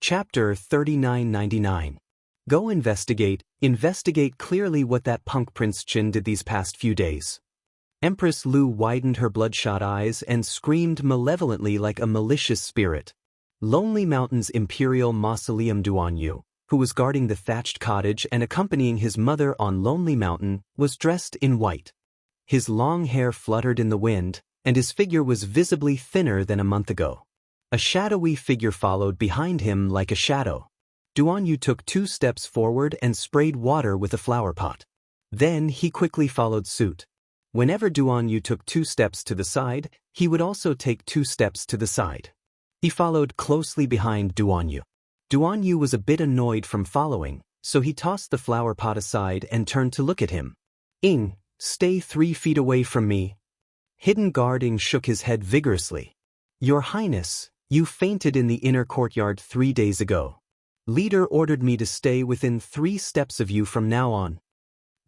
Chapter 3999. Go investigate clearly what that punk Prince Chin did these past few days. Empress Lu widened her bloodshot eyes and screamed malevolently like a malicious spirit. Lonely Mountain's imperial mausoleum Duanyu, who was guarding the thatched cottage and accompanying his mother on Lonely Mountain, was dressed in white. His long hair fluttered in the wind, and his figure was visibly thinner than a month ago. A shadowy figure followed behind him like a shadow. Duanyu took 2 steps forward and sprayed water with a flower pot. Then he quickly followed suit. Whenever Duanyu took 2 steps to the side, he would also take 2 steps to the side. He followed closely behind Duanyu. Duanyu was a bit annoyed from following, so he tossed the flower pot aside and turned to look at him. Stay 3 feet away from me. Hidden Guard shook his head vigorously. Your Highness, you fainted in the inner courtyard 3 days ago. Leader ordered me to stay within 3 steps of you from now on.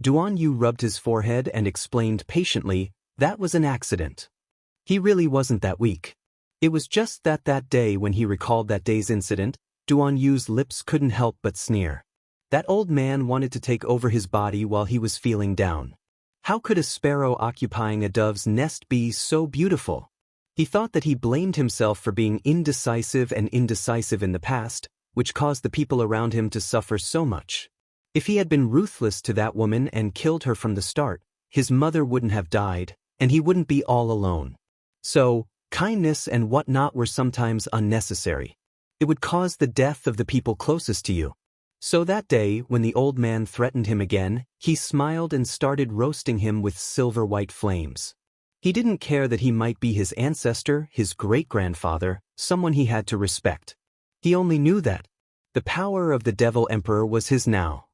Duanyu rubbed his forehead and explained patiently, that was an accident. He really wasn't that weak. It was just that day when he recalled that day's incident, Duanyu's lips couldn't help but sneer. That old man wanted to take over his body while he was feeling down. How could a sparrow occupying a dove's nest be so beautiful? He thought that he blamed himself for being indecisive in the past, which caused the people around him to suffer so much. If he had been ruthless to that woman and killed her from the start, his mother wouldn't have died, and he wouldn't be all alone. So, kindness and whatnot were sometimes unnecessary. It would cause the death of the people closest to you. So that day, when the old man threatened him again, he smiled and started roasting him with silver-white flames. He didn't care that he might be his ancestor, his great-grandfather, someone he had to respect. He only knew that the power of the Devil Emperor was his now.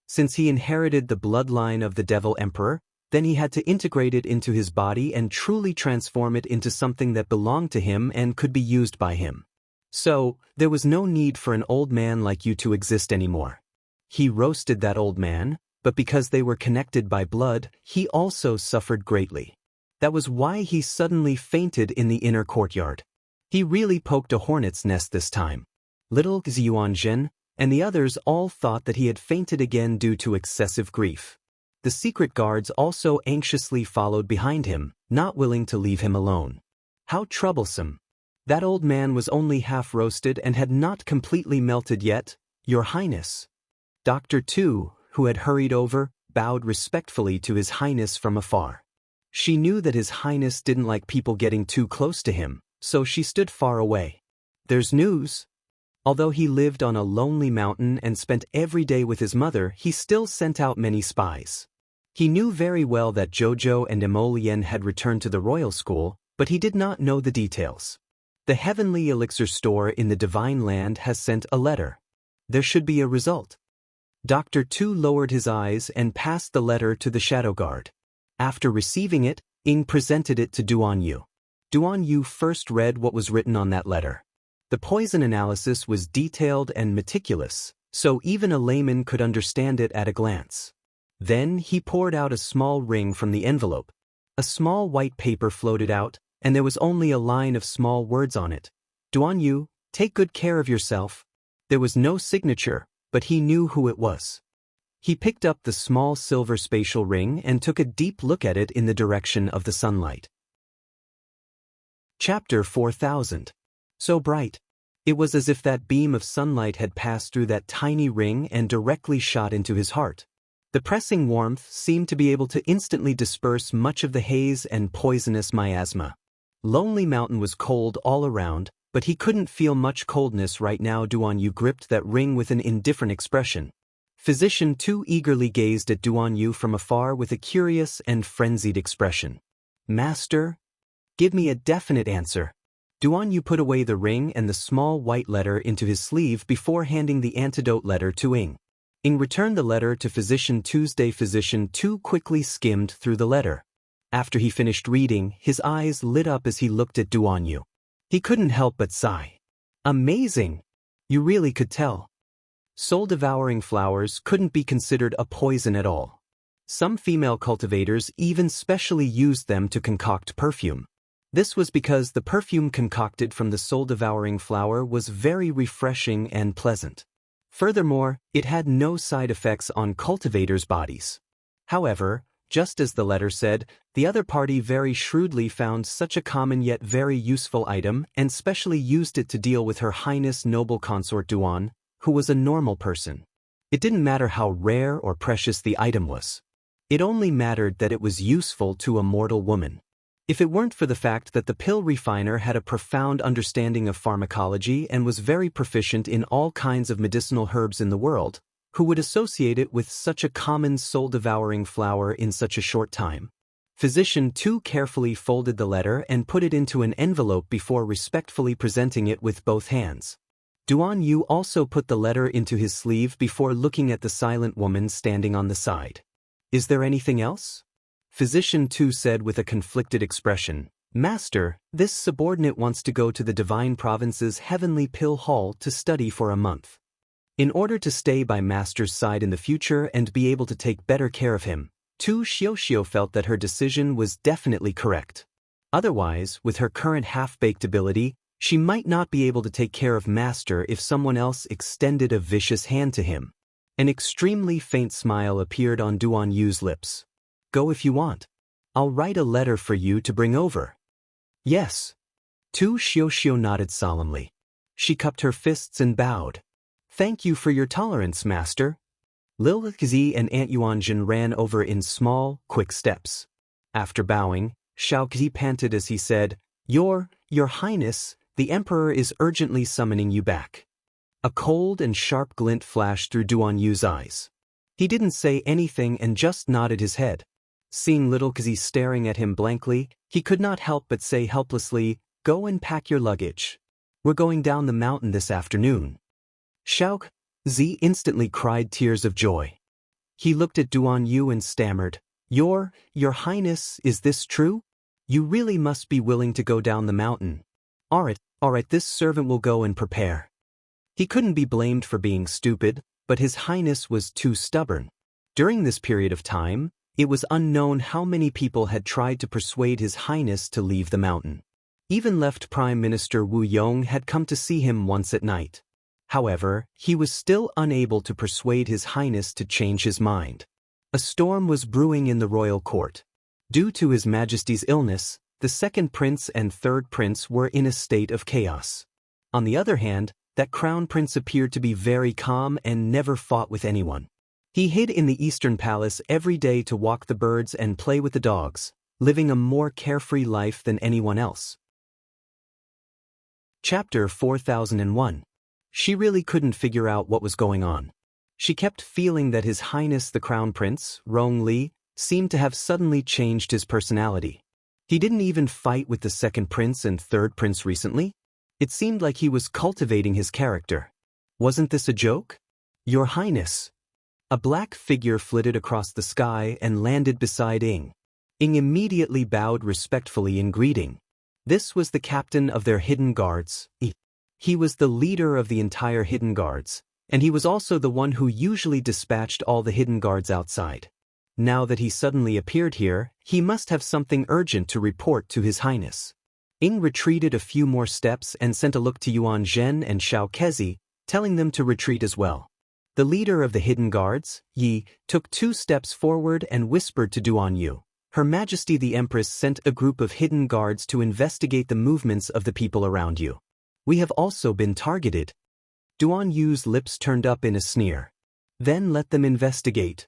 Since he inherited the bloodline of the Devil Emperor, then he had to integrate it into his body and truly transform it into something that belonged to him and could be used by him. So, there was no need for an old man like you to exist anymore. He roasted that old man, but because they were connected by blood, he also suffered greatly. That was why he suddenly fainted in the inner courtyard. He really poked a hornet's nest this time. Little Xiuanzhen and the others all thought that he had fainted again due to excessive grief. The secret guards also anxiously followed behind him, not willing to leave him alone. How troublesome. That old man was only half roasted and had not completely melted yet, Your Highness. Dr. Tu, who had hurried over, bowed respectfully to His Highness from afar. She knew that His Highness didn't like people getting too close to him, so she stood far away. There's news. Although he lived on a lonely mountain and spent every day with his mother, he still sent out many spies. He knew very well that Jojo and Emolien had returned to the royal school, but he did not know the details. The Heavenly Elixir Store in the Divine Land has sent a letter. There should be a result. Dr. Tu lowered his eyes and passed the letter to the Shadow Guard. After receiving it, presented it to Duanyu. Duanyu first read what was written on that letter. The poison analysis was detailed and meticulous, so even a layman could understand it at a glance. Then he poured out a small ring from the envelope. A small white paper floated out, and there was only a line of small words on it. Duanyu, take good care of yourself. There was no signature, but he knew who it was. He picked up the small silver spatial ring and took a deep look at it in the direction of the sunlight. Chapter 4000. So bright. It was as if that beam of sunlight had passed through that tiny ring and directly shot into his heart. The pressing warmth seemed to be able to instantly disperse much of the haze and poisonous miasma. Lonely Mountain was cold all around, but he couldn't feel much coldness right now. Duanyu gripped that ring with an indifferent expression. Physician Tu eagerly gazed at Duanyu from afar with a curious and frenzied expression. Master? Give me a definite answer. Duanyu put away the ring and the small white letter into his sleeve before handing the antidote letter to Ing. Ing returned the letter to Physician Tuesday. Physician Tu quickly skimmed through the letter. After he finished reading, his eyes lit up as he looked at Duanyu. He couldn't help but sigh. Amazing! You really could tell. Soul-devouring flowers couldn't be considered a poison at all. Some female cultivators even specially used them to concoct perfume. This was because the perfume concocted from the soul-devouring flower was very refreshing and pleasant. Furthermore, it had no side effects on cultivators' bodies. However, just as the letter said, the other party very shrewdly found such a common yet very useful item and specially used it to deal with Her Highness Noble Consort Duan, who was a normal person. It didn't matter how rare or precious the item was. It only mattered that it was useful to a mortal woman. If it weren't for the fact that the pill refiner had a profound understanding of pharmacology and was very proficient in all kinds of medicinal herbs in the world, who would associate it with such a common soul-devouring flower in such a short time? Physician 2 carefully folded the letter and put it into an envelope before respectfully presenting it with both hands. Duan Yu also put the letter into his sleeve before looking at the silent woman standing on the side. Is there anything else? Physician 2 said with a conflicted expression. Master, this subordinate wants to go to the Divine Province's Heavenly Pill Hall to study for a month. In order to stay by Master's side in the future and be able to take better care of him, Tu Xiuxiu felt that her decision was definitely correct. Otherwise, with her current half-baked ability, she might not be able to take care of Master if someone else extended a vicious hand to him. An extremely faint smile appeared on Duan Yu's lips. Go if you want. I'll write a letter for you to bring over. Yes. Tu Xiuxiu nodded solemnly. She cupped her fists and bowed. Thank you for your tolerance, Master. Lil Zi and Aunt Yuanjin ran over in small, quick steps. After bowing, Xiao Zi panted as he said, Your Highness, the Emperor is urgently summoning you back. A cold and sharp glint flashed through Duan Yu's eyes. He didn't say anything and just nodded his head. Seeing little Zi staring at him blankly, he could not help but say helplessly, Go and pack your luggage. We're going down the mountain this afternoon. Xiao Zi instantly cried tears of joy. He looked at Duan Yu and stammered, Your Highness, is this true? You really must be willing to go down the mountain. Alright, this servant will go and prepare. He couldn't be blamed for being stupid, but His Highness was too stubborn. During this period of time, it was unknown how many people had tried to persuade His Highness to leave the mountain. Even left Prime Minister Wu Yong had come to see him once at night. However, he was still unable to persuade His Highness to change his mind. A storm was brewing in the royal court. Due to His Majesty's illness, the second prince and third prince were in a state of chaos. On the other hand, that crown prince appeared to be very calm and never fought with anyone. He hid in the Eastern Palace every day to walk the birds and play with the dogs, living a more carefree life than anyone else. Chapter 4001. She really couldn't figure out what was going on. She kept feeling that His Highness the Crown Prince, Rong Li, seemed to have suddenly changed his personality. He didn't even fight with the second prince and third prince recently. It seemed like he was cultivating his character. Wasn't this a joke? Your Highness. A black figure flitted across the sky and landed beside Ying. Ying immediately bowed respectfully in greeting. This was the captain of their hidden guards. He was the leader of the entire hidden guards, and he was also the one who usually dispatched all the hidden guards outside. Now that he suddenly appeared here, he must have something urgent to report to His Highness. Ying retreated a few more steps and sent a look to Yuan Zhen and Xiao Kezi, telling them to retreat as well. The leader of the hidden guards, Yi, took 2 steps forward and whispered to Duan Yu. Her Majesty the Empress sent a group of hidden guards to investigate the movements of the people around you. We have also been targeted. Duan Yu's lips turned up in a sneer. Then let them investigate.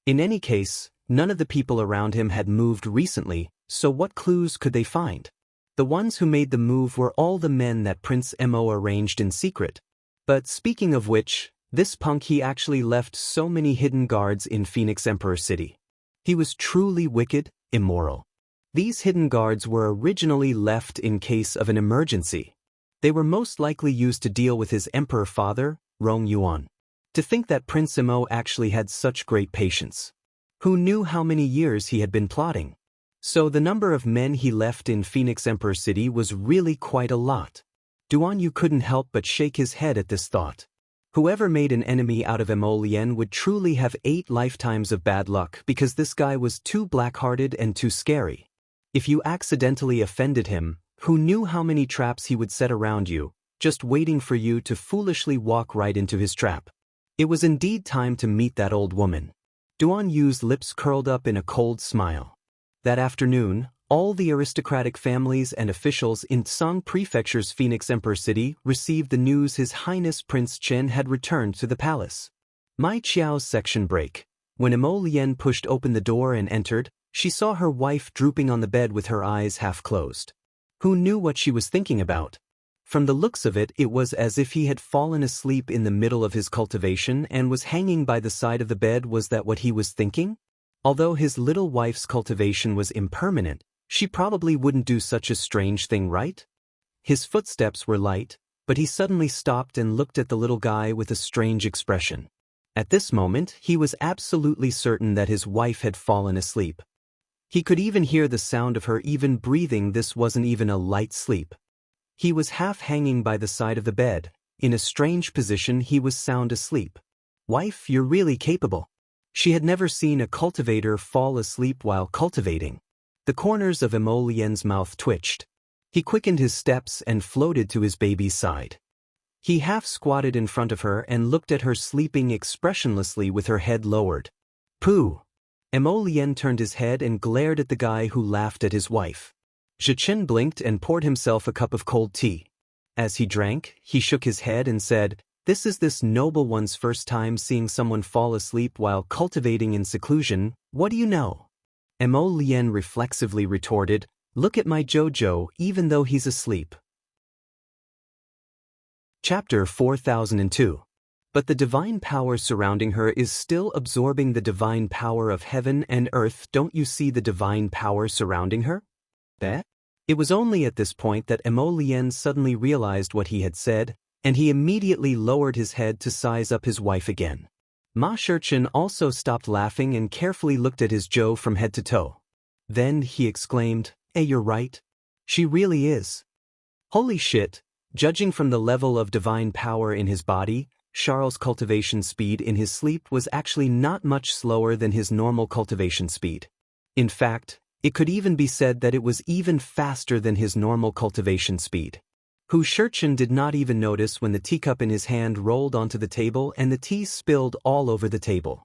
In any case, none of the people around him had moved recently, so what clues could they find? The ones who made the move were all the men that Prince Mo arranged in secret. But speaking of which, this punk he actually left so many hidden guards in Phoenix Emperor City. He was truly wicked, immoral. These hidden guards were originally left in case of an emergency. They were most likely used to deal with his emperor father, Rong Yuan. To think that Prince Mo actually had such great patience. Who knew how many years he had been plotting? So the number of men he left in Phoenix Emperor City was really quite a lot. Duan Yu couldn't help but shake his head at this thought. Whoever made an enemy out of Mo Lien would truly have 8 lifetimes of bad luck because this guy was too black-hearted and too scary. If you accidentally offended him, who knew how many traps he would set around you, just waiting for you to foolishly walk right into his trap. It was indeed time to meet that old woman. Duan Yu's lips curled up in a cold smile. That afternoon, all the aristocratic families and officials in Song Prefecture's Phoenix Emperor City received the news His Highness Prince Chen had returned to the palace. Mai Qiao's section break. When Emo Lien pushed open the door and entered, she saw her wife drooping on the bed with her eyes half closed. Who knew what she was thinking about? From the looks of it, it was as if he had fallen asleep in the middle of his cultivation and was hanging by the side of the bed. Was that what he was thinking? Although his little wife's cultivation was impermanent, she probably wouldn't do such a strange thing, right? His footsteps were light, but he suddenly stopped and looked at the little guy with a strange expression. At this moment, he was absolutely certain that his wife had fallen asleep. He could even hear the sound of her even breathing. This wasn't even a light sleep. He was half hanging by the side of the bed. In a strange position, he was sound asleep. Wife, you're really capable. She had never seen a cultivator fall asleep while cultivating. The corners of Emo Lien's mouth twitched. He quickened his steps and floated to his baby's side. He half squatted in front of her and looked at her sleeping expressionlessly with her head lowered. Pooh! Emo Lien turned his head and glared at the guy who laughed at his wife. Zhichen blinked and poured himself a cup of cold tea. As he drank, he shook his head and said, "This is this noble one's first time seeing someone fall asleep while cultivating in seclusion. What do you know?" Emo Lien reflexively retorted, "Look at my Jojo, even though he's asleep." Chapter 4002. But the divine power surrounding her is still absorbing the divine power of heaven and earth. Don't you see the divine power surrounding her? It was only at this point that Emo Lien suddenly realized what he had said, and he immediately lowered his head to size up his wife again. Ma Shurchen also stopped laughing and carefully looked at his Joe from head to toe. Then he exclaimed, you're right. She really is. Holy shit! Judging from the level of divine power in his body, Charles' cultivation speed in his sleep was actually not much slower than his normal cultivation speed. In fact, it could even be said that it was even faster than his normal cultivation speed. Hu Shurchen did not even notice when the teacup in his hand rolled onto the table and the tea spilled all over the table.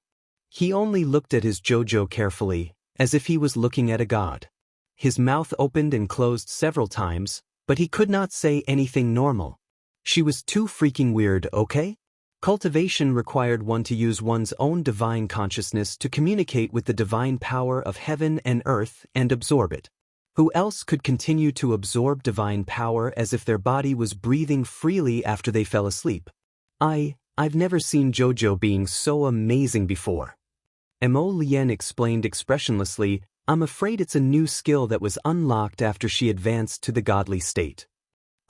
He only looked at his Jojo carefully, as if he was looking at a god. His mouth opened and closed several times, but he could not say anything normal. She was too freaking weird, okay? Cultivation required one to use one's own divine consciousness to communicate with the divine power of heaven and earth and absorb it. Who else could continue to absorb divine power as if their body was breathing freely after they fell asleep? I've never seen Jojo being so amazing before. Emo Lien explained expressionlessly, I'm afraid it's a new skill that was unlocked after she advanced to the godly state.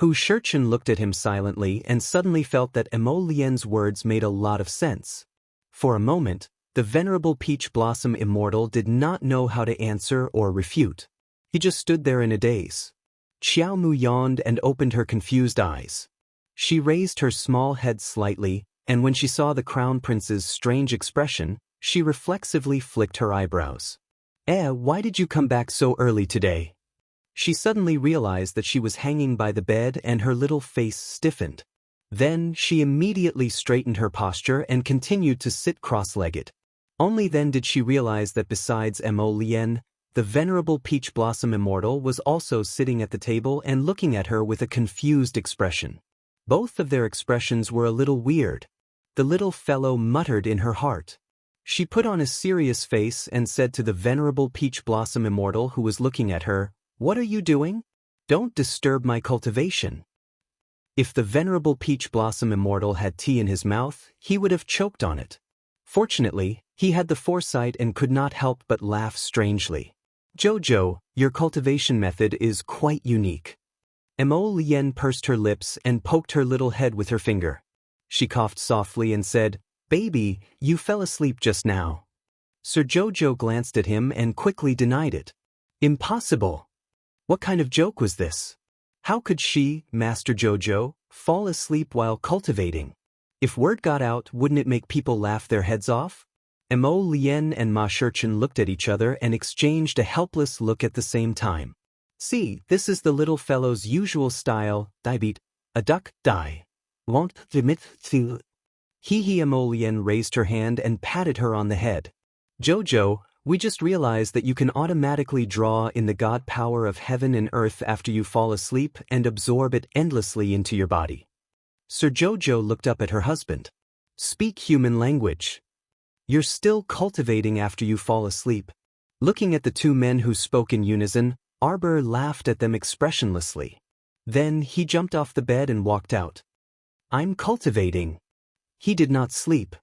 Hu Shurchen looked at him silently and suddenly felt that Emo Lien's words made a lot of sense. For a moment, the venerable Peach Blossom Immortal did not know how to answer or refute. He just stood there in a daze. Xiao Mu yawned and opened her confused eyes. She raised her small head slightly, and when she saw the Crown Prince's strange expression, she reflexively flicked her eyebrows. Why did you come back so early today? She suddenly realized that she was hanging by the bed and her little face stiffened. Then she immediately straightened her posture and continued to sit cross-legged. Only then did she realize that besides Emo Lien, the venerable Peach Blossom Immortal was also sitting at the table and looking at her with a confused expression. Both of their expressions were a little weird. The little fellow muttered in her heart. She put on a serious face and said to the venerable Peach Blossom Immortal who was looking at her, What are you doing? Don't disturb my cultivation. If the venerable Peach Blossom Immortal had tea in his mouth, he would have choked on it. Fortunately, he had the foresight and could not help but laugh strangely. Jojo, your cultivation method is quite unique. Emo Lien pursed her lips and poked her little head with her finger. She coughed softly and said, Baby, you fell asleep just now. Sir Jojo glanced at him and quickly denied it. Impossible. What kind of joke was this? How could she, Master Jojo, fall asleep while cultivating? If word got out, wouldn't it make people laugh their heads off? Mo Lien and Ma Shurchen looked at each other and exchanged a helpless look at the same time. See, this is the little fellow's usual style, die beat, a duck, die. Won't demit to. He Mo Lien raised her hand and patted her on the head. Jojo, we just realized that you can automatically draw in the god power of heaven and earth after you fall asleep and absorb it endlessly into your body. Sir Jojo looked up at her husband. Speak human language. You're still cultivating after you fall asleep. Looking at the two men who spoke in unison, Arbor laughed at them expressionlessly. Then he jumped off the bed and walked out. I'm cultivating. He did not sleep.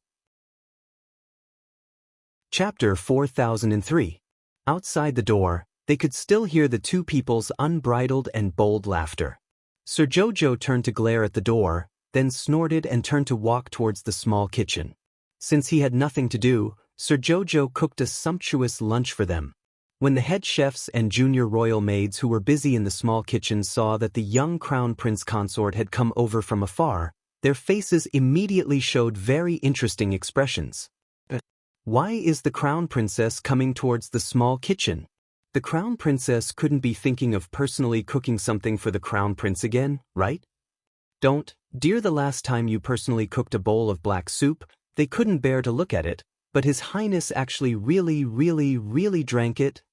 Chapter 4003. Outside the door, they could still hear the two people's unbridled and bold laughter. Sir Jojo turned to glare at the door, then snorted and turned to walk towards the small kitchen. Since he had nothing to do, Sir Jojo cooked a sumptuous lunch for them. When the head chefs and junior royal maids who were busy in the small kitchen saw that the young crown prince consort had come over from afar, their faces immediately showed very interesting expressions. Why is the crown princess coming towards the small kitchen? The crown princess couldn't be thinking of personally cooking something for the crown prince again, right? Don't, dear, the last time you personally cooked a bowl of black soup, they couldn't bear to look at it, but His Highness actually really drank it.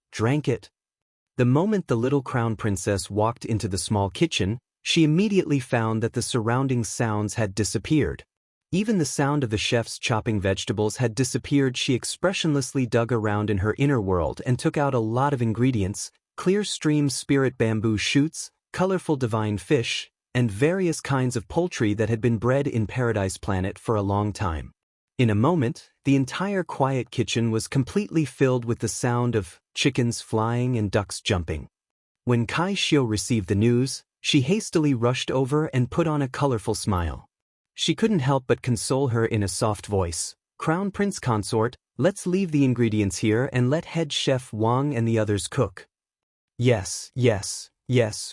The moment the little crown princess walked into the small kitchen, she immediately found that the surrounding sounds had disappeared. Even the sound of the chefs chopping vegetables had disappeared. She expressionlessly dug around in her inner world and took out a lot of ingredients: clear stream spirit bamboo shoots, colorful divine fish, and various kinds of poultry that had been bred in Paradise Planet for a long time. In a moment, the entire quiet kitchen was completely filled with the sound of chickens flying and ducks jumping. When Kai Xiu received the news, she hastily rushed over and put on a colorful smile. She couldn't help but console her in a soft voice. Crown Prince Consort, let's leave the ingredients here and let head chef Wang and the others cook. Yes,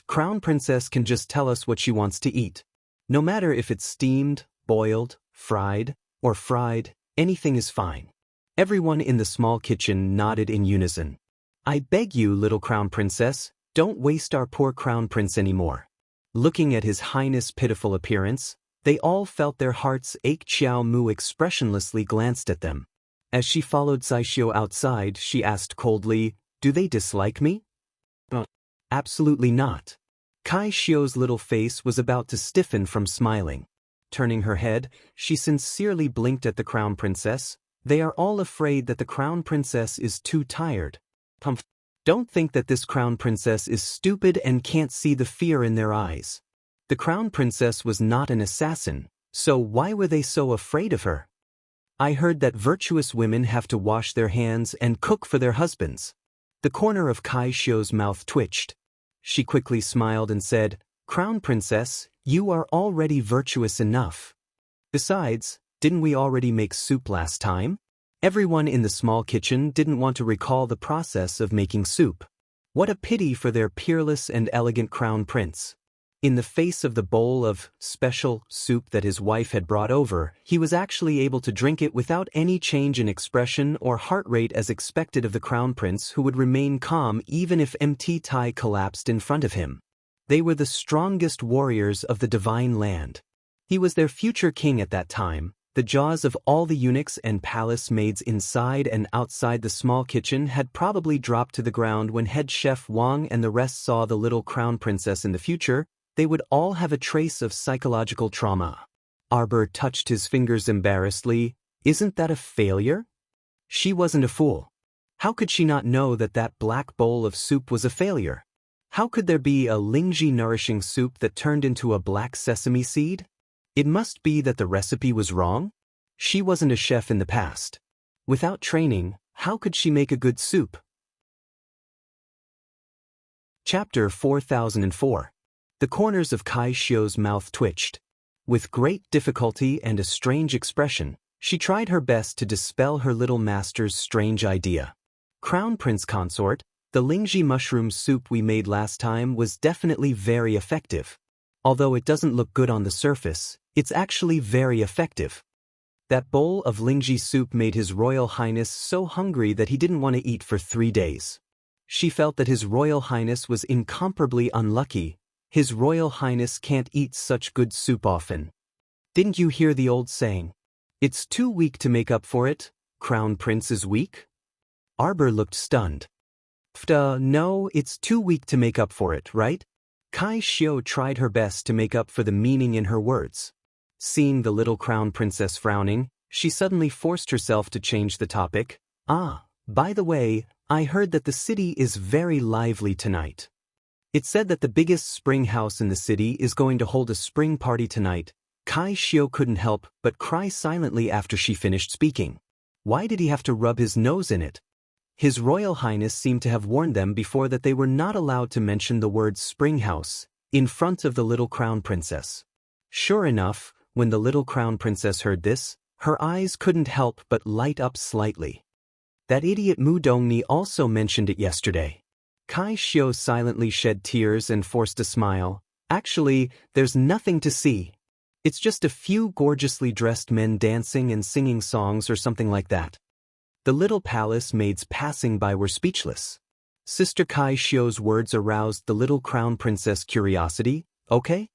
Crown Princess can just tell us what she wants to eat. No matter if it's steamed, boiled, fried, or fried, anything is fine. Everyone in the small kitchen nodded in unison. I beg you, little Crown Princess, don't waste our poor Crown Prince anymore. Looking at His Highness' pitiful appearance, they all felt their hearts ache. Xiao Mu expressionlessly glanced at them. As she followed Saishio outside, she asked coldly, do they dislike me? Absolutely not. Kai Xiu's little face was about to stiffen from smiling. Turning her head, she sincerely blinked at the Crown Princess. They are all afraid that the Crown Princess is too tired. Don't think that this Crown Princess is stupid and can't see the fear in their eyes. The Crown Princess was not an assassin, so why were they so afraid of her? I heard that virtuous women have to wash their hands and cook for their husbands. The corner of Kai Xiu's mouth twitched. She quickly smiled and said, Crown Princess, you are already virtuous enough. Besides, didn't we already make soup last time? Everyone in the small kitchen didn't want to recall the process of making soup. What a pity for their peerless and elegant crown prince. In the face of the bowl of special soup that his wife had brought over, he was actually able to drink it without any change in expression or heart rate as expected of the crown prince, who would remain calm even if MT Tai collapsed in front of him. They were the strongest warriors of the divine land. He was their future king at that time. The jaws of all the eunuchs and palace maids inside and outside the small kitchen had probably dropped to the ground when head chef Wang and the rest saw the little crown princess in the future. They would all have a trace of psychological trauma. Arbor touched his fingers embarrassedly. Isn't that a failure? She wasn't a fool. How could she not know that that black bowl of soup was a failure? How could there be a Lingji nourishing soup that turned into a black sesame seed? It must be that the recipe was wrong? She wasn't a chef in the past. Without training, how could she make a good soup? Chapter 4004. The corners of Kai Xiu's mouth twitched. With great difficulty and a strange expression, she tried her best to dispel her little master's strange idea. Crown Prince Consort, the Lingji mushroom soup we made last time was definitely very effective. Although it doesn't look good on the surface, it's actually very effective. That bowl of Lingji soup made His Royal Highness so hungry that he didn't want to eat for 3 days. She felt that His Royal Highness was incomparably unlucky. His Royal Highness can't eat such good soup often. Didn't you hear the old saying? It's too weak to make up for it. Crown Prince is weak? Arbor looked stunned. No, it's too weak to make up for it, right? Kai Xiu tried her best to make up for the meaning in her words. Seeing the little Crown Princess frowning, she suddenly forced herself to change the topic. By the way, I heard that the city is very lively tonight. It's said that the biggest spring house in the city is going to hold a spring party tonight. Kai Xiu couldn't help but cry silently after she finished speaking. Why did he have to rub his nose in it? His Royal Highness seemed to have warned them before that they were not allowed to mention the word spring house in front of the little Crown Princess. Sure enough, when the little Crown Princess heard this, her eyes couldn't help but light up slightly. That idiot Mu Dongni also mentioned it yesterday. Kai Xiu silently shed tears and forced a smile. Actually, there's nothing to see. It's just a few gorgeously dressed men dancing and singing songs or something like that. The little palace maids passing by were speechless. Sister Kai Xiu's words aroused the little Crown Princess' curiosity. Okay?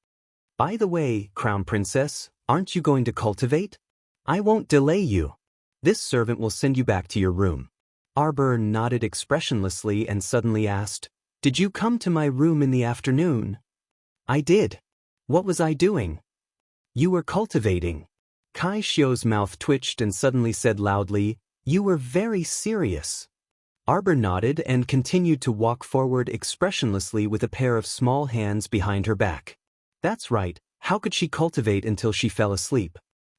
By the way, Crown Princess, aren't you going to cultivate? I won't delay you. This servant will send you back to your room. Arbor nodded expressionlessly and suddenly asked, Did you come to my room in the afternoon? I did. What was I doing? You were cultivating. Kai Xiu's mouth twitched and suddenly said loudly, You were very serious. Arbor nodded and continued to walk forward expressionlessly with a pair of small hands behind her back. That's right, how could she cultivate until she fell asleep?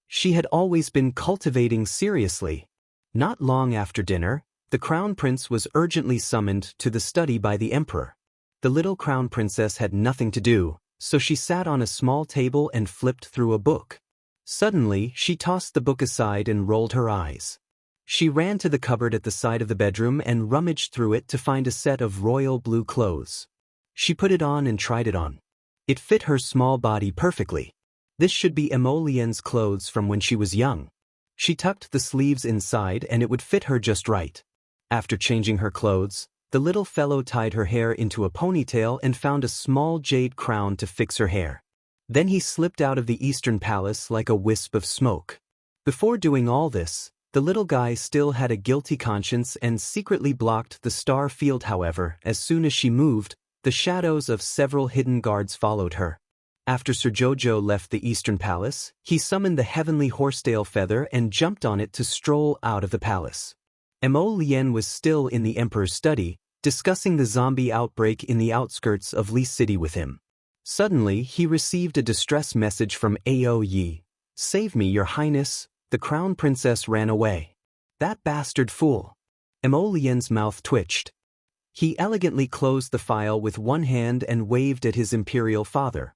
She had always been cultivating seriously. Not long after dinner, the Crown Prince was urgently summoned to the study by the Emperor. The little Crown Princess had nothing to do, so she sat on a small table and flipped through a book. Suddenly, she tossed the book aside and rolled her eyes. She ran to the cupboard at the side of the bedroom and rummaged through it to find a set of royal blue clothes. She put it on and tried it on. It fit her small body perfectly. This should be Emolien's clothes from when she was young. She tucked the sleeves inside and it would fit her just right. After changing her clothes, the little fellow tied her hair into a ponytail and found a small jade crown to fix her hair. Then he slipped out of the Eastern Palace like a wisp of smoke. Before doing all this, the little guy still had a guilty conscience and secretly blocked the star field. However, as soon as she moved, the shadows of several hidden guards followed her. After Sir Jojo left the Eastern Palace, he summoned the heavenly horsetail feather and jumped on it to stroll out of the palace. Emolien was still in the Emperor's study, discussing the zombie outbreak in the outskirts of Li City with him. Suddenly, he received a distress message from Ao Yi. Save me, Your Highness, the Crown Princess ran away. That bastard fool. Emolien's mouth twitched. He elegantly closed the file with one hand and waved at his imperial father.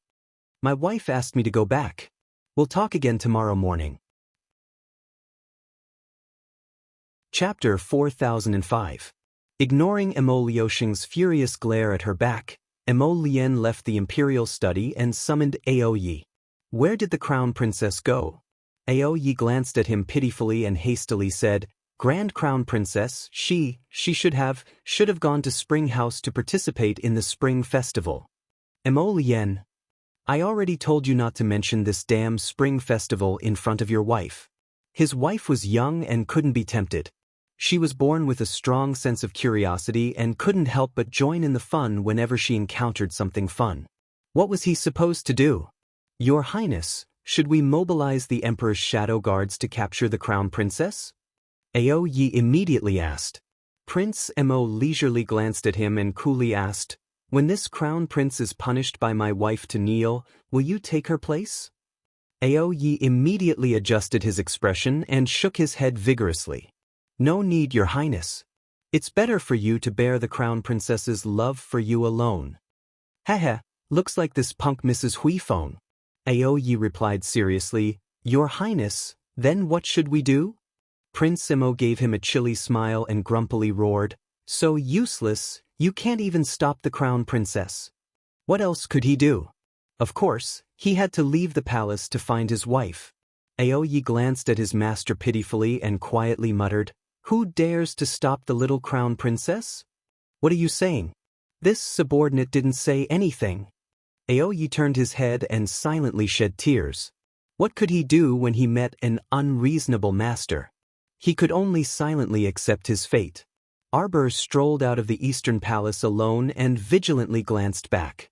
My wife asked me to go back. We'll talk again tomorrow morning. Chapter 4005. Ignoring Emolioshing's furious glare at her back, Emolien left the imperial study and summoned Ao Yi. Where did the Crown Princess go? Ao Yi glanced at him pitifully and hastily said, Grand Crown Princess, she should have gone to Spring House to participate in the Spring Festival. Emolien, I already told you not to mention this damn Spring Festival in front of your wife. His wife was young and couldn't be tempted. She was born with a strong sense of curiosity and couldn't help but join in the fun whenever she encountered something fun. What was he supposed to do? Your Highness, should we mobilize the Emperor's shadow guards to capture the Crown Princess? Ao Yi immediately asked. Prince Mo leisurely glanced at him and coolly asked, When this Crown Prince is punished by my wife to kneel, will you take her place? Ao Yi immediately adjusted his expression and shook his head vigorously. No need, Your Highness. It's better for you to bear the Crown Princess's love for you alone. Haha, looks like this punk Mrs. Hui phone. Ao Yi replied seriously, Your Highness, then what should we do? Prince Mo gave him a chilly smile and grumpily roared, So useless, you can't even stop the Crown Princess. What else could he do? Of course, he had to leave the palace to find his wife. Aoyi glanced at his master pitifully and quietly muttered, "Who dares to stop the little crown princess? What are you saying?" This subordinate didn't say anything. Aoyi turned his head and silently shed tears. What could he do when he met an unreasonable master? He could only silently accept his fate. Arbor strolled out of the Eastern Palace alone and vigilantly glanced back.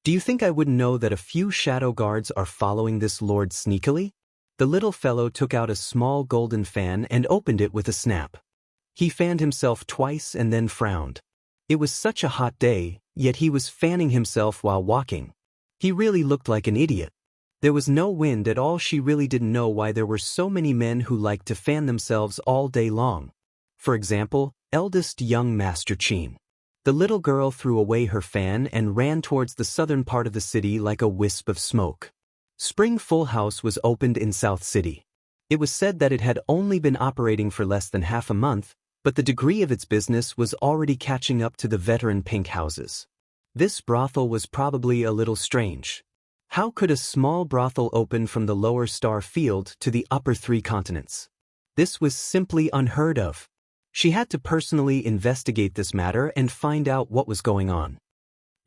"Do you think I wouldn't know that a few shadow guards are following this lord sneakily?" The little fellow took out a small golden fan and opened it with a snap. He fanned himself twice and then frowned. It was such a hot day, yet he was fanning himself while walking. He really looked like an idiot. There was no wind at all. She really didn't know why there were so many men who liked to fan themselves all day long. For example, eldest young Master Qin. The little girl threw away her fan and ran towards the southern part of the city like a wisp of smoke. Spring Full House was opened in South City. It was said that it had only been operating for less than half a month, but the degree of its business was already catching up to the veteran pink houses. This brothel was probably a little strange. How could a small brothel open from the lower star field to the upper three continents? This was simply unheard of. She had to personally investigate this matter and find out what was going on.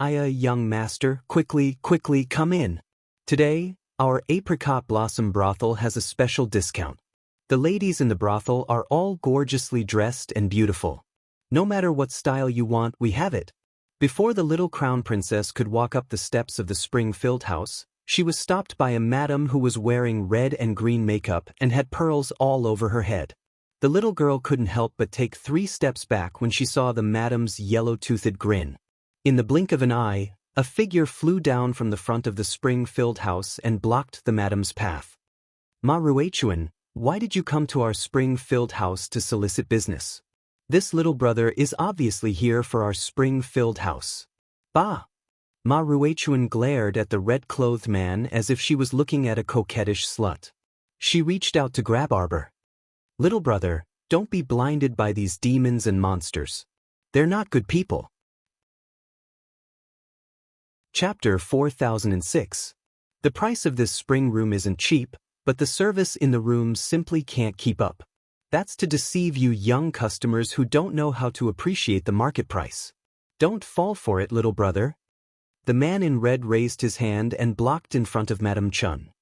Young master, quickly come in. Today, our apricot blossom brothel has a special discount. The ladies in the brothel are all gorgeously dressed and beautiful. No matter what style you want, we have it. Before the little crown princess could walk up the steps of the spring-filled house, she was stopped by a madam who was wearing red and green makeup and had pearls all over her head. The little girl couldn't help but take 3 steps back when she saw the madam's yellow-toothed grin. In the blink of an eye, a figure flew down from the front of the spring-filled house and blocked the madam's path. "Ma Ruichuan, why did you come to our spring-filled house to solicit business? This little brother is obviously here for our spring-filled house." "Bah!" Ma Ruichuan glared at the red-clothed man as if she was looking at a coquettish slut. She reached out to grab Arbor. "Little brother, don't be blinded by these demons and monsters. They're not good people." Chapter 4006. The price of this spring room isn't cheap, but the service in the rooms simply can't keep up. That's to deceive you young customers who don't know how to appreciate the market price. Don't fall for it, little brother. The man in red raised his hand and blocked in front of Madame Chun.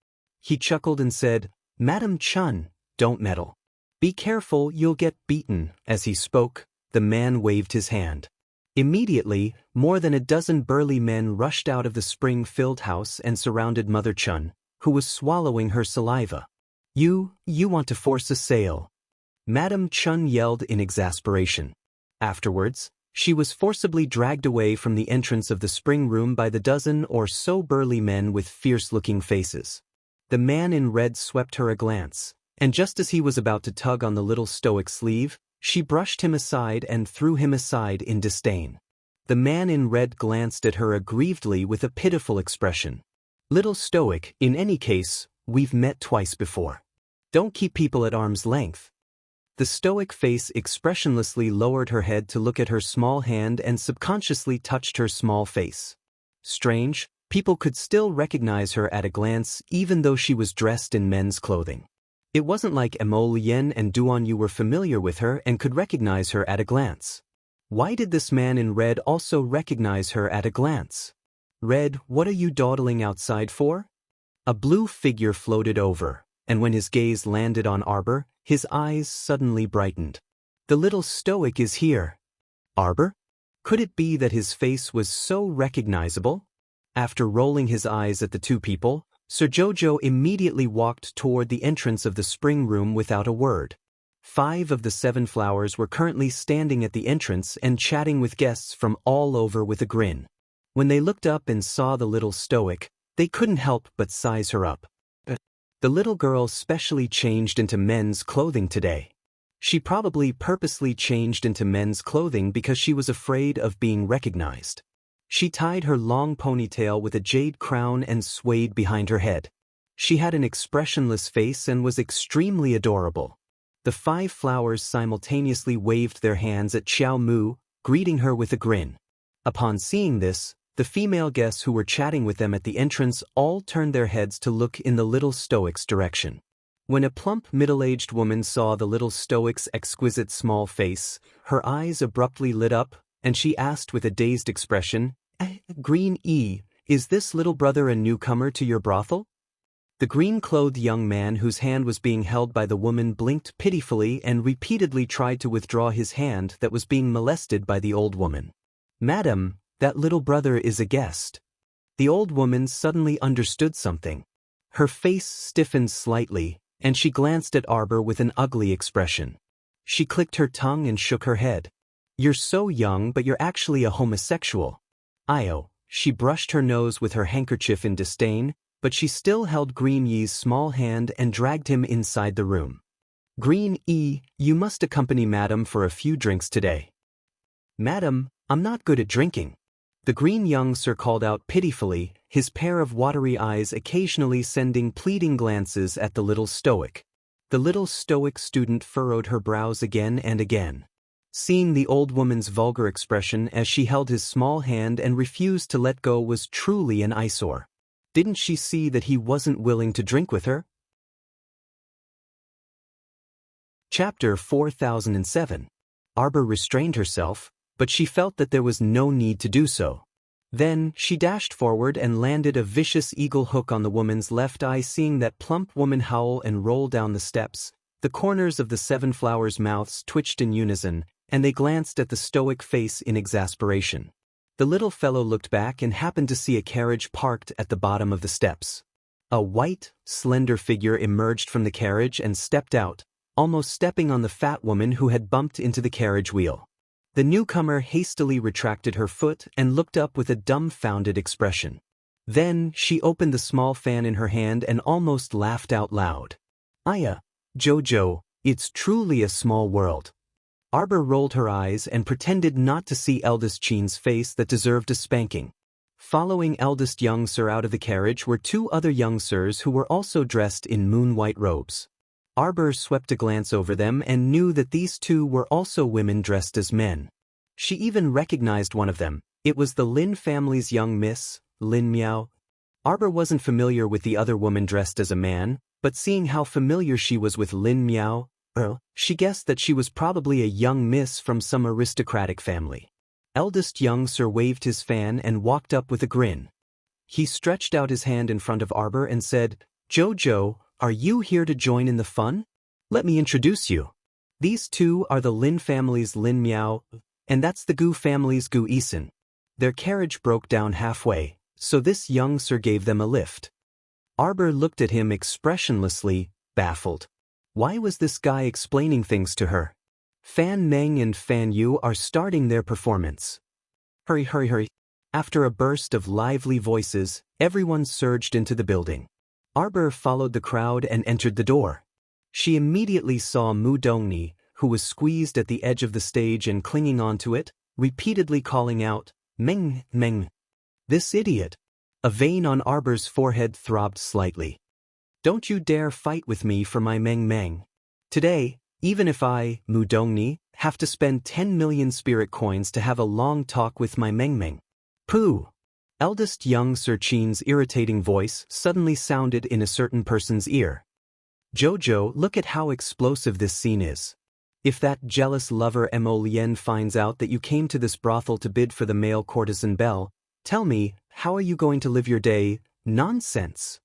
He chuckled and said, "Madame Chun, don't meddle. Be careful, you'll get beaten." As he spoke, the man waved his hand. Immediately, more than a dozen burly men rushed out of the spring-filled house and surrounded Mother Chun, who was swallowing her saliva. You want to force a sale?" Madame Chun yelled in exasperation. Afterwards, she was forcibly dragged away from the entrance of the spring room by the dozen or so burly men with fierce-looking faces. The man in red swept her a glance, and just as he was about to tug on the little stoic's sleeve, she brushed him aside and threw him aside in disdain. The man in red glanced at her aggrievedly with a pitiful expression. "Little stoic, in any case, we've met twice before. Don't keep people at arm's length." The stoic face expressionlessly lowered her head to look at her small hand and subconsciously touched her small face. Strange, people could still recognize her at a glance even though she was dressed in men's clothing. It wasn't like Emolien and Duan Yu were familiar with her and could recognize her at a glance. Why did this man in red also recognize her at a glance? "Red, what are you dawdling outside for?" A blue figure floated over, and when his gaze landed on Arbor, his eyes suddenly brightened. "The little stoic is here." Arbor? Could it be that his face was so recognizable? After rolling his eyes at the two people, Sir Jojo immediately walked toward the entrance of the spring room without a word. 5 of the 7 flowers were currently standing at the entrance and chatting with guests from all over with a grin. When they looked up and saw the little stoic, they couldn't help but size her up. The little girl specially changed into men's clothing today. She probably purposely changed into men's clothing because she was afraid of being recognized. She tied her long ponytail with a jade crown and swayed behind her head. She had an expressionless face and was extremely adorable. The 5 flowers simultaneously waved their hands at Xiao Mu, greeting her with a grin. Upon seeing this, The female guests who were chatting with them at the entrance all turned their heads to look in the little stoic's direction. When a plump middle-aged woman saw the little stoic's exquisite small face, her eyes abruptly lit up, and she asked with a dazed expression, "Green E, is this little brother a newcomer to your brothel?" The green-clothed young man whose hand was being held by the woman blinked pitifully and repeatedly tried to withdraw his hand that was being molested by the old woman. "Madam, that little brother is a guest." The old woman suddenly understood something. Her face stiffened slightly, and she glanced at Arbor with an ugly expression. She clicked her tongue and shook her head. "You're so young, but you're actually a homosexual." Io. She brushed her nose with her handkerchief in disdain, but she still held Green Ye's small hand and dragged him inside the room. "Green E, you must accompany Madam for a few drinks today." "Madam, I'm not good at drinking." The green young sir called out pitifully, his pair of watery eyes occasionally sending pleading glances at the little stoic. The little stoic student furrowed her brows again and again. Seeing the old woman's vulgar expression as she held his small hand and refused to let go was truly an eyesore. Didn't she see that he wasn't willing to drink with her? Chapter 4007. Arbor restrained herself, but she felt that there was no need to do so. Then, she dashed forward and landed a vicious eagle hook on the woman's left eye. Seeing that plump woman howl and roll down the steps, the corners of the seven flowers' mouths twitched in unison, and they glanced at the stoic face in exasperation. The little fellow looked back and happened to see a carriage parked at the bottom of the steps. A white, slender figure emerged from the carriage and stepped out, almost stepping on the fat woman who had bumped into the carriage wheel. The newcomer hastily retracted her foot and looked up with a dumbfounded expression. Then, she opened the small fan in her hand and almost laughed out loud. "Aya, Jojo, it's truly a small world." Arbor rolled her eyes and pretended not to see eldest Chin's face that deserved a spanking. Following eldest young sir out of the carriage were two other young sirs who were also dressed in moon-white robes. Arbor swept a glance over them and knew that these two were also women dressed as men. She even recognized one of them. It was the Lin family's young miss, Lin Miao. Arbor wasn't familiar with the other woman dressed as a man, but seeing how familiar she was with Lin Miao, she guessed that she was probably a young miss from some aristocratic family. Eldest young sir waved his fan and walked up with a grin. He stretched out his hand in front of Arbor and said, "Jojo, are you here to join in the fun? Let me introduce you. These two are the Lin family's Lin Miao, and that's the Gu family's Gu Isin." Their carriage broke down halfway, so this young sir gave them a lift. Arbor looked at him expressionlessly, baffled. Why was this guy explaining things to her? Fan Meng and Fan Yu are starting their performance. Hurry, hurry, hurry. After a burst of lively voices, everyone surged into the building. Arbor followed the crowd and entered the door. She immediately saw Mu Dongni, who was squeezed at the edge of the stage and clinging onto it, repeatedly calling out, "Meng, Meng." This idiot. A vein on Arbor's forehead throbbed slightly. "Don't you dare fight with me for my Meng Meng. Today, even if I, Mu Dongni, have to spend 10 million spirit coins to have a long talk with my Meng Meng." Pooh! Eldest young Sir Chin's irritating voice suddenly sounded in a certain person's ear. "Jojo, look at how explosive this scene is. If that jealous lover Mo Lien finds out that you came to this brothel to bid for the male courtesan Belle, tell me, how are you going to live your day? Nonsense."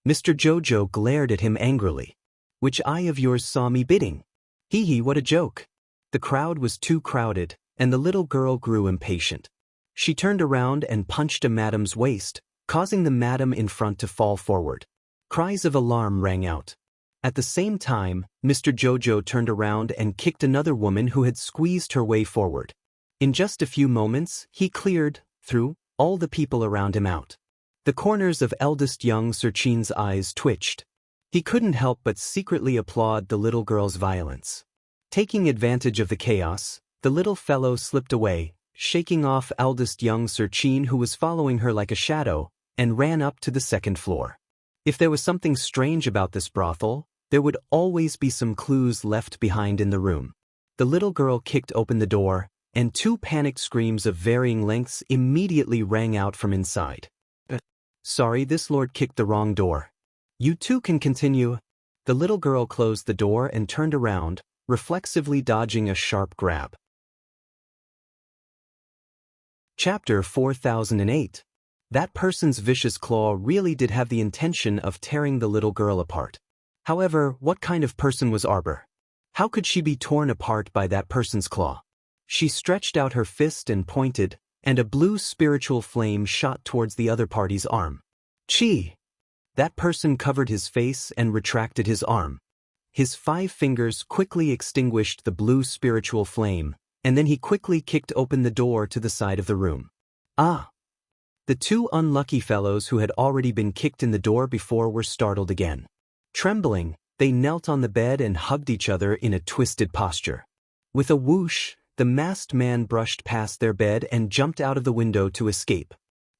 Mr. Jojo glared at him angrily. "Which eye of yours saw me bidding? Hee hee, what a joke." The crowd was too crowded, and the little girl grew impatient. She turned around and punched a madam's waist, causing the madam in front to fall forward. Cries of alarm rang out. At the same time, Mr. Jojo turned around and kicked another woman who had squeezed her way forward. In just a few moments, he cleared, through, all the people around him out. The corners of eldest young Sir Chin's eyes twitched. He couldn't help but secretly applaud the little girl's violence. Taking advantage of the chaos, the little fellow slipped away, shaking off eldest young Sir Chin, who was following her like a shadow, and ran up to the second floor. If there was something strange about this brothel, there would always be some clues left behind in the room. The little girl kicked open the door, and two panicked screams of varying lengths immediately rang out from inside. Sorry, this lord kicked the wrong door. You two can continue. The little girl closed the door and turned around, reflexively dodging a sharp grab. Chapter 4008. That person's vicious claw really did have the intention of tearing the little girl apart. However, what kind of person was Arbor? How could she be torn apart by that person's claw? She stretched out her fist and pointed, and a blue spiritual flame shot towards the other party's arm. Chi! That person covered his face and retracted his arm. His 5 fingers quickly extinguished the blue spiritual flame, and then he quickly kicked open the door to the side of the room. Ah! The 2 unlucky fellows who had already been kicked in the door before were startled again. Trembling, they knelt on the bed and hugged each other in a twisted posture. With a whoosh, the masked man brushed past their bed and jumped out of the window to escape.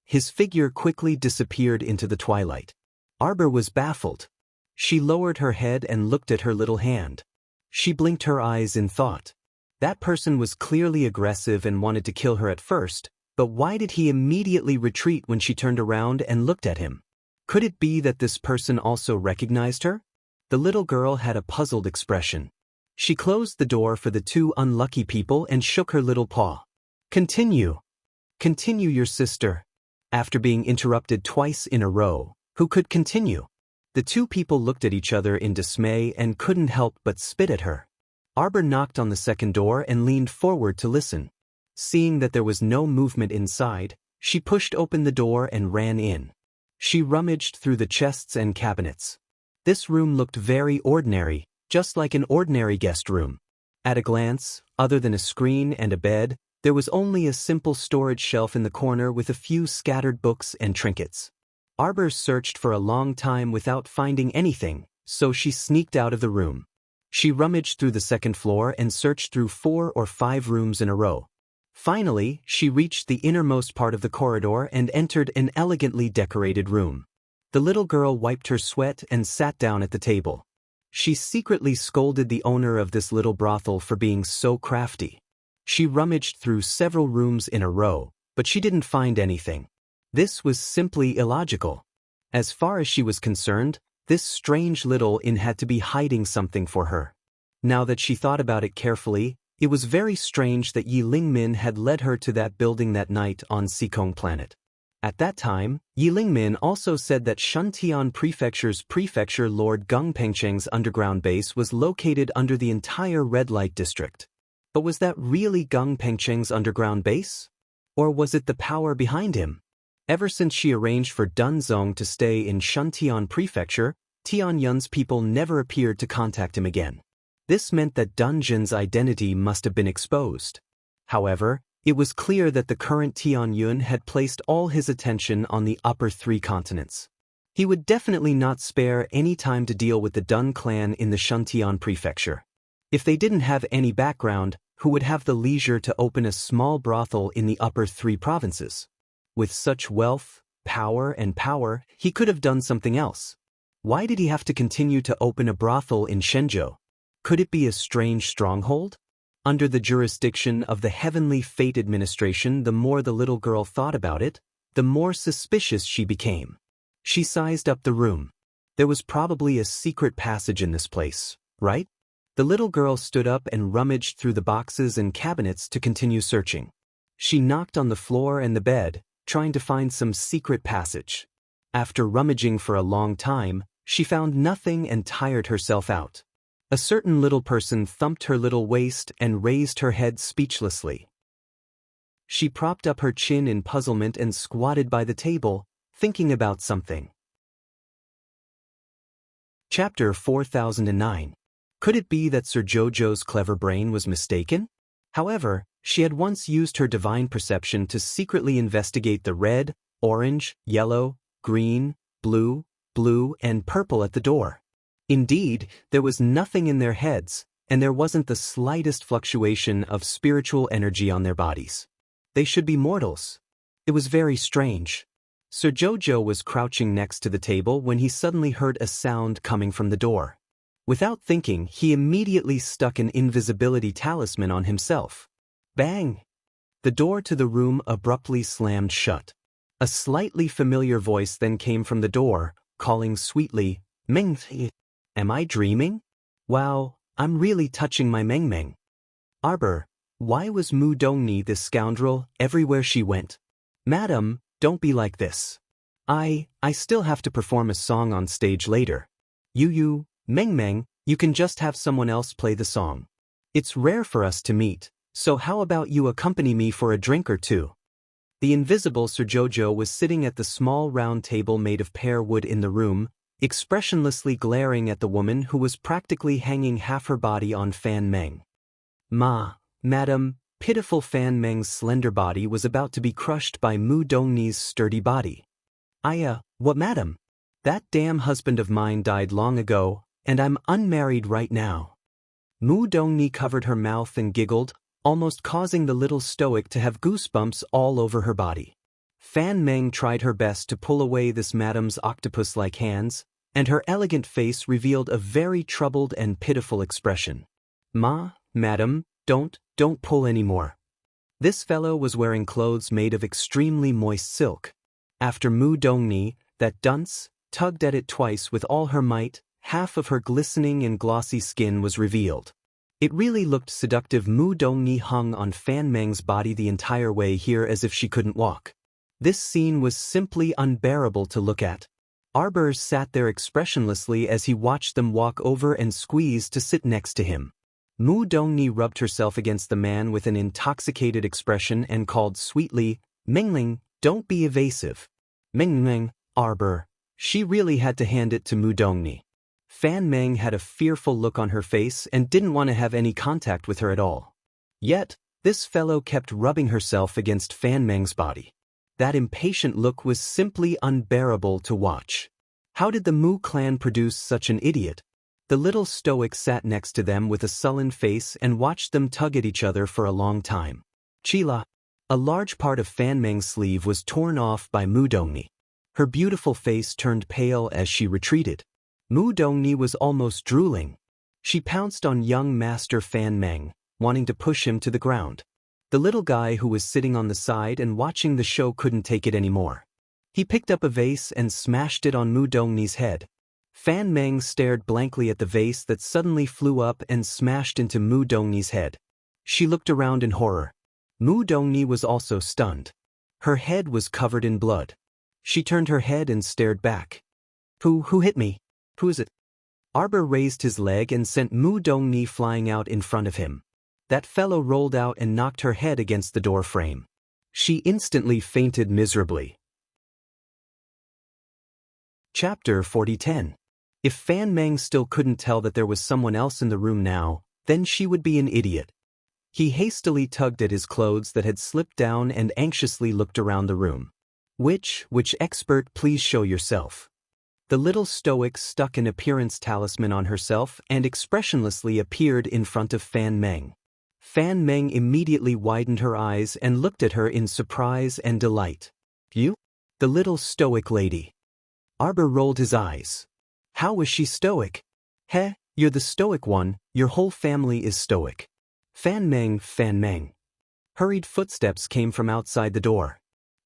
His figure quickly disappeared into the twilight. Arbor was baffled. She lowered her head and looked at her little hand. She blinked her eyes in thought. That person was clearly aggressive and wanted to kill her at first, but why did he immediately retreat when she turned around and looked at him? Could it be that this person also recognized her? The little girl had a puzzled expression. She closed the door for the 2 unlucky people and shook her little paw. Continue. Continue, your sister. After being interrupted twice in a row, who could continue? The 2 people looked at each other in dismay and couldn't help but spit at her. Arbor knocked on the second door and leaned forward to listen. Seeing that there was no movement inside, she pushed open the door and ran in. She rummaged through the chests and cabinets. This room looked very ordinary, just like an ordinary guest room. At a glance, other than a screen and a bed, there was only a simple storage shelf in the corner with a few scattered books and trinkets. Arbor searched for a long time without finding anything, so she sneaked out of the room. She rummaged through the second floor and searched through 4 or 5 rooms in a row. Finally, she reached the innermost part of the corridor and entered an elegantly decorated room. The little girl wiped her sweat and sat down at the table. She secretly scolded the owner of this little brothel for being so crafty. She rummaged through several rooms in a row, but she didn't find anything. This was simply illogical. As far as she was concerned, this strange little inn had to be hiding something for her. Now that she thought about it carefully, it was very strange that Yi Lingmin had led her to that building that night on Sikong Planet. At that time, Yi Lingmin also said that Shuntian Prefecture's Prefecture Lord Gung Pengcheng's underground base was located under the entire red light district. But was that really Gung Pengcheng's underground base? Or was it the power behind him? Ever since she arranged for Dun Zong to stay in Shuntian Prefecture, Tianyun's people never appeared to contact him again. This meant that Dun Jin's identity must have been exposed. However, it was clear that the current Tianyun had placed all his attention on the upper 3 continents. He would definitely not spare any time to deal with the Dun clan in the Shuntian Prefecture. If they didn't have any background, who would have the leisure to open a small brothel in the upper 3 provinces? With such wealth, power, he could have done something else. Why did he have to continue to open a brothel in Shenzhou? Could it be a strange stronghold? Under the jurisdiction of the Heavenly Fate Administration, the more the little girl thought about it, the more suspicious she became. She sized up the room. There was probably a secret passage in this place, right? The little girl stood up and rummaged through the boxes and cabinets to continue searching. She knocked on the floor and the bed, trying to find some secret passage. After rummaging for a long time, she found nothing and tired herself out. A certain little person thumped her little waist and raised her head speechlessly. She propped up her chin in puzzlement and squatted by the table, thinking about something. Chapter 4009. Could it be that Sir Jojo's clever brain was mistaken? However, she had once used her divine perception to secretly investigate the red, orange, yellow, green, blue, and purple at the door. Indeed, there was nothing in their heads, and there wasn't the slightest fluctuation of spiritual energy on their bodies. They should be mortals. It was very strange. Sir Jojo was crouching next to the table when he suddenly heard a sound coming from the door. Without thinking, he immediately stuck an invisibility talisman on himself. Bang! The door to the room abruptly slammed shut. A slightly familiar voice then came from the door, calling sweetly, "Meng, am I dreaming? Wow, I'm really touching my Meng Meng." Arbor, why was Mu Dongni this scoundrel everywhere she went? Madam, don't be like this. I still have to perform a song on stage later. You, Meng Meng, you can just have someone else play the song. It's rare for us to meet, so how about you accompany me for a drink or two? The invisible Sir Jojo was sitting at the small round table made of pear wood in the room, expressionlessly glaring at the woman who was practically hanging half her body on Fan Meng. Madam, pitiful Fan Meng's slender body was about to be crushed by Mu Dongni's sturdy body. What madam? That damn husband of mine died long ago, and I'm unmarried right now. Mu Dongni covered her mouth and giggled, almost causing the little stoic to have goosebumps all over her body. Fan Meng tried her best to pull away this madam's octopus-like hands, and her elegant face revealed a very troubled and pitiful expression. Madam, don't pull anymore. This fellow was wearing clothes made of extremely moist silk. After Mu Dongni, that dunce, tugged at it twice with all her might, half of her glistening and glossy skin was revealed. It really looked seductive. Mu Dongni hung on Fan Meng's body the entire way here as if she couldn't walk. This scene was simply unbearable to look at. Arbor sat there expressionlessly as he watched them walk over and squeeze to sit next to him. Mu Dongni rubbed herself against the man with an intoxicated expression and called sweetly, "Mengling, don't be evasive." Mengling, Arbor. She really had to hand it to Mu Dongni. Fan Meng had a fearful look on her face and didn't want to have any contact with her at all. Yet, this fellow kept rubbing herself against Fan Meng's body. That impatient look was simply unbearable to watch. How did the Mu clan produce such an idiot? The little stoic sat next to them with a sullen face and watched them tug at each other for a long time. Chila. A large part of Fan Meng's sleeve was torn off by Mu Dongni. Her beautiful face turned pale as she retreated. Mu Dongni was almost drooling. She pounced on young Master Fan Meng, wanting to push him to the ground. The little guy who was sitting on the side and watching the show couldn't take it anymore. He picked up a vase and smashed it on Mu Dongni's head. Fan Meng stared blankly at the vase that suddenly flew up and smashed into Mu Dongni's head. She looked around in horror. Mu Dongni was also stunned. Her head was covered in blood. She turned her head and stared back. Who hit me? Who is it? Arbor raised his leg and sent Mu Dongni flying out in front of him. That fellow rolled out and knocked her head against the door frame. She instantly fainted miserably. Chapter 40:10. If Fan Meng still couldn't tell that there was someone else in the room now, then she would be an idiot. He hastily tugged at his clothes that had slipped down and anxiously looked around the room. Which expert, please show yourself. The little stoic stuck an appearance talisman on herself and expressionlessly appeared in front of Fan Meng. Fan Meng immediately widened her eyes and looked at her in surprise and delight. You? The little stoic lady. Arbor rolled his eyes. How was she stoic? You're the stoic one, your whole family is stoic. Fan Meng. Hurried footsteps came from outside the door.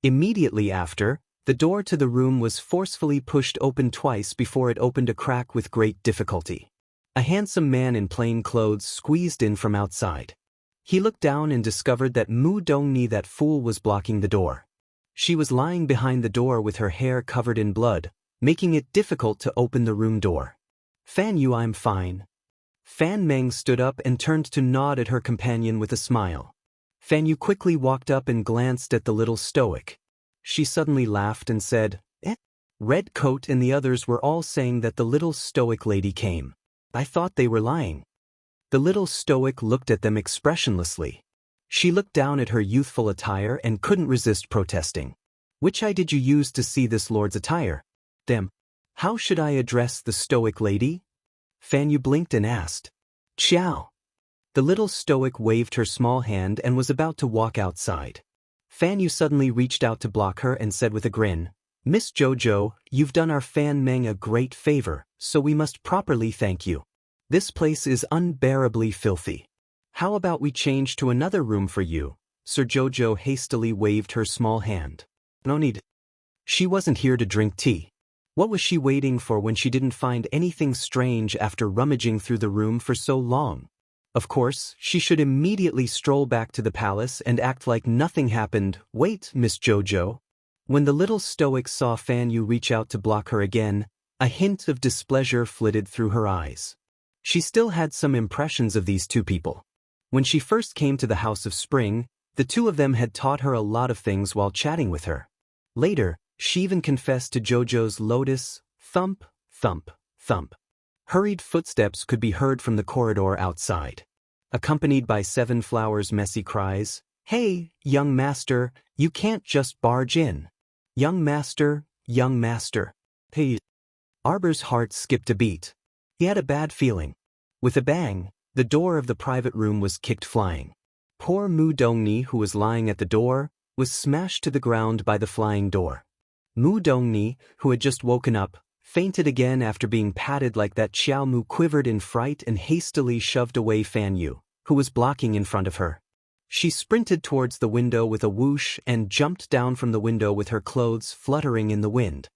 Immediately after, the door to the room was forcefully pushed open twice before it opened a crack with great difficulty. A handsome man in plain clothes squeezed in from outside. He looked down and discovered that Mu Dongni, that fool, was blocking the door. She was lying behind the door with her hair covered in blood, making it difficult to open the room door. Fan Yu, I'm fine. Fan Meng stood up and turned to nod at her companion with a smile. Fan Yu quickly walked up and glanced at the little stoic. She suddenly laughed and said, Red Coat and the others were all saying that the little stoic lady came. I thought they were lying. The little stoic looked at them expressionlessly. She looked down at her youthful attire and couldn't resist protesting. Which eye did you use to see this lord's attire? How should I address the stoic lady? Fan Yu blinked and asked. Ciao. The little stoic waved her small hand and was about to walk outside. Fan Yu suddenly reached out to block her and said with a grin, Miss Jojo, you've done our Fan Meng a great favor, so we must properly thank you. This place is unbearably filthy. How about we change to another room for you, Sir Jojo hastily waved her small hand. No need. She wasn't here to drink tea. What was she waiting for when she didn't find anything strange after rummaging through the room for so long? Of course, she should immediately stroll back to the palace and act like nothing happened. Wait, Miss Jojo. When the little stoic saw Fan Yu reach out to block her again, a hint of displeasure flitted through her eyes. She still had some impressions of these two people. When she first came to the House of Spring, the two of them had taught her a lot of things while chatting with her. Later, she even confessed to Jojo's lotus, thump, thump, thump. Hurried footsteps could be heard from the corridor outside. Accompanied by Seven Flowers' messy cries, "Hey, young master, you can't just barge in. Young master, young master. Hey." Arbor's heart skipped a beat. He had a bad feeling. With a bang, the door of the private room was kicked flying. Poor Mu Dongni, who was lying at the door, was smashed to the ground by the flying door. Mu Dongni, who had just woken up, fainted again after being patted like that. Xiao Mu quivered in fright and hastily shoved away Fan Yu, who was blocking in front of her. She sprinted towards the window with a whoosh and jumped down from the window with her clothes fluttering in the wind.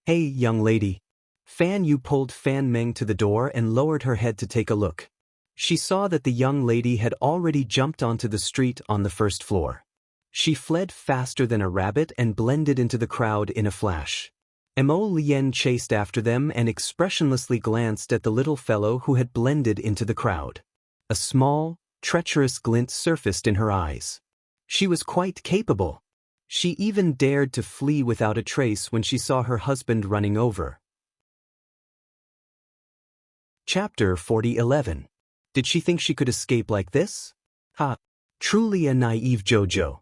"Hey, young lady." Fan Yu pulled Fan Meng to the door and lowered her head to take a look. She saw that the young lady had already jumped onto the street on the first floor. She fled faster than a rabbit and blended into the crowd in a flash. Mo Lien chased after them and expressionlessly glanced at the little fellow who had blended into the crowd. A small, treacherous glint surfaced in her eyes. She was quite capable. She even dared to flee without a trace when she saw her husband running over. Chapter 40:11. Did she think she could escape like this? Ha! Truly a naive Jojo.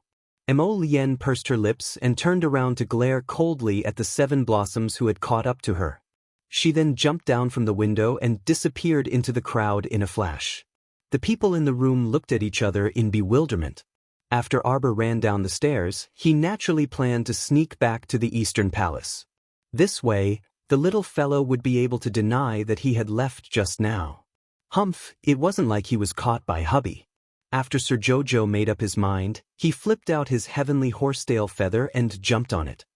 Mo Lien pursed her lips and turned around to glare coldly at the seven blossoms who had caught up to her. She then jumped down from the window and disappeared into the crowd in a flash. The people in the room looked at each other in bewilderment. After Arbor ran down the stairs, he naturally planned to sneak back to the Eastern Palace. This way, the little fellow would be able to deny that he had left just now. Humph, it wasn't like he was caught by hubby. After Sir Jojo made up his mind, he flipped out his heavenly horsetail feather and jumped on it.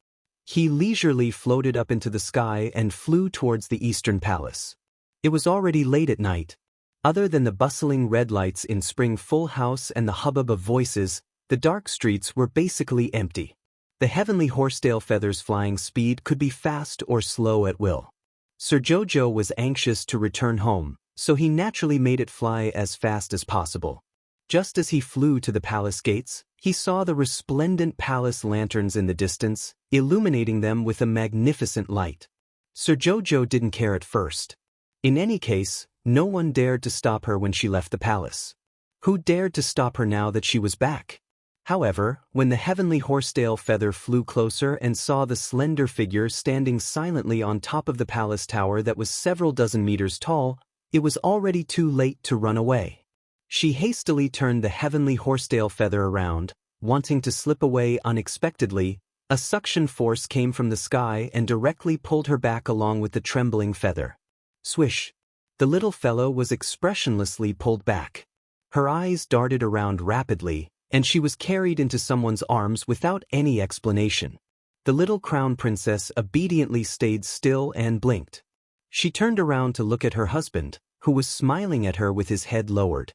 He leisurely floated up into the sky and flew towards the Eastern Palace. It was already late at night. Other than the bustling red lights in Spring Full House and the hubbub of voices, the dark streets were basically empty. The heavenly horsetail feather's flying speed could be fast or slow at will. Sir Jojo was anxious to return home, so he naturally made it fly as fast as possible. Just as he flew to the palace gates, he saw the resplendent palace lanterns in the distance, illuminating them with a magnificent light. Sir Jojo didn't care at first. In any case, no one dared to stop her when she left the palace. Who dared to stop her now that she was back? However, when the heavenly horsetail feather flew closer and saw the slender figure standing silently on top of the palace tower that was several dozen meters tall, it was already too late to run away. She hastily turned the heavenly horsetail feather around, wanting to slip away unexpectedly. A suction force came from the sky and directly pulled her back along with the trembling feather. Swish! The little fellow was expressionlessly pulled back. Her eyes darted around rapidly, and she was carried into someone's arms without any explanation. The little crown princess obediently stayed still and blinked. She turned around to look at her husband, who was smiling at her with his head lowered.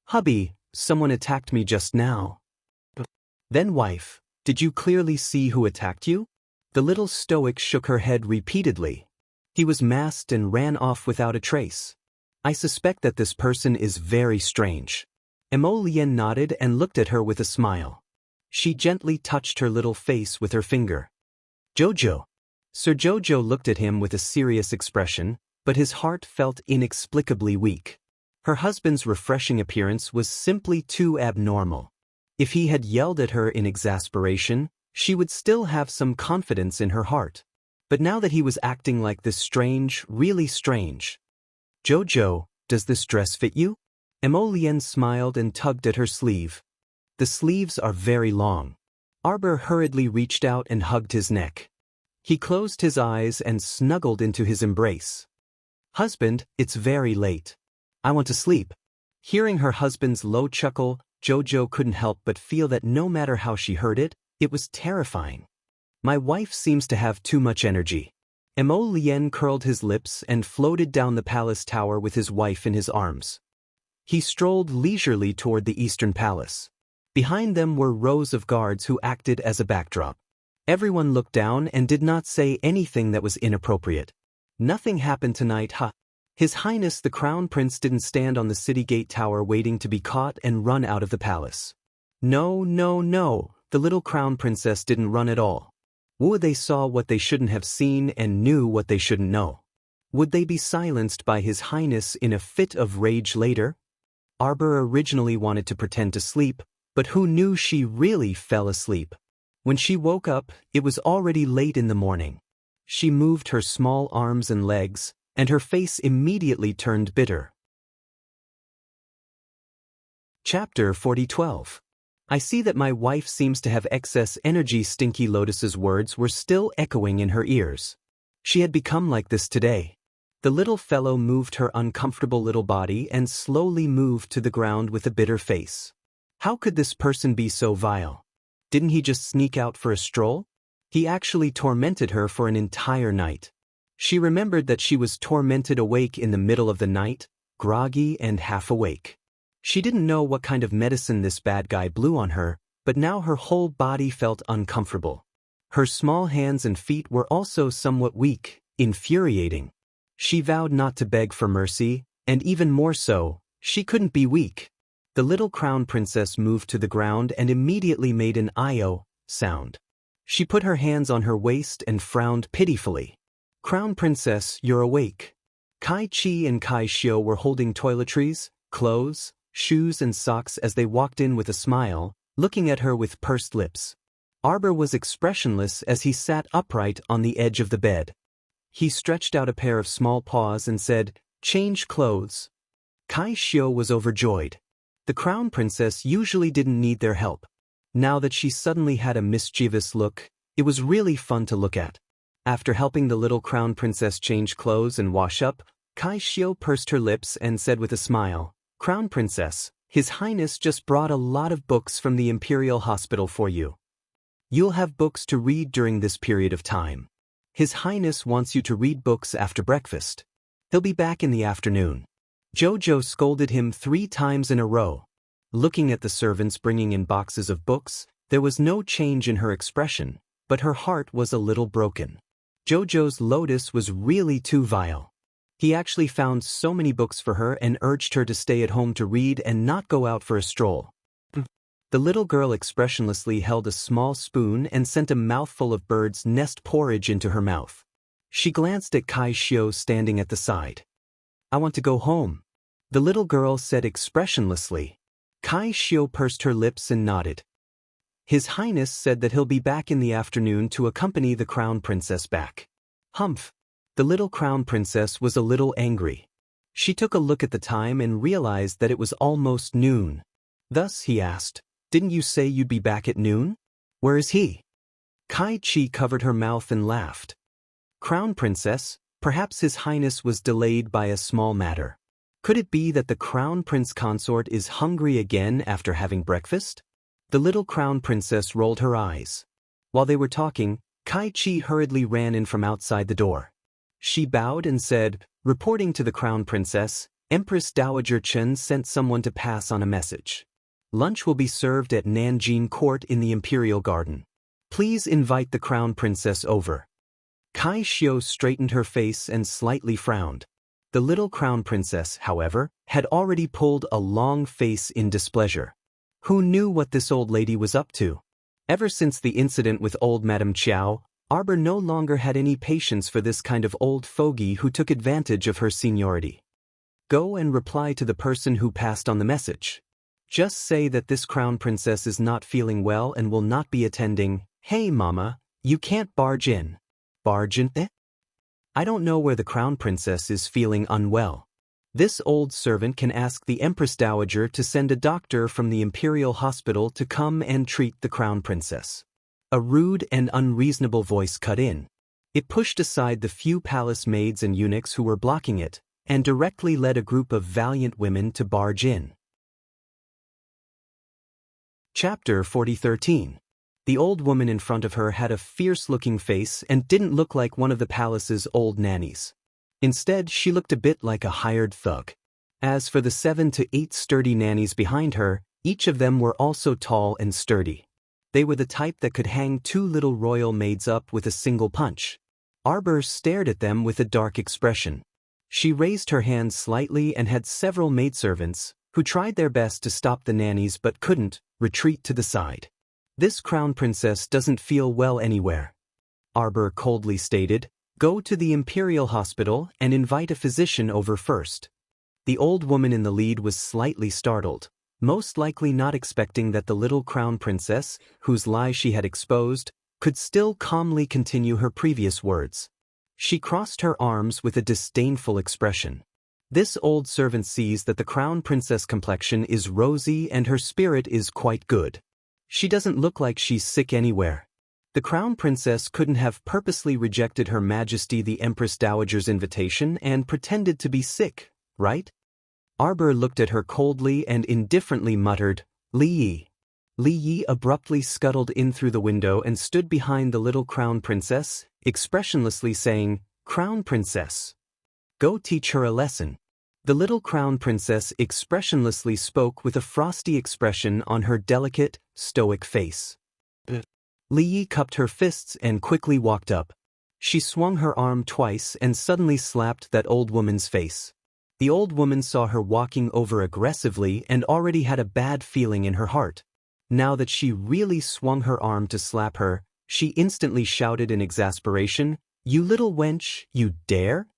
"Hubby, someone attacked me just now." "Then wife, did you clearly see who attacked you?" The little stoic shook her head repeatedly. "He was masked and ran off without a trace. I suspect that this person is very strange." Mo Lien nodded and looked at her with a smile. She gently touched her little face with her finger. "Jojo." Sir Jojo looked at him with a serious expression, but his heart felt inexplicably weak. Her husband's refreshing appearance was simply too abnormal. If he had yelled at her in exasperation, she would still have some confidence in her heart. But now that he was acting like this strange, really strange. "Jojo, does this dress fit you?" Mo Lien smiled and tugged at her sleeve. "The sleeves are very long." Arbor hurriedly reached out and hugged his neck. He closed his eyes and snuggled into his embrace. "Husband, it's very late. I want to sleep." Hearing her husband's low chuckle, Jojo couldn't help but feel that no matter how she heard it, it was terrifying. My wife seems to have too much energy. Mo Lien curled his lips and floated down the palace tower with his wife in his arms. He strolled leisurely toward the eastern palace. Behind them were rows of guards who acted as a backdrop. Everyone looked down and did not say anything that was inappropriate. Nothing happened tonight, huh? His Highness the Crown Prince didn't stand on the city gate tower waiting to be caught and run out of the palace. No, the little Crown Princess didn't run at all. Would they saw what they shouldn't have seen and knew what they shouldn't know? Would they be silenced by His Highness in a fit of rage later? Arbor originally wanted to pretend to sleep, but who knew she really fell asleep? When she woke up, it was already late in the morning. She moved her small arms and legs, and her face immediately turned bitter. Chapter 40:12. I see that my wife seems to have excess energy. Stinky Lotus's words were still echoing in her ears. She had become like this today. The little fellow moved her uncomfortable little body and slowly moved to the ground with a bitter face. How could this person be so vile? Didn't he just sneak out for a stroll? He actually tormented her for an entire night. She remembered that she was tormented awake in the middle of the night, groggy and half awake. She didn't know what kind of medicine this bad guy blew on her, but now her whole body felt uncomfortable. Her small hands and feet were also somewhat weak, infuriating. She vowed not to beg for mercy, and even more so, she couldn't be weak. The little Crown Princess moved to the ground and immediately made an "I-O" sound. She put her hands on her waist and frowned pitifully. Crown Princess, you're awake. Kai Chi and Kai Xiu were holding toiletries, clothes, shoes and socks as they walked in with a smile, looking at her with pursed lips. Arbor was expressionless as he sat upright on the edge of the bed. He stretched out a pair of small paws and said, "Change clothes." Kai Xiu was overjoyed. The Crown Princess usually didn't need their help. Now that she suddenly had a mischievous look, it was really fun to look at. After helping the little Crown Princess change clothes and wash up, Kai Xiu pursed her lips and said with a smile, "Crown Princess, His Highness just brought a lot of books from the Imperial Hospital for you. You'll have books to read during this period of time. His Highness wants you to read books after breakfast. He'll be back in the afternoon." Jojo scolded him 3 times in a row. Looking at the servants bringing in boxes of books, there was no change in her expression, but her heart was a little broken. Jojo's Lotus was really too vile. He actually found so many books for her and urged her to stay at home to read and not go out for a stroll. The little girl expressionlessly held a small spoon and sent a mouthful of bird's nest porridge into her mouth. She glanced at Kai Xiu standing at the side. "I want to go home," the little girl said expressionlessly. Kai Xiu pursed her lips and nodded. His Highness said that he'll be back in the afternoon to accompany the Crown Princess back. Humph. The little Crown Princess was a little angry. She took a look at the time and realized that it was almost noon. Thus he asked, "Didn't you say you'd be back at noon? Where is he?" Kai Chi covered her mouth and laughed. "Crown Princess, perhaps His Highness was delayed by a small matter. Could it be that the Crown Prince Consort is hungry again after having breakfast?" The little Crown Princess rolled her eyes. While they were talking, Kai Chi hurriedly ran in from outside the door. She bowed and said, "Reporting to the Crown Princess, Empress Dowager Chen sent someone to pass on a message. Lunch will be served at Nanjing Court in the Imperial Garden. Please invite the Crown Princess over." Kai Xiu straightened her face and slightly frowned. The little Crown Princess, however, had already pulled a long face in displeasure. Who knew what this old lady was up to? Ever since the incident with old Madame Chiao, Arbor no longer had any patience for this kind of old fogey who took advantage of her seniority. "Go and reply to the person who passed on the message. Just say that this Crown Princess is not feeling well and will not be attending." "Hey Mama, you can't barge in." "Barge in? I don't know where the Crown Princess is feeling unwell. This old servant can ask the Empress Dowager to send a doctor from the Imperial Hospital to come and treat the Crown Princess." A rude and unreasonable voice cut in. It pushed aside the few palace maids and eunuchs who were blocking it, and directly led a group of valiant women to barge in. Chapter 4013. The old woman in front of her had a fierce-looking face and didn't look like one of the palace's old nannies. Instead, she looked a bit like a hired thug. As for the 7 to 8 sturdy nannies behind her, each of them were also tall and sturdy. They were the type that could hang 2 little royal maids up with a single punch. Arbor stared at them with a dark expression. She raised her hand slightly and had several maidservants, who tried their best to stop the nannies but couldn't, retreat to the side. This crown princess doesn't feel well anywhere. Arbor coldly stated, "Go to the Imperial Hospital and invite a physician over first." The old woman in the lead was slightly startled, most likely not expecting that the little crown princess, whose lie she had exposed, could still calmly continue her previous words. She crossed her arms with a disdainful expression. This old servant sees that the crown princess complexion is rosy and her spirit is quite good. She doesn't look like she's sick anywhere. The crown princess couldn't have purposely rejected Her Majesty the Empress Dowager's invitation and pretended to be sick, right? Arbor looked at her coldly and indifferently muttered, "Li Yi." Li Yi abruptly scuttled in through the window and stood behind the little crown princess, expressionlessly saying, "Crown princess, go teach her a lesson." The little crown princess expressionlessly spoke with a frosty expression on her delicate, stoic face. Li Yi cupped her fists and quickly walked up. She swung her arm twice and suddenly slapped that old woman's face. The old woman saw her walking over aggressively and already had a bad feeling in her heart. Now that she really swung her arm to slap her, she instantly shouted in exasperation, "You little wench, you dare?"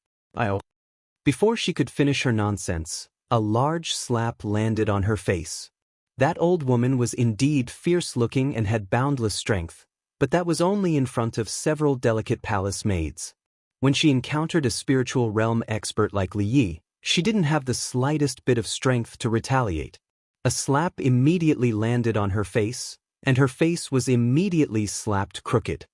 Before she could finish her nonsense, a large slap landed on her face. That old woman was indeed fierce-looking and had boundless strength, but that was only in front of several delicate palace maids. When she encountered a spiritual realm expert like Li Yi, she didn't have the slightest bit of strength to retaliate. A slap immediately landed on her face, and her face was immediately slapped crooked.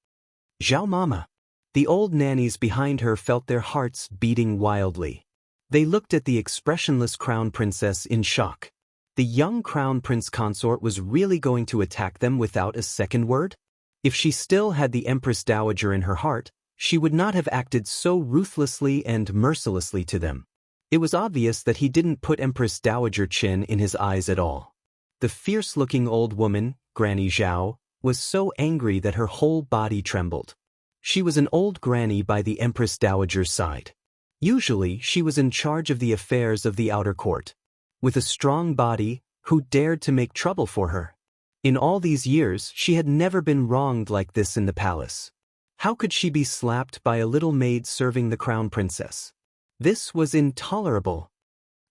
"Zhao Mama." The old nannies behind her felt their hearts beating wildly. They looked at the expressionless crown princess in shock. The young crown prince consort was really going to attack them without a second word? If she still had the Empress Dowager in her heart, she would not have acted so ruthlessly and mercilessly to them. It was obvious that he didn't put Empress Dowager Qin in his eyes at all. The fierce-looking old woman, Granny Zhao, was so angry that her whole body trembled. She was an old granny by the Empress Dowager's side. Usually, she was in charge of the affairs of the outer court. With a strong body, who dared to make trouble for her? In all these years, she had never been wronged like this in the palace. How could she be slapped by a little maid serving the crown princess? This was intolerable.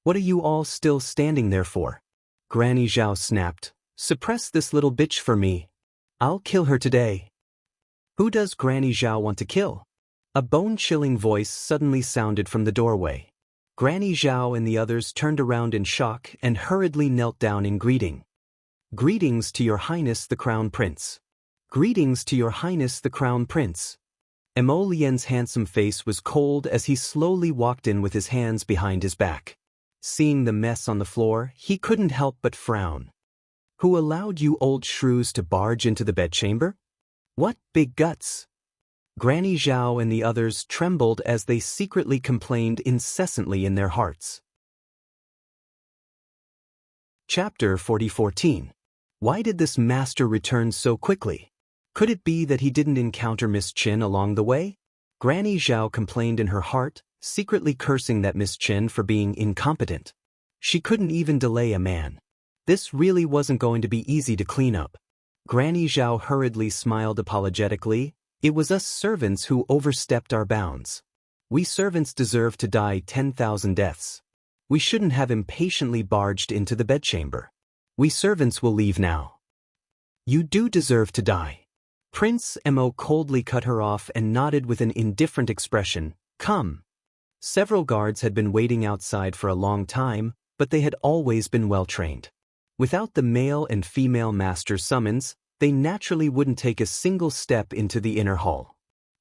"What are you all still standing there for?" Granny Zhao snapped. "Suppress this little bitch for me. I'll kill her today." "Who does Granny Zhao want to kill?" A bone-chilling voice suddenly sounded from the doorway. Granny Zhao and the others turned around in shock and hurriedly knelt down in greeting. "Greetings to your highness the crown prince." "Greetings to your highness the crown prince." Mo Lian's handsome face was cold as he slowly walked in with his hands behind his back. Seeing the mess on the floor, he couldn't help but frown. "Who allowed you old shrews to barge into the bedchamber? What big guts!" Granny Zhao and the others trembled as they secretly complained incessantly in their hearts. Chapter 4014. Why did this master return so quickly? Could it be that he didn't encounter Miss Qin along the way? Granny Zhao complained in her heart, secretly cursing that Miss Qin for being incompetent. She couldn't even delay a man. This really wasn't going to be easy to clean up. Granny Zhao hurriedly smiled apologetically. "It was us servants who overstepped our bounds. We servants deserve to die 10,000 deaths. We shouldn't have impatiently barged into the bedchamber. We servants will leave now." "You do deserve to die." Prince Mo coldly cut her off and nodded with an indifferent expression. "Come." Several guards had been waiting outside for a long time, but they had always been well trained. Without the male and female master's summons, they naturally wouldn't take a single step into the inner hall.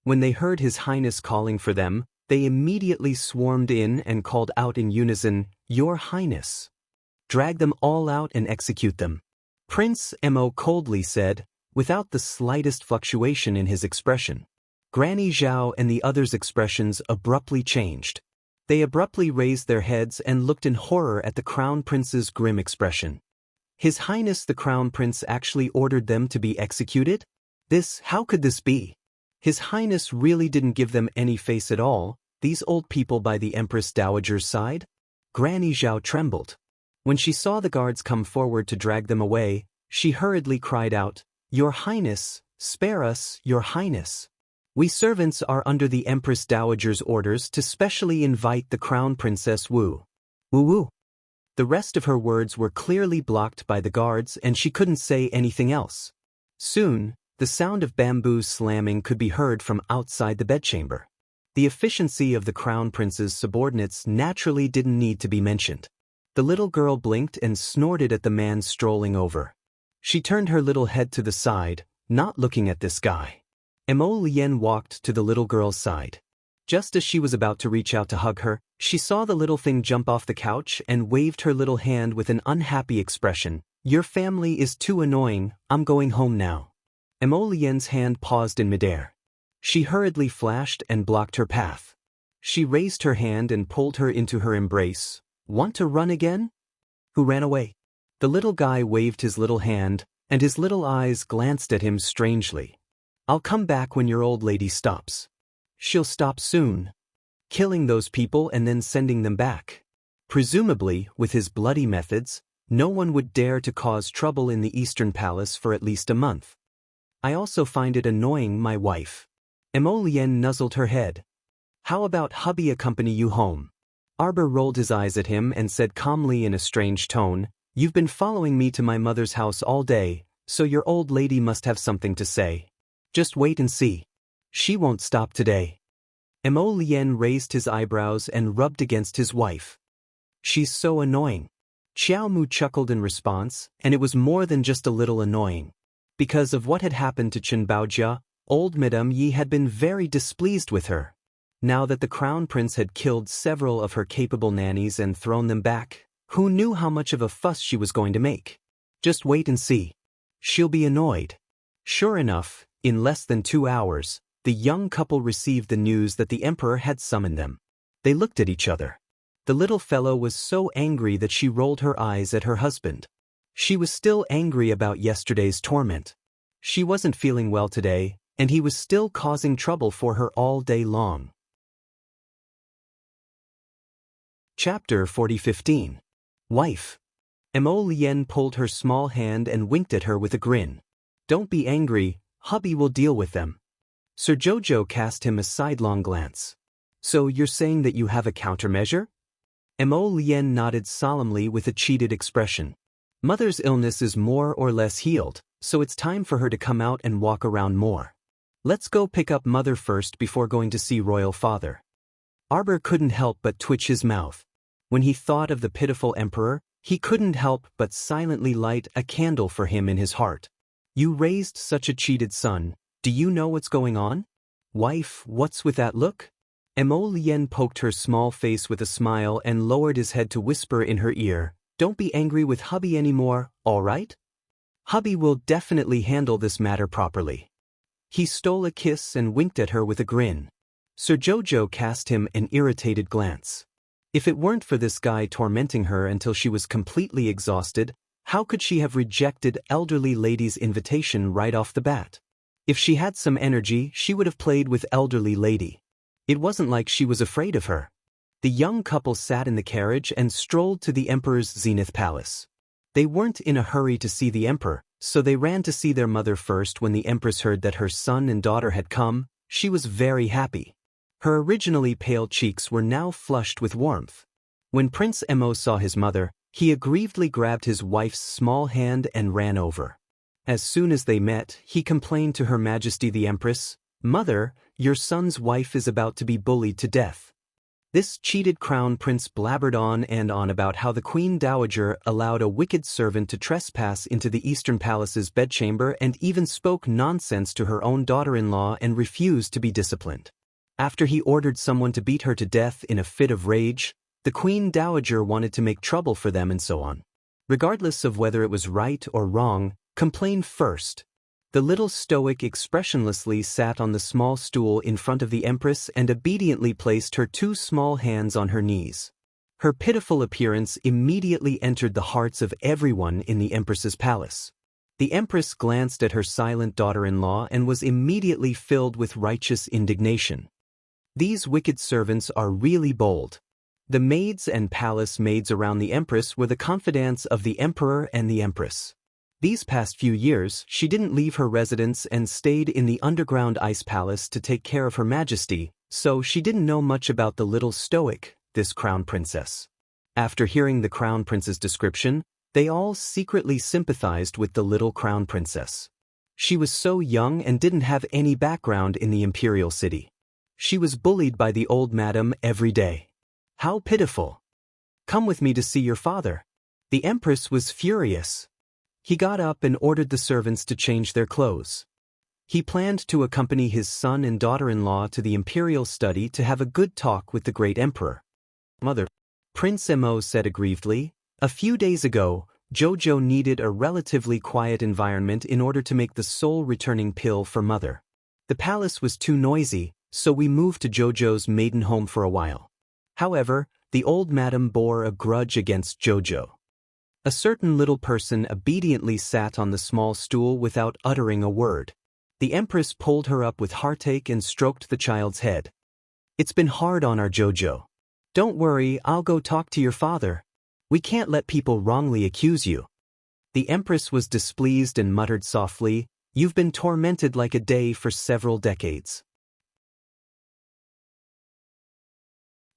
When they heard His Highness calling for them, they immediately swarmed in and called out in unison, "Your Highness." "Drag them all out and execute them." Prince Mo coldly said, without the slightest fluctuation in his expression. Granny Zhao and the others' expressions abruptly changed. They abruptly raised their heads and looked in horror at the Crown Prince's grim expression. His Highness the Crown Prince actually ordered them to be executed? How could this be? His Highness really didn't give them any face at all, these old people by the Empress Dowager's side? Granny Zhao trembled. When she saw the guards come forward to drag them away, she hurriedly cried out, "Your Highness, spare us, Your Highness. We servants are under the Empress Dowager's orders to specially invite the Crown Princess Wu. Wu. The rest of her words were clearly blocked by the guards and she couldn't say anything else. Soon, the sound of bamboo slamming could be heard from outside the bedchamber. The efficiency of the Crown Prince's subordinates naturally didn't need to be mentioned. The little girl blinked and snorted at the man strolling over. She turned her little head to the side, not looking at this guy. Mo Lien walked to the little girl's side. Just as she was about to reach out to hug her, she saw the little thing jump off the couch and waved her little hand with an unhappy expression. "Your family is too annoying, I'm going home now." Mo Lien's hand paused in midair. She hurriedly flashed and blocked her path. She raised her hand and pulled her into her embrace. "Want to run again?" Who ran away? The little guy waved his little hand, and his little eyes glanced at him strangely. "I'll come back when your old lady stops." She'll stop soon. Killing those people and then sending them back. Presumably, with his bloody methods, no one would dare to cause trouble in the Eastern Palace for at least a month. I also find it annoying, my wife. Mo Lien nuzzled her head. "How about hubby accompany you home?" Arbor rolled his eyes at him and said calmly in a strange tone, "You've been following me to my mother's house all day, so your old lady must have something to say. Just wait and see. She won't stop today." Mo Lien raised his eyebrows and rubbed against his wife. "She's so annoying." Xiao Mu chuckled in response, and it was more than just a little annoying. Because of what had happened to Chen Baojia, old Madame Yi had been very displeased with her. Now that the Crown Prince had killed several of her capable nannies and thrown them back, who knew how much of a fuss she was going to make? Just wait and see. She'll be annoyed. Sure enough, in less than 2 hours, the young couple received the news that the Emperor had summoned them. They looked at each other. The little fellow was so angry that she rolled her eyes at her husband. She was still angry about yesterday's torment. She wasn't feeling well today, and he was still causing trouble for her all day long. Chapter 40:15. Wife. Mo Lien pulled her small hand and winked at her with a grin. "Don't be angry, hubby will deal with them." Sir Jojo cast him a sidelong glance. "So you're saying that you have a countermeasure?" Mo Lien nodded solemnly with a cheated expression. "Mother's illness is more or less healed, so it's time for her to come out and walk around more. Let's go pick up Mother first before going to see Royal Father." Arbor couldn't help but twitch his mouth. When he thought of the pitiful Emperor, he couldn't help but silently light a candle for him in his heart. "You raised such a cheated son, do you know what's going on?" "Wife, what's with that look?" Mo Lien poked her small face with a smile and lowered his head to whisper in her ear, "Don't be angry with hubby anymore, all right? Hubby will definitely handle this matter properly." He stole a kiss and winked at her with a grin. Sir Jojo cast him an irritated glance. If it weren't for this guy tormenting her until she was completely exhausted, how could she have rejected elderly lady's invitation right off the bat? If she had some energy, she would have played with elderly lady. It wasn't like she was afraid of her. The young couple sat in the carriage and strolled to the Emperor's Zenith Palace. They weren't in a hurry to see the Emperor, so they ran to see their mother first. When the Empress heard that her son and daughter had come, she was very happy. Her originally pale cheeks were now flushed with warmth. When Prince Mo saw his mother, he aggrievedly grabbed his wife's small hand and ran over. As soon as they met, he complained to Her Majesty the Empress, "Mother, your son's wife is about to be bullied to death." This cheated crown prince blabbered on and on about how the Queen Dowager allowed a wicked servant to trespass into the Eastern Palace's bedchamber and even spoke nonsense to her own daughter-in-law and refused to be disciplined. After he ordered someone to beat her to death in a fit of rage, the Queen Dowager wanted to make trouble for them and so on. Regardless of whether it was right or wrong, complain first. The little stoic expressionlessly sat on the small stool in front of the Empress and obediently placed her two small hands on her knees. Her pitiful appearance immediately entered the hearts of everyone in the Empress's palace. The Empress glanced at her silent daughter-in-law and was immediately filled with righteous indignation. These wicked servants are really bold. The maids and palace maids around the Empress were the confidants of the Emperor and the Empress. These past few years, she didn't leave her residence and stayed in the underground ice palace to take care of Her Majesty, so she didn't know much about the little stoic, this crown princess. After hearing the crown prince's description, they all secretly sympathized with the little crown princess. She was so young and didn't have any background in the imperial city. She was bullied by the old madam every day. How pitiful! Come with me to see your father. The Empress was furious. He got up and ordered the servants to change their clothes. He planned to accompany his son and daughter-in-law to the imperial study to have a good talk with the great emperor. Mother, Prince Mo said aggrievedly, a few days ago, Jojo needed a relatively quiet environment in order to make the soul-returning pill for Mother. The palace was too noisy, so we moved to Jojo's maiden home for a while. However, the old madam bore a grudge against Jojo. A certain little person obediently sat on the small stool without uttering a word. The Empress pulled her up with heartache and stroked the child's head. It's been hard on our Jojo. Don't worry, I'll go talk to your father. We can't let people wrongly accuse you. The Empress was displeased and muttered softly, You've been tormented like a day for several decades.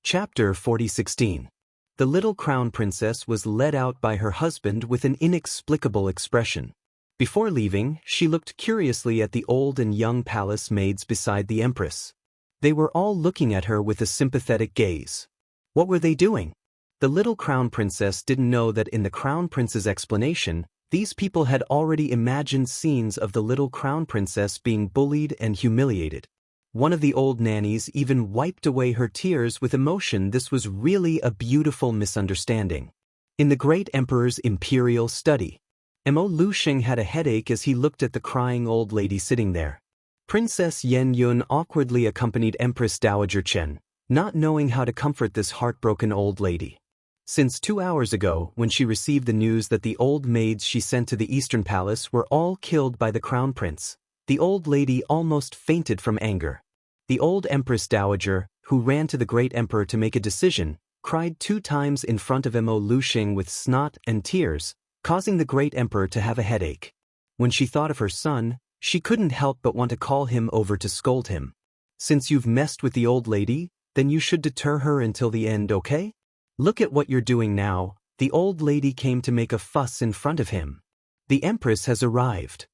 Chapter 40:16. The little crown princess was led out by her husband with an inexplicable expression. Before leaving, she looked curiously at the old and young palace maids beside the Empress. They were all looking at her with a sympathetic gaze. What were they doing? The little crown princess didn't know that in the crown prince's explanation, these people had already imagined scenes of the little crown princess being bullied and humiliated. One of the old nannies even wiped away her tears with emotion. This was really a beautiful misunderstanding. In the great emperor's imperial study, Mo Lusheng had a headache as he looked at the crying old lady sitting there. Princess Yen Yun awkwardly accompanied Empress Dowager Chen, not knowing how to comfort this heartbroken old lady. Since 2 hours ago, when she received the news that the old maids she sent to the Eastern Palace were all killed by the crown prince, the old lady almost fainted from anger. The old Empress Dowager, who ran to the great emperor to make a decision, cried 2 times in front of Mo Lusheng with snot and tears, causing the great emperor to have a headache. When she thought of her son, she couldn't help but want to call him over to scold him. Since you've messed with the old lady, then you should deter her until the end, okay? Look at what you're doing now. The old lady came to make a fuss in front of him. The Empress has arrived.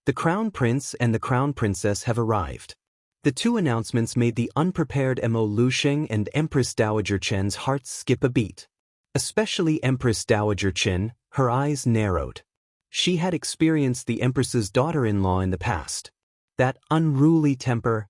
The Crown Prince and the Crown Princess have arrived. The 2 announcements made the unprepared Mo Lusheng and Empress Dowager Chen's hearts skip a beat. Especially Empress Dowager Chen, her eyes narrowed. She had experienced the Empress's daughter-in-law in the past. That unruly temper,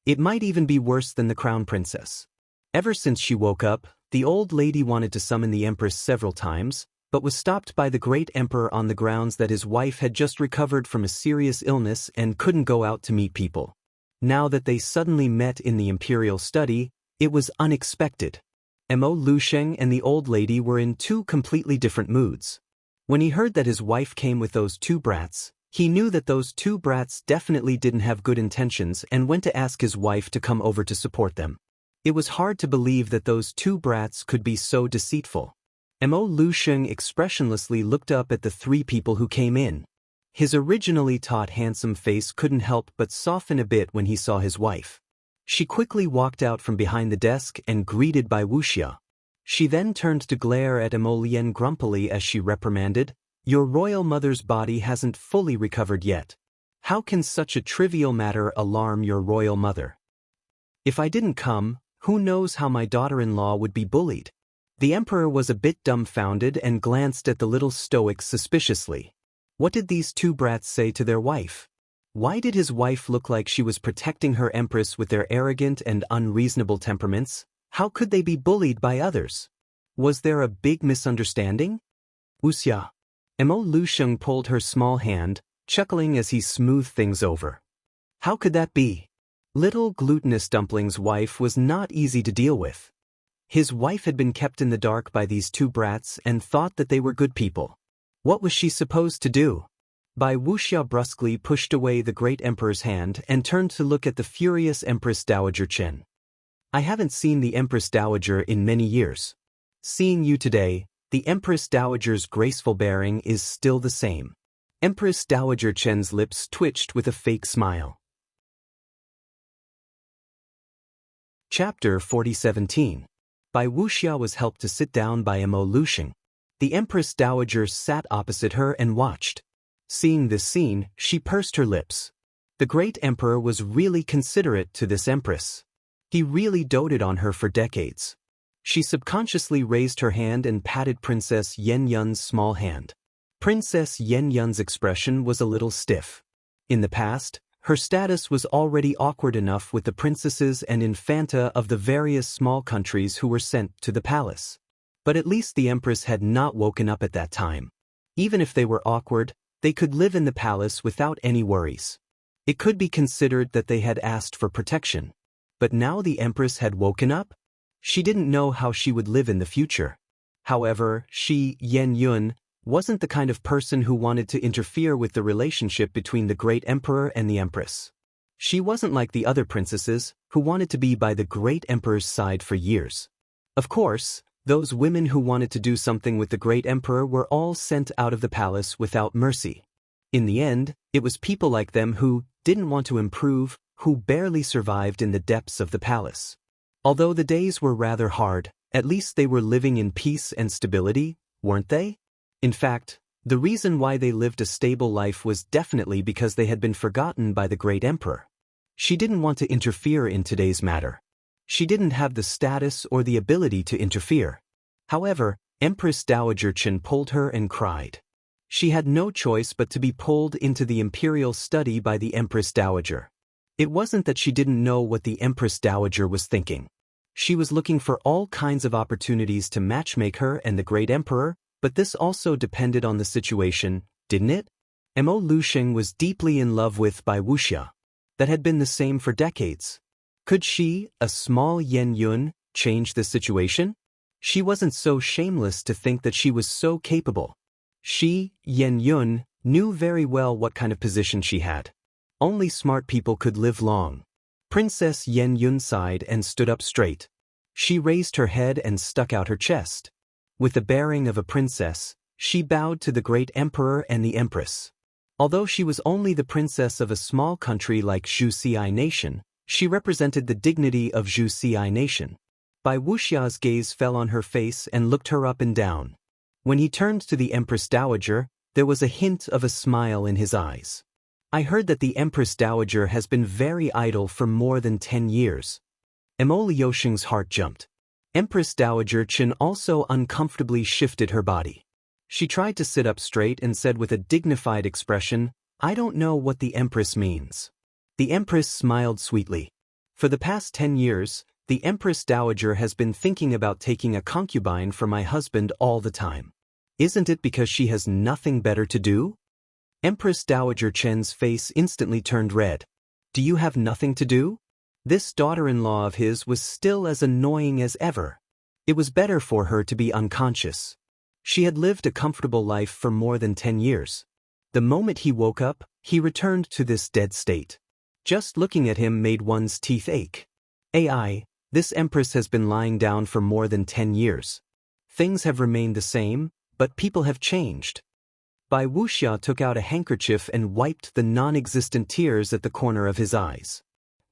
it might even be worse than the Crown Princess. Ever since she woke up, the old lady wanted to summon the Empress several times, but was stopped by the great emperor on the grounds that his wife had just recovered from a serious illness and couldn't go out to meet people. Now that they suddenly met in the imperial study, it was unexpected. Mo Lusheng and the old lady were in 2 completely different moods. When he heard that his wife came with those 2 brats, he knew that those 2 brats definitely didn't have good intentions and went to ask his wife to come over to support them. It was hard to believe that those 2 brats could be so deceitful. Mo Lusheng expressionlessly looked up at the 3 people who came in. His originally taut handsome face couldn't help but soften a bit when he saw his wife. She quickly walked out from behind the desk and greeted by Wuxia. She then turned to glare at Mo Lien grumpily as she reprimanded, "Your royal mother's body hasn't fully recovered yet. How can such a trivial matter alarm your royal mother? If I didn't come, who knows how my daughter-in-law would be bullied?" The emperor was a bit dumbfounded and glanced at the little stoic suspiciously. What did these 2 brats say to their wife? Why did his wife look like she was protecting her empress with their arrogant and unreasonable temperaments? How could they be bullied by others? Was there a big misunderstanding? Wuxia. Mo Lusheng pulled her small hand, chuckling as he smoothed things over. How could that be? Little glutinous dumpling's wife was not easy to deal with. His wife had been kept in the dark by these two brats and thought that they were good people. What was she supposed to do? Bai Wuxia brusquely pushed away the great emperor's hand and turned to look at the furious Empress Dowager Chen. I haven't seen the Empress Dowager in many years. Seeing you today, the Empress Dowager's graceful bearing is still the same. Empress Dowager Chen's lips twitched with a fake smile. Chapter 4017. Bai Wuxia was helped to sit down by Mo Lusheng. The Empress Dowager sat opposite her and watched. Seeing this scene, she pursed her lips. The great emperor was really considerate to this empress. He really doted on her for decades. She subconsciously raised her hand and patted Princess Yen Yun's small hand. Princess Yen Yun's expression was a little stiff. In the past, her status was already awkward enough with the princesses and infanta of the various small countries who were sent to the palace. But at least the empress had not woken up at that time. Even if they were awkward, they could live in the palace without any worries. It could be considered that they had asked for protection. But now the empress had woken up? She didn't know how she would live in the future. However, she, Yen Yun, wasn't the kind of person who wanted to interfere with the relationship between the great emperor and the empress. She wasn't like the other princesses, who wanted to be by the great emperor's side for years. Of course, those women who wanted to do something with the great emperor were all sent out of the palace without mercy. In the end, it was people like them who didn't want to improve, who barely survived in the depths of the palace. Although the days were rather hard, at least they were living in peace and stability, weren't they? In fact, the reason why they lived a stable life was definitely because they had been forgotten by the great emperor. She didn't want to interfere in today's matter. She didn't have the status or the ability to interfere. However, Empress Dowager Chen pulled her and cried. She had no choice but to be pulled into the imperial study by the Empress Dowager. It wasn't that she didn't know what the Empress Dowager was thinking. She was looking for all kinds of opportunities to matchmake her and the great emperor, but this also depended on the situation, didn't it? Mo Lusheng was deeply in love with Bai Wuxia. That had been the same for decades. Could she, a small Yen Yun, change the situation? She wasn't so shameless to think that she was so capable. She, Yen Yun, knew very well what kind of position she had. Only smart people could live long. Princess Yen Yun sighed and stood up straight. She raised her head and stuck out her chest. With the bearing of a princess, she bowed to the great emperor and the empress. Although she was only the princess of a small country like Zhuxi Nation, she represented the dignity of Zhuxi Nation. Bai Wuxia's gaze fell on her face and looked her up and down. When he turned to the Empress Dowager, there was a hint of a smile in his eyes. I heard that the Empress Dowager has been very idle for more than 10 years. Mo Lusheng's heart jumped. Empress Dowager Chen also uncomfortably shifted her body. She tried to sit up straight and said with a dignified expression, "I don't know what the Empress means." The Empress smiled sweetly. For the past 10 years, the Empress Dowager has been thinking about taking a concubine for my husband all the time. Isn't it because she has nothing better to do? Empress Dowager Chen's face instantly turned red. Do you have nothing to do? This daughter-in-law of his was still as annoying as ever. It was better for her to be unconscious. She had lived a comfortable life for more than 10 years. The moment he woke up, he returned to this dead state. Just looking at him made one's teeth ache. This empress has been lying down for more than 10 years. Things have remained the same, but people have changed. Bai Wuxia took out a handkerchief and wiped the non-existent tears at the corner of his eyes.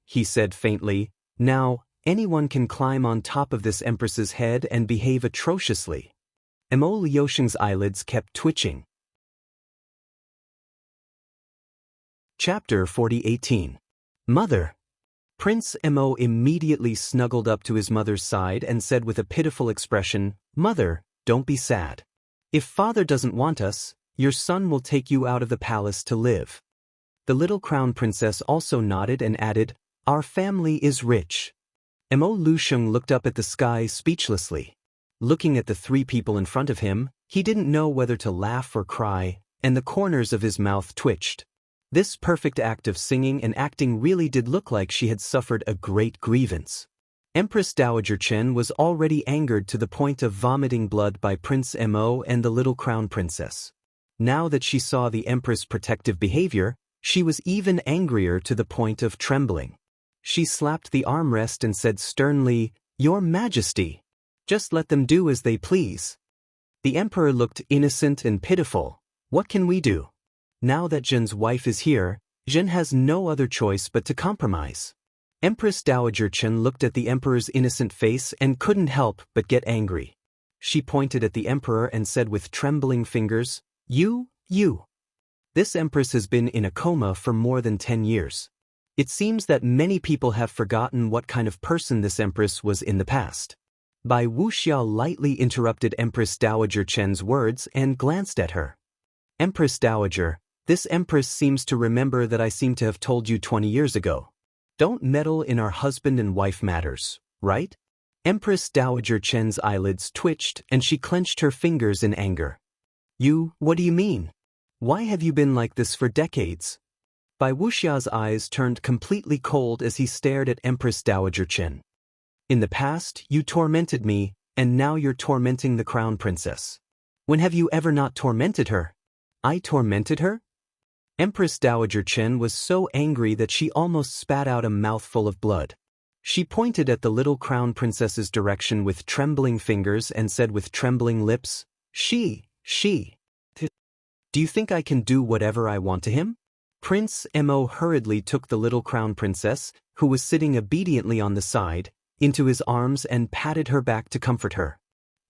He said faintly, "Now, anyone can climb on top of this empress's head and behave atrociously." Mo Lusheng's eyelids kept twitching. Chapter 4018. Mother. Prince Mo immediately snuggled up to his mother's side and said with a pitiful expression, "Mother, don't be sad. If father doesn't want us, your son will take you out of the palace to live." The little crown princess also nodded and added, "Our family is rich." Mo Lusheng looked up at the sky speechlessly. Looking at the three people in front of him, He didn't know whether to laugh or cry, and the corners of his mouth twitched. This perfect act of singing and acting really did look like she had suffered a great grievance. Empress Dowager Chen was already angered to the point of vomiting blood by Prince Mo and the little crown princess. Now that she saw the Empress' protective behavior, she was even angrier to the point of trembling. She slapped the armrest and said sternly, "Your Majesty, just let them do as they please." The emperor looked innocent and pitiful. What can we do? Now that Zhen's wife is here, Zhen has no other choice but to compromise. Empress Dowager Chen looked at the emperor's innocent face and couldn't help but get angry. She pointed at the emperor and said with trembling fingers, You. This empress has been in a coma for more than 10 years. It seems that many people have forgotten what kind of person this empress was in the past. Bai Wuxia lightly interrupted Empress Dowager Chen's words and glanced at her. Empress Dowager, this empress seems to remember that I seem to have told you 20 years ago. Don't meddle in our husband and wife matters, right? Empress Dowager Chen's eyelids twitched and she clenched her fingers in anger. What do you mean? Why have you been like this for decades? Bai Wuxia's eyes turned completely cold as he stared at Empress Dowager Chen. In the past, you tormented me, and now you're tormenting the crown princess. When have you ever not tormented her? I tormented her? Empress Dowager Chen was so angry that she almost spat out a mouthful of blood. She pointed at the little crown princess's direction with trembling fingers and said with trembling lips, She. Do you think I can do whatever I want to him? Prince Mo hurriedly took the little crown princess, who was sitting obediently on the side, into his arms and patted her back to comfort her.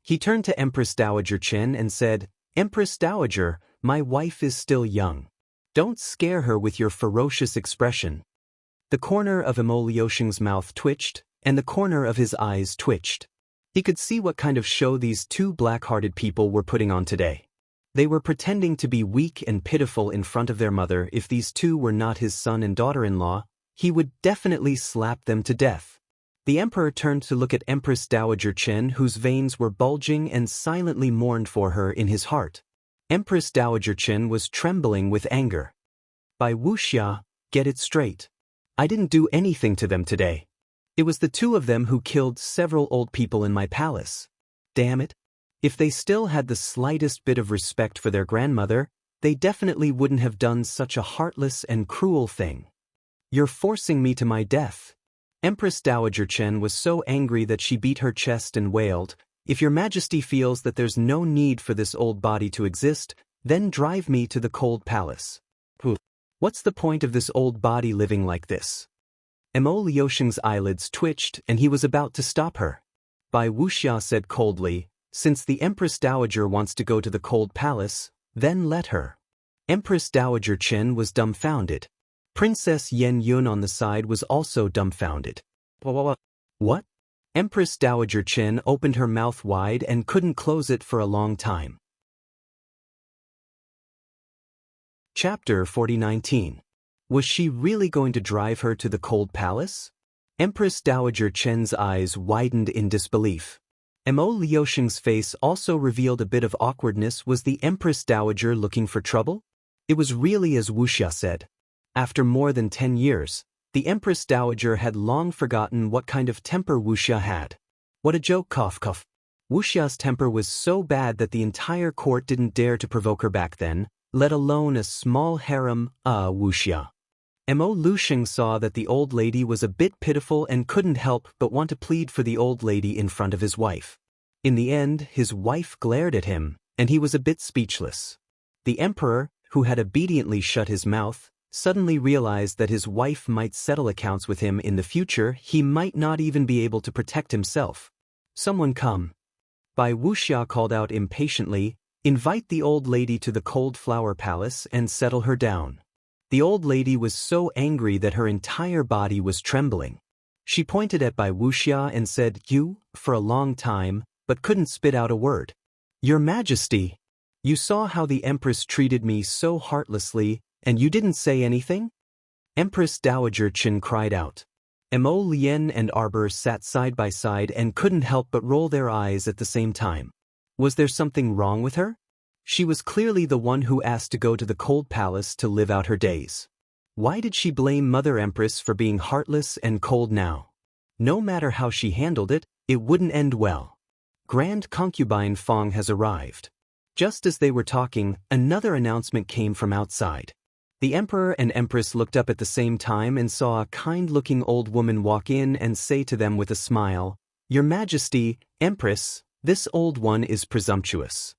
He turned to Empress Dowager Chen and said, Empress Dowager, my wife is still young. Don't scare her with your ferocious expression. The corner of Mo Liusheng's mouth twitched, and the corner of his eyes twitched. He could see what kind of show these two black-hearted people were putting on today. They were pretending to be weak and pitiful in front of their mother. If these two were not his son and daughter-in-law, he would definitely slap them to death. The emperor turned to look at Empress Dowager Chen, whose veins were bulging, and silently mourned for her in his heart. Empress Dowager Chen was trembling with anger. Bai Wuxia, get it straight. I didn't do anything to them today. It was the two of them who killed several old people in my palace. Damn it. If they still had the slightest bit of respect for their grandmother, they definitely wouldn't have done such a heartless and cruel thing. You're forcing me to my death. Empress Dowager Chen was so angry that she beat her chest and wailed, If your Majesty feels that there's no need for this old body to exist, then drive me to the cold palace. What's the point of this old body living like this? Mo Liusheng's eyelids twitched and he was about to stop her. Bai Wuxia said coldly, Since the Empress Dowager wants to go to the cold palace, then let her. Empress Dowager Chen was dumbfounded. Princess Yen Yun on the side was also dumbfounded. What? Empress Dowager Chen opened her mouth wide and couldn't close it for a long time. Chapter 4019. Was she really going to drive her to the cold palace? Empress Dowager Chen's eyes widened in disbelief. Mo Liusheng's face also revealed a bit of awkwardness. Was the Empress Dowager looking for trouble? It was really as Wuxia said. After more than 10 years, the Empress Dowager had long forgotten what kind of temper Wuxia had. What a joke, cough. Wuxia's temper was so bad that the entire court didn't dare to provoke her back then, let alone a small harem. Wuxia. Mo Liusheng saw that the old lady was a bit pitiful and couldn't help but want to plead for the old lady in front of his wife. In the end, his wife glared at him, and he was a bit speechless. The emperor, who had obediently shut his mouth, suddenly realized that his wife might settle accounts with him in the future. He might not even be able to protect himself. Someone come. Bai Wuxia called out impatiently, Invite the old lady to the cold flower palace and settle her down. The old lady was so angry that her entire body was trembling. She pointed at Bai Wuxia and said, You, for a long time, but couldn't spit out a word. Your Majesty, you saw how the Empress treated me so heartlessly, and you didn't say anything? Empress Dowager Chen cried out. Mo Lien and Arbor sat side by side and couldn't help but roll their eyes at the same time. Was there something wrong with her? She was clearly the one who asked to go to the cold palace to live out her days. Why did she blame Mother Empress for being heartless and cold now? No matter how she handled it, it wouldn't end well. Grand Concubine Fong has arrived. Just as they were talking, another announcement came from outside. The Emperor and Empress looked up at the same time and saw a kind-looking old woman walk in and say to them with a smile, "Your Majesty, Empress, this old one is presumptuous."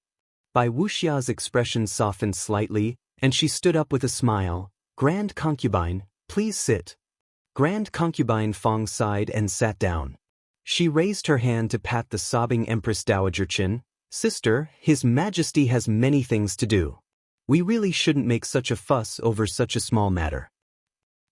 Bai Wuxia's expression softened slightly, and she stood up with a smile. "Grand Concubine, please sit." Grand Concubine Fong sighed and sat down. She raised her hand to pat the sobbing Empress Dowager Qin. "Sister, His Majesty has many things to do. We really shouldn't make such a fuss over such a small matter."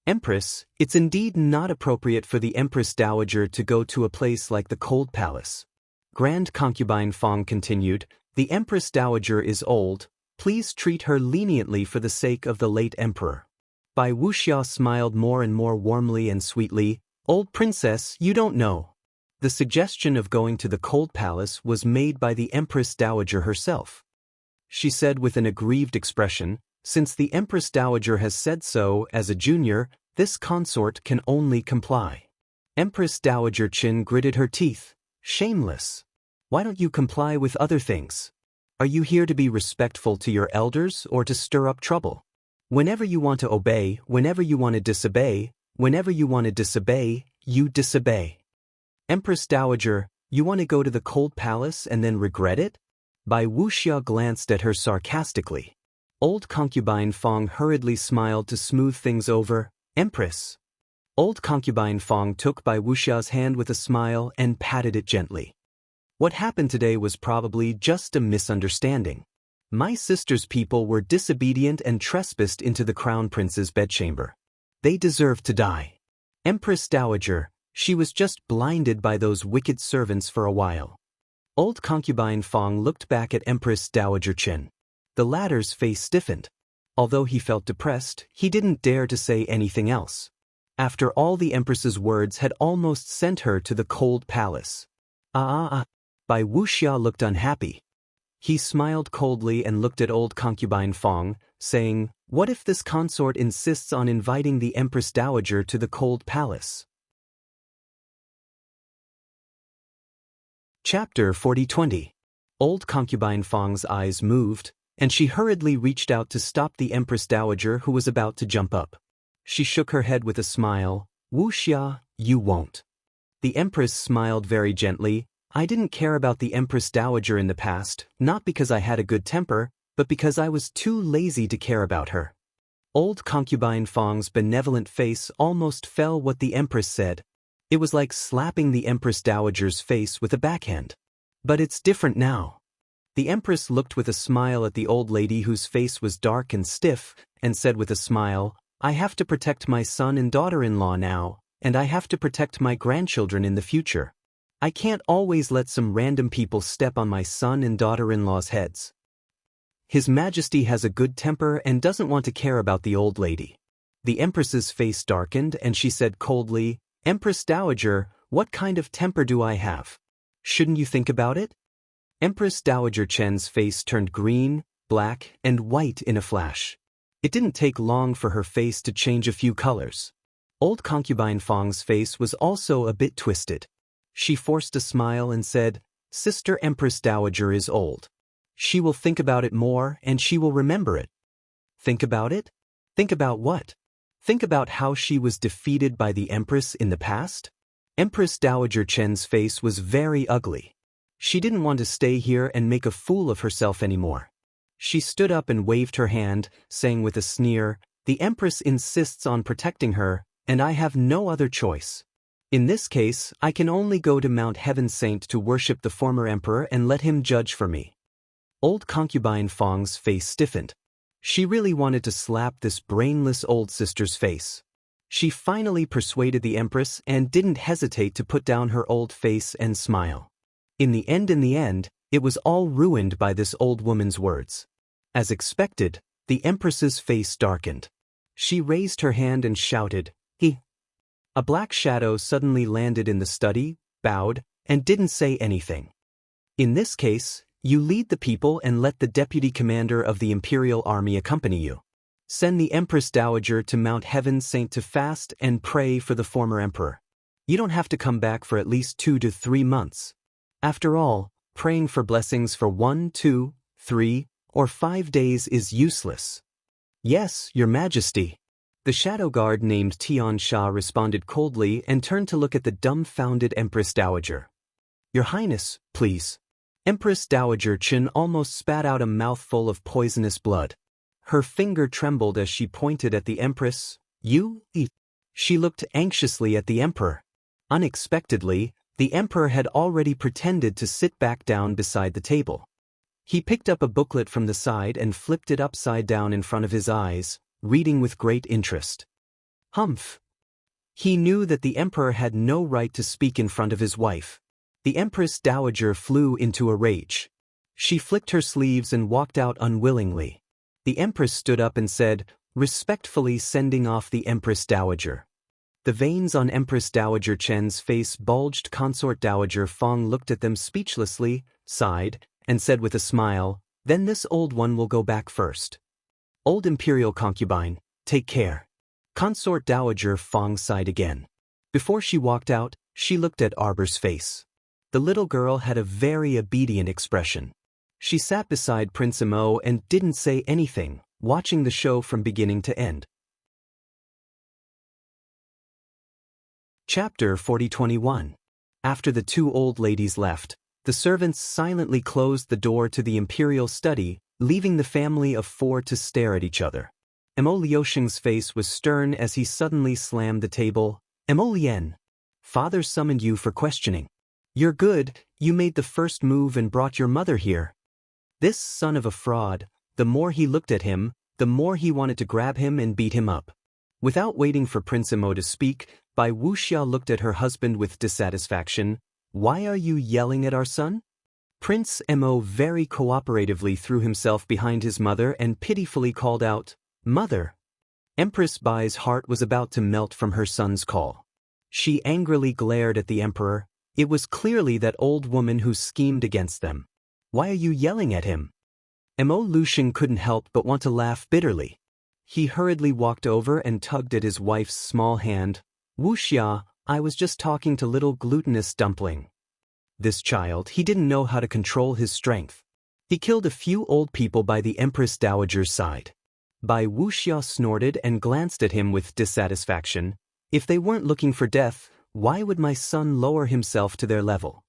"Empress, it's indeed not appropriate for the Empress Dowager to go to a place like the Cold Palace." Grand Concubine Fong continued, "The Empress Dowager is old. Please treat her leniently for the sake of the late Emperor." Bai Wuxia smiled more and more warmly and sweetly. "Old princess, you don't know." The suggestion of going to the Cold Palace was made by the Empress Dowager herself. She said with an aggrieved expression, "Since the Empress Dowager has said so, as a junior, this consort can only comply." Empress Dowager Qin gritted her teeth. "Shameless. Why don't you comply with other things? Are you here to be respectful to your elders or to stir up trouble? Whenever you want to obey, whenever you want to disobey, whenever you want to disobey, you disobey. Empress Dowager, you want to go to the Cold Palace and then regret it?" Bai Wuxia glanced at her sarcastically. Old Concubine Fong hurriedly smiled to smooth things over. "Empress." Old Concubine Fong took Bai Wuxia's hand with a smile and patted it gently. "What happened today was probably just a misunderstanding. My sister's people were disobedient and trespassed into the Crown Prince's bedchamber. They deserve to die. Empress Dowager, she was just blinded by those wicked servants for a while." Old Concubine Fong looked back at Empress Dowager Qin. The latter's face stiffened. Although he felt depressed, he didn't dare to say anything else. After all, the Empress's words had almost sent her to the Cold Palace. Bai Wuxia looked unhappy. He smiled coldly and looked at Old Concubine Fong, saying, "What if this consort insists on inviting the Empress Dowager to the Cold Palace?" Chapter 40-20. Old Concubine Fong's eyes moved, and she hurriedly reached out to stop the Empress Dowager who was about to jump up. She shook her head with a smile. "Wuxia, you won't." The Empress smiled very gently. "I didn't care about the Empress Dowager in the past, not because I had a good temper, but because I was too lazy to care about her." Old Concubine Fong's benevolent face almost fell what the Empress said. It was like slapping the Empress Dowager's face with a backhand. "But it's different now." The Empress looked with a smile at the old lady whose face was dark and stiff, and said with a smile, "I have to protect my son and daughter-in-law now, and I have to protect my grandchildren in the future. I can't always let some random people step on my son and daughter-in-law's heads." His Majesty has a good temper and doesn't want to care about the old lady. The Empress's face darkened and she said coldly, "Empress Dowager, what kind of temper do I have? Shouldn't you think about it?" Empress Dowager Chen's face turned green, black, and white in a flash. It didn't take long for her face to change a few colors. Old Concubine Fong's face was also a bit twisted. She forced a smile and said, "Sister Empress Dowager is old. She will think about it more and she will remember it." "Think about it? Think about what? Think about how she was defeated by the Empress in the past?" Empress Dowager Chen's face was very ugly. She didn't want to stay here and make a fool of herself anymore. She stood up and waved her hand, saying with a sneer, "The Empress insists on protecting her, and I have no other choice. In this case, I can only go to Mount Heaven Saint to worship the former emperor and let him judge for me." Old Concubine Fong's face stiffened. She really wanted to slap this brainless old sister's face. She finally persuaded the Empress and didn't hesitate to put down her old face and smile. In the end, it was all ruined by this old woman's words. As expected, the Empress's face darkened. She raised her hand and shouted, "He!" A black shadow suddenly landed in the study, bowed, and didn't say anything. In this case, You lead the people and let the deputy commander of the imperial army accompany you. Send the Empress Dowager to Mount Heaven's Saint to fast and pray for the former emperor. You don't have to come back for at least 2 to 3 months. After all, praying for blessings for 1, 2, 3, or 5 days is useless. Yes, Your Majesty. The shadow guard named Tian Sha responded coldly and turned to look at the dumbfounded Empress Dowager. Your Highness, please. Empress Dowager Chen almost spat out a mouthful of poisonous blood. Her finger trembled as she pointed at the Empress. You eat. She looked anxiously at the Emperor. Unexpectedly, the Emperor had already pretended to sit back down beside the table. He picked up a booklet from the side and flipped it upside down in front of his eyes, reading with great interest. Humph. He knew that the Emperor had no right to speak in front of his wife. The Empress Dowager flew into a rage. She flicked her sleeves and walked out unwillingly. The Empress stood up and said, respectfully sending off the Empress Dowager. The veins on Empress Dowager Chen's face bulged. Consort Dowager Fong looked at them speechlessly, sighed, and said with a smile, then this old one will go back first. Old imperial concubine, take care. Consort Dowager Fong sighed again. Before she walked out, she looked at Arbor's face. The little girl had a very obedient expression. She sat beside Prince Emo and didn't say anything, watching the show from beginning to end. Chapter 4021. After the 2 old ladies left, the servants silently closed the door to the imperial study, leaving the family of 4 to stare at each other. Emo Liusheng's face was stern as he suddenly slammed the table. Emo Lien. Father summoned you for questioning. You're good, you made the first move and brought your mother here. This son of a fraud, the more he looked at him, the more he wanted to grab him and beat him up. Without waiting for Prince Emo to speak, Bai Wuxia looked at her husband with dissatisfaction. Why are you yelling at our son? Prince Emo very cooperatively threw himself behind his mother and pitifully called out, Mother. Empress Bai's heart was about to melt from her son's call. She angrily glared at the emperor. It was clearly that old woman who schemed against them. Why are you yelling at him? Emo Liusheng couldn't help but want to laugh bitterly. He hurriedly walked over and tugged at his wife's small hand. Wuxia, I was just talking to little glutinous dumpling. This child, he didn't know how to control his strength. He killed a few old people by the Empress Dowager's side. Bai Wuxia snorted and glanced at him with dissatisfaction. If they weren't looking for death, why would my son lower himself to their level?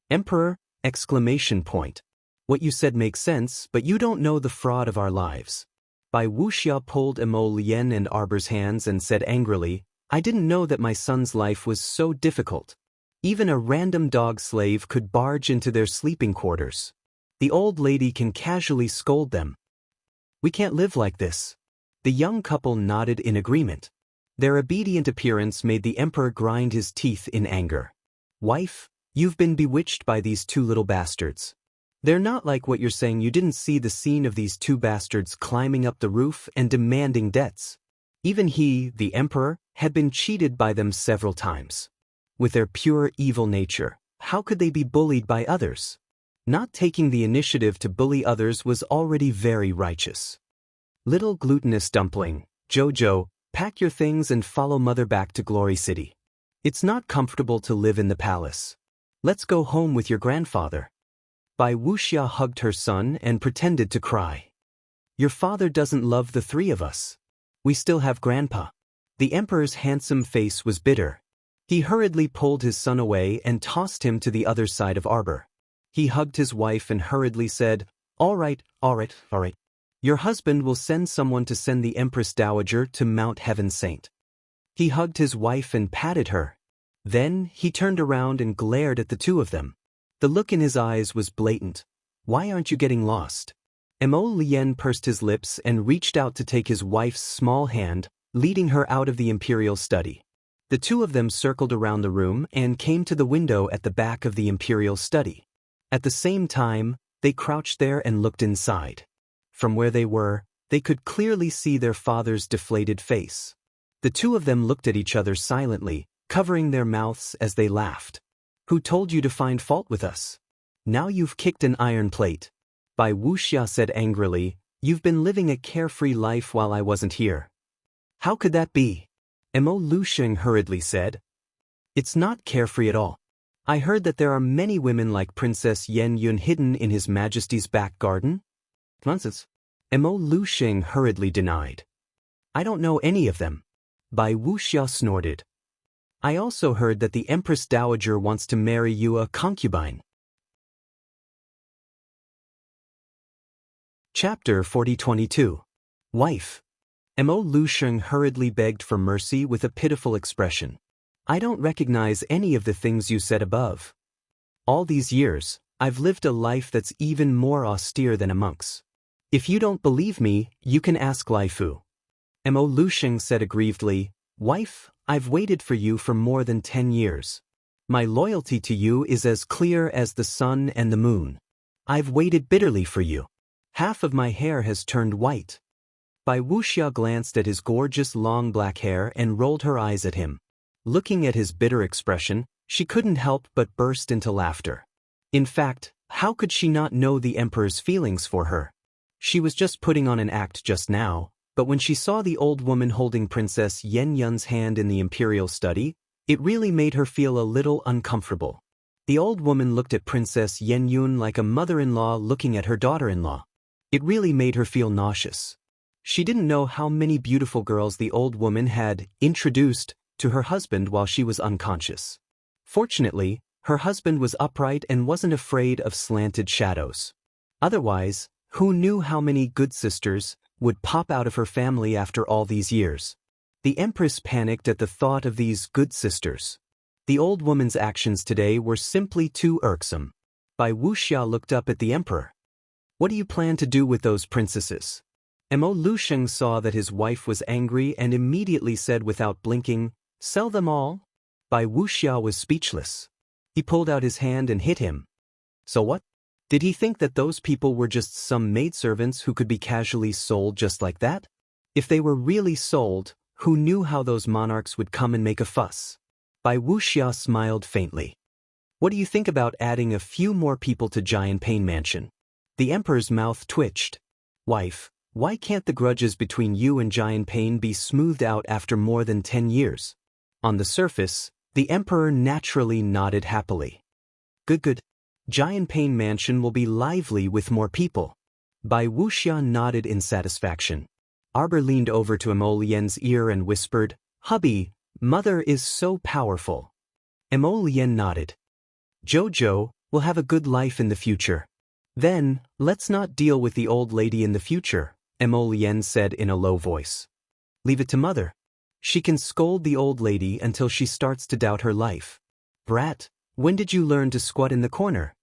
Emperor! Exclamation point. What you said makes sense, but you don't know the fraud of our lives. Bai Wuxia pulled Emo Lien and Arbor's hands and said angrily, I didn't know that my son's life was so difficult. Even a random dog slave could barge into their sleeping quarters. The old lady can casually scold them. We can't live like this. The young couple nodded in agreement. Their obedient appearance made the emperor grind his teeth in anger. Wife, you've been bewitched by these 2 little bastards. They're not like what you're saying. You didn't see the scene of these 2 bastards climbing up the roof and demanding debts. Even he, the emperor, had been cheated by them several times. With their pure evil nature, how could they be bullied by others? Not taking the initiative to bully others was already very righteous. Little glutinous dumpling, Jojo, pack your things and follow mother back to Glory City. It's not comfortable to live in the palace. Let's go home with your grandfather. Bai Wuxia hugged her son and pretended to cry. Your father doesn't love the 3 of us. We still have grandpa. The emperor's handsome face was bitter. He hurriedly pulled his son away and tossed him to the other side of Arbor. He hugged his wife and hurriedly said, All right. Your husband will send someone to send the Empress Dowager to Mount Heaven Saint. He hugged his wife and patted her. Then, he turned around and glared at the 2 of them. The look in his eyes was blatant. Why aren't you getting lost? Emo Lien pursed his lips and reached out to take his wife's small hand, leading her out of the imperial study. The 2 of them circled around the room and came to the window at the back of the imperial study. At the same time, they crouched there and looked inside. From where they were, they could clearly see their father's deflated face. The 2 of them looked at each other silently, covering their mouths as they laughed. Who told you to find fault with us? Now you've kicked an iron plate. Bai Wuxia said angrily, you've been living a carefree life while I wasn't here. How could that be? Mo Lusheng hurriedly said. It's not carefree at all. I heard that there are many women like Princess Yen Yun hidden in His Majesty's back garden. Nonsense. Mo Lusheng hurriedly denied. I don't know any of them. Bai Wuxia snorted. I also heard that the Empress Dowager wants to marry you a concubine. Chapter 4022. Wife. Mo Lusheng hurriedly begged for mercy with a pitiful expression. I don't recognize any of the things you said above. All these years, I've lived a life that's even more austere than a monk's. If you don't believe me, you can ask Lai Fu. Mo Lusheng said aggrievedly, Wife, I've waited for you for more than 10 years. My loyalty to you is as clear as the sun and the moon. I've waited bitterly for you. Half of my hair has turned white. Bai Wuxia glanced at his gorgeous long black hair and rolled her eyes at him. Looking at his bitter expression, she couldn't help but burst into laughter. In fact, how could she not know the Emperor's feelings for her? She was just putting on an act just now, but when she saw the old woman holding Princess Yen Yun's hand in the imperial study, it really made her feel a little uncomfortable. The old woman looked at Princess Yen Yun like a mother-in-law looking at her daughter-in-law. It really made her feel nauseous. She didn't know how many beautiful girls the old woman had introduced to her husband while she was unconscious. Fortunately, her husband was upright and wasn't afraid of slanted shadows. Otherwise, who knew how many good sisters would pop out of her family after all these years? The Empress panicked at the thought of these good sisters. The old woman's actions today were simply too irksome. Bai Wuxia looked up at the Emperor. What do you plan to do with those princesses? Mo Lusheng saw that his wife was angry and immediately said without blinking, Sell them all? Bai Wuxia was speechless. He pulled out his hand and hit him. So what? Did he think that those people were just some maidservants who could be casually sold just like that? If they were really sold, who knew how those monarchs would come and make a fuss? Bai Wuxia smiled faintly. What do you think about adding a few more people to Giant Pain Mansion? The Emperor's mouth twitched. Wife, why can't the grudges between you and Giant Pain be smoothed out after more than 10 years? On the surface, the Emperor naturally nodded happily. Good. Giant Pain Mansion will be lively with more people. Bai Wuxia nodded in satisfaction. Arbor leaned over to Mo Lien's ear and whispered, Hubby, Mother is so powerful. Mo Lien nodded. Jojo will have a good life in the future. Then, let's not deal with the old lady in the future, Mo Lien said in a low voice. Leave it to Mother. She can scold the old lady until she starts to doubt her life. Brat, when did you learn to squat in the corner?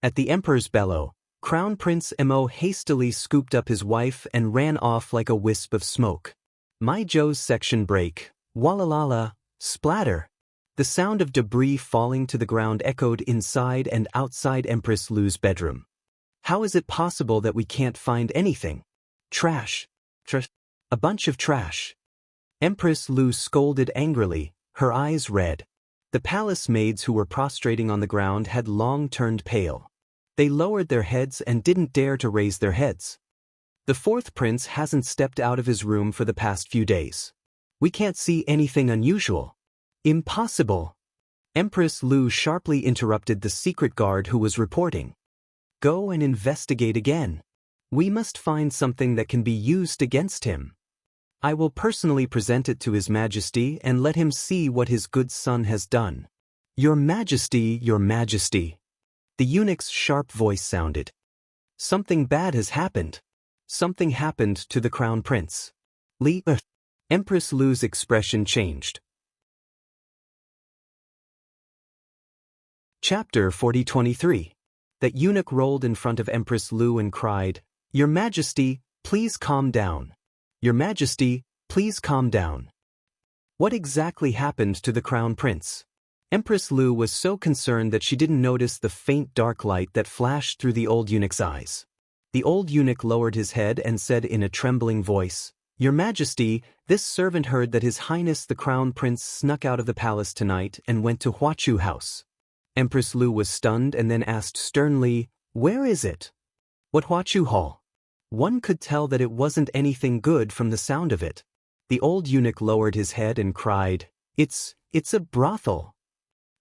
At the Emperor's bellow, Crown Prince Mo hastily scooped up his wife and ran off like a wisp of smoke. My Joe's section break, walalala, splatter. The sound of debris falling to the ground echoed inside and outside Empress Lu's bedroom. How is it possible that we can't find anything? Trash. A bunch of trash. Empress Lu scolded angrily, her eyes red. The palace maids who were prostrating on the ground had long turned pale. They lowered their heads and didn't dare to raise their heads. The fourth prince hasn't stepped out of his room for the past few days. We can't see anything unusual. Impossible. Empress Lu sharply interrupted the secret guard who was reporting. Go and investigate again. We must find something that can be used against him. I will personally present it to His Majesty and let him see what his good son has done. Your Majesty, Your Majesty. The eunuch's sharp voice sounded. Something bad has happened. Something happened to the crown prince. Empress Lu's expression changed. Chapter 4023. That eunuch rolled in front of Empress Lu and cried, Your Majesty, please calm down. Your Majesty, please calm down. What exactly happened to the crown prince? Empress Lu was so concerned that she didn't notice the faint dark light that flashed through the old eunuch's eyes. The old eunuch lowered his head and said in a trembling voice, Your Majesty, this servant heard that His Highness the Crown Prince snuck out of the palace tonight and went to Huachu House. Empress Lu was stunned and then asked sternly, "Where is it?" "What Huachu Hall?" One could tell that it wasn't anything good from the sound of it. The old eunuch lowered his head and cried, It's a brothel."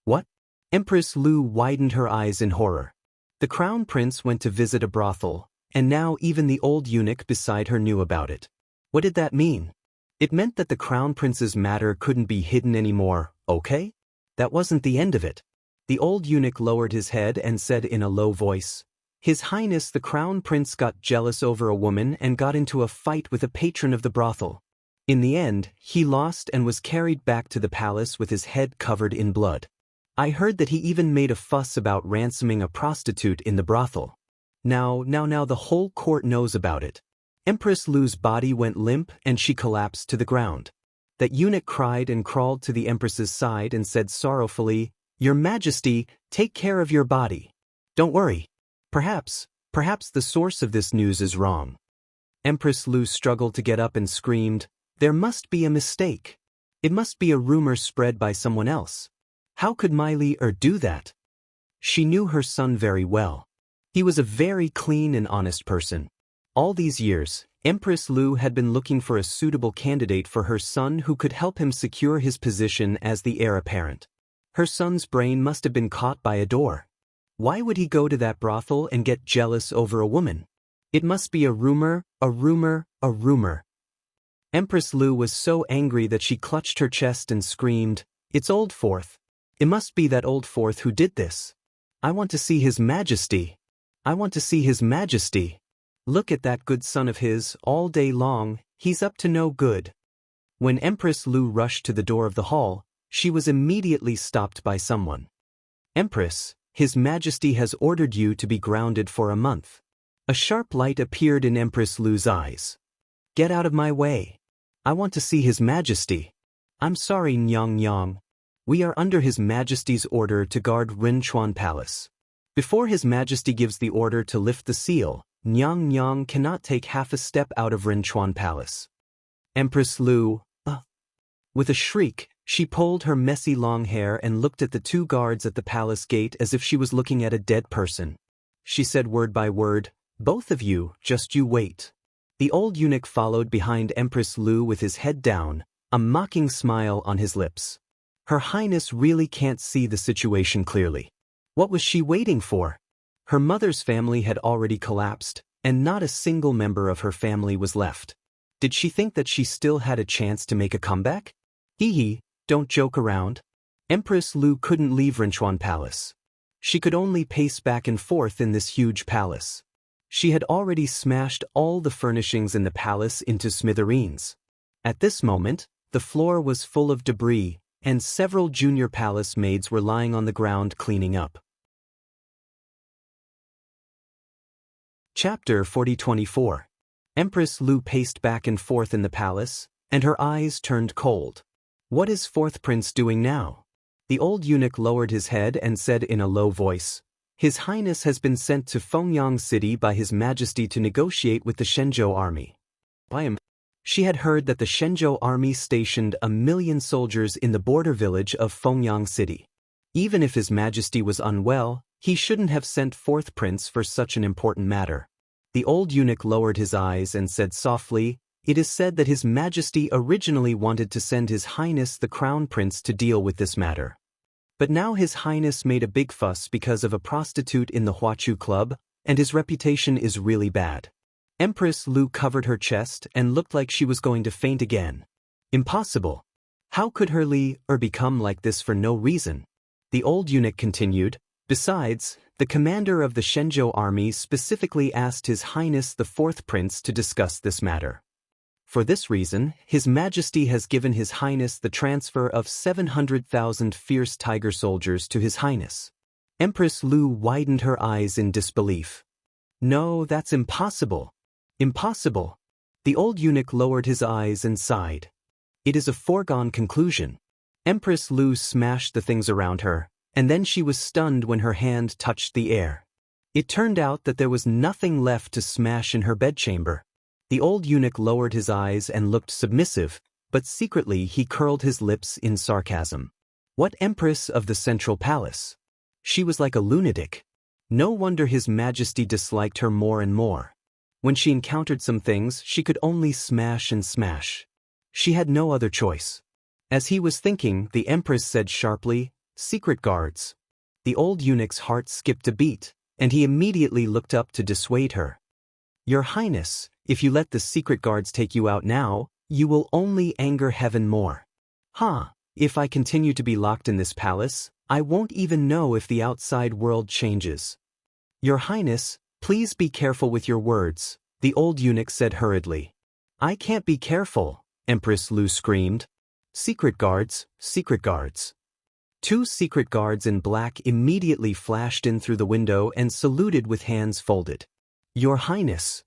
"What?" Empress Lu widened her eyes in horror. The crown prince went to visit a brothel, and now even the old eunuch beside her knew about it. What did that mean? It meant that the crown prince's matter couldn't be hidden anymore, okay? That wasn't the end of it. The old eunuch lowered his head and said in a low voice, "His Highness the Crown Prince got jealous over a woman and got into a fight with a patron of the brothel. In the end, he lost and was carried back to the palace with his head covered in blood. I heard that he even made a fuss about ransoming a prostitute in the brothel. Now the whole court knows about it." Empress Lu's body went limp and she collapsed to the ground. That eunuch cried and crawled to the empress's side and said sorrowfully, "Your Majesty, take care of your body. Don't worry. Perhaps the source of this news is wrong." Empress Lu struggled to get up and screamed, "There must be a mistake. It must be a rumor spread by someone else. How could do that?" She knew her son very well. He was a very clean and honest person. All these years, Empress Lu had been looking for a suitable candidate for her son who could help him secure his position as the heir apparent. Her son's brain must have been caught by a door. Why would he go to that brothel and get jealous over a woman? It must be a rumor, a rumor, a rumor. Empress Lu was so angry that she clutched her chest and screamed, "It's Old Fourth. It must be that Old Fourth who did this. I want to see His Majesty. I want to see His Majesty. Look at that good son of his all day long, he's up to no good." When Empress Lu rushed to the door of the hall, she was immediately stopped by someone. "Empress, His Majesty has ordered you to be grounded for a month." A sharp light appeared in Empress Lu's eyes. "Get out of my way. I want to see His Majesty." "I'm sorry, Nyang Nyang. We are under His Majesty's order to guard Rinchuan Palace. Before His Majesty gives the order to lift the seal, Nyang Nyang cannot take half a step out of Rinchuan Palace." Empress Lu, With a shriek, she pulled her messy long hair and looked at the two guards at the palace gate as if she was looking at a dead person. She said word by word, "Both of you, just you wait." The old eunuch followed behind Empress Lu with his head down, a mocking smile on his lips. Her Highness really can't see the situation clearly. What was she waiting for? Her mother's family had already collapsed, and not a single member of her family was left. Did she think that she still had a chance to make a comeback? Hee, don't joke around. Empress Lu couldn't leave Rinchuan Palace. She could only pace back and forth in this huge palace. She had already smashed all the furnishings in the palace into smithereens. At this moment, the floor was full of debris, and several junior palace maids were lying on the ground cleaning up. Chapter 40-24. Empress Lu paced back and forth in the palace, and her eyes turned cold. What is Fourth Prince doing now? The old eunuch lowered his head and said in a low voice, "His Highness has been sent to Fengyang City by His Majesty to negotiate with the Shenzhou army." She had heard that the Shenzhou army stationed 1,000,000 soldiers in the border village of Fengyang City. Even if His Majesty was unwell, he shouldn't have sent Fourth Prince for such an important matter. The old eunuch lowered his eyes and said softly, "It is said that His Majesty originally wanted to send His Highness the Crown Prince to deal with this matter. But now His Highness made a big fuss because of a prostitute in the Huachu Club, and his reputation is really bad." Empress Lu covered her chest and looked like she was going to faint again. Impossible. How could her become like this for no reason? The old eunuch continued, "Besides, the commander of the Shenzhou army specifically asked His Highness the Fourth Prince to discuss this matter. For this reason, His Majesty has given His Highness the transfer of 700,000 fierce tiger soldiers to His Highness." Empress Lu widened her eyes in disbelief. "No, that's impossible. Impossible." The old eunuch lowered his eyes and sighed. "It is a foregone conclusion." Empress Lu smashed the things around her, and then she was stunned when her hand touched the air. It turned out that there was nothing left to smash in her bedchamber. The old eunuch lowered his eyes and looked submissive, but secretly he curled his lips in sarcasm. What Empress of the Central Palace? She was like a lunatic. No wonder His Majesty disliked her more and more. When she encountered some things, she could only smash and smash. She had no other choice. As he was thinking, the Empress said sharply, "Secret guards." The old eunuch's heart skipped a beat, and he immediately looked up to dissuade her. "Your Highness, if you let the secret guards take you out now, you will only anger heaven more." If I continue to be locked in this palace, I won't even know if the outside world changes." "Your Highness, please be careful with your words," the old eunuch said hurriedly. "I can't be careful," Empress Lu screamed. "Secret guards, secret guards." Two secret guards in black immediately flashed in through the window and saluted with hands folded. "Your Highness."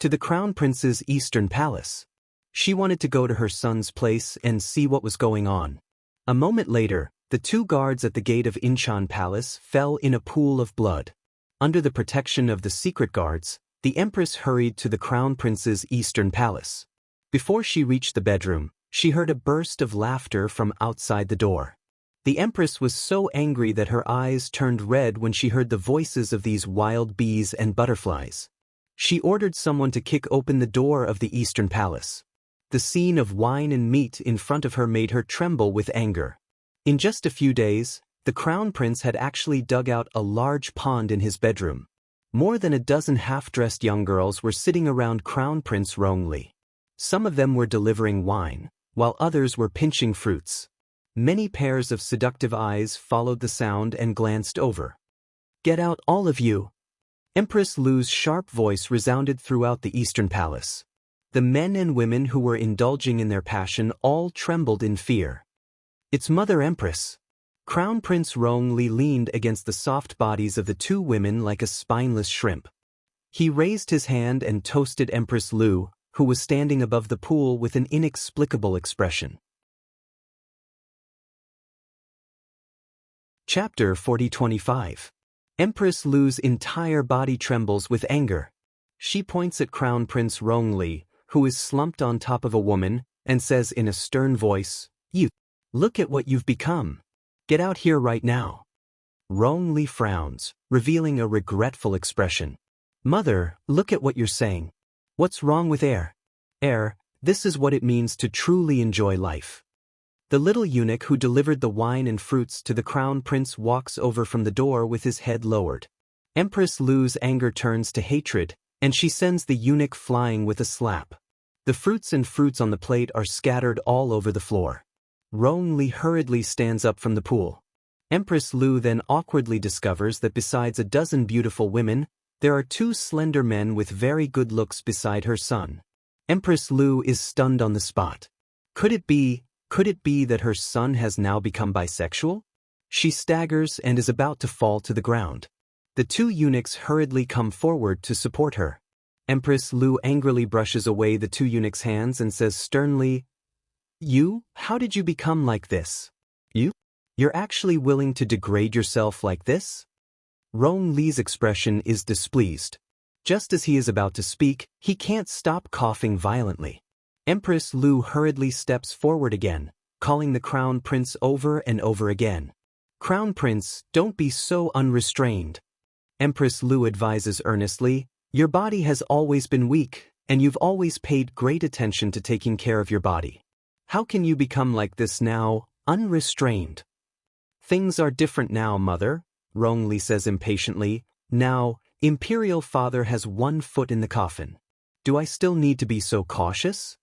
To the Crown Prince's eastern palace. She wanted to go to her son's place and see what was going on. A moment later, the two guards at the gate of Inchan Palace fell in a pool of blood. Under the protection of the secret guards, the Empress hurried to the Crown Prince's eastern palace. Before she reached the bedroom, she heard a burst of laughter from outside the door. The Empress was so angry that her eyes turned red when she heard the voices of these wild bees and butterflies. She ordered someone to kick open the door of the eastern palace. The scene of wine and meat in front of her made her tremble with anger. In just a few days, the Crown Prince had actually dug out a large pond in his bedroom. More than a dozen half-dressed young girls were sitting around Crown Prince Rongli. Some of them were delivering wine, while others were pinching fruits. Many pairs of seductive eyes followed the sound and glanced over. "Get out, all of you!" Empress Lu's sharp voice resounded throughout the Eastern Palace. The men and women who were indulging in their passion all trembled in fear. "It's Mother Empress!" Crown Prince Rongli leaned against the soft bodies of the two women like a spineless shrimp. He raised his hand and toasted Empress Lu, who was standing above the pool with an inexplicable expression. Chapter 40-25. Empress Lu's entire body trembles with anger. She points at Crown Prince Rongli, who is slumped on top of a woman, and says in a stern voice, "You, look at what you've become. Get out here right now." Rongli frowns, revealing a regretful expression. "Mother, look at what you're saying. What's wrong with air? This is what it means to truly enjoy life." The little eunuch who delivered the wine and fruits to the Crown Prince walks over from the door with his head lowered. Empress Lu's anger turns to hatred, and she sends the eunuch flying with a slap. The fruits on the plate are scattered all over the floor. Rongli hurriedly stands up from the pool. Empress Lu then awkwardly discovers that besides a dozen beautiful women, there are two slender men with very good looks beside her son. Empress Lu is stunned on the spot. Could it be that her son has now become bisexual? She staggers and is about to fall to the ground. The two eunuchs hurriedly come forward to support her. Empress Lu angrily brushes away the two eunuchs' hands and says sternly, "You, how did you become like this? You're actually willing to degrade yourself like this?" Rong-li's expression is displeased. Just as he is about to speak, he can't stop coughing violently. Empress Lu hurriedly steps forward again, calling the Crown Prince over and over again. "Crown Prince, don't be so unrestrained." Empress Lu advises earnestly, "Your body has always been weak, and you've always paid great attention to taking care of your body. How can you become like this now, unrestrained?" "Things are different now, Mother," Rongli says impatiently. "Now, Imperial Father has one foot in the coffin. Do I still need to be so cautious?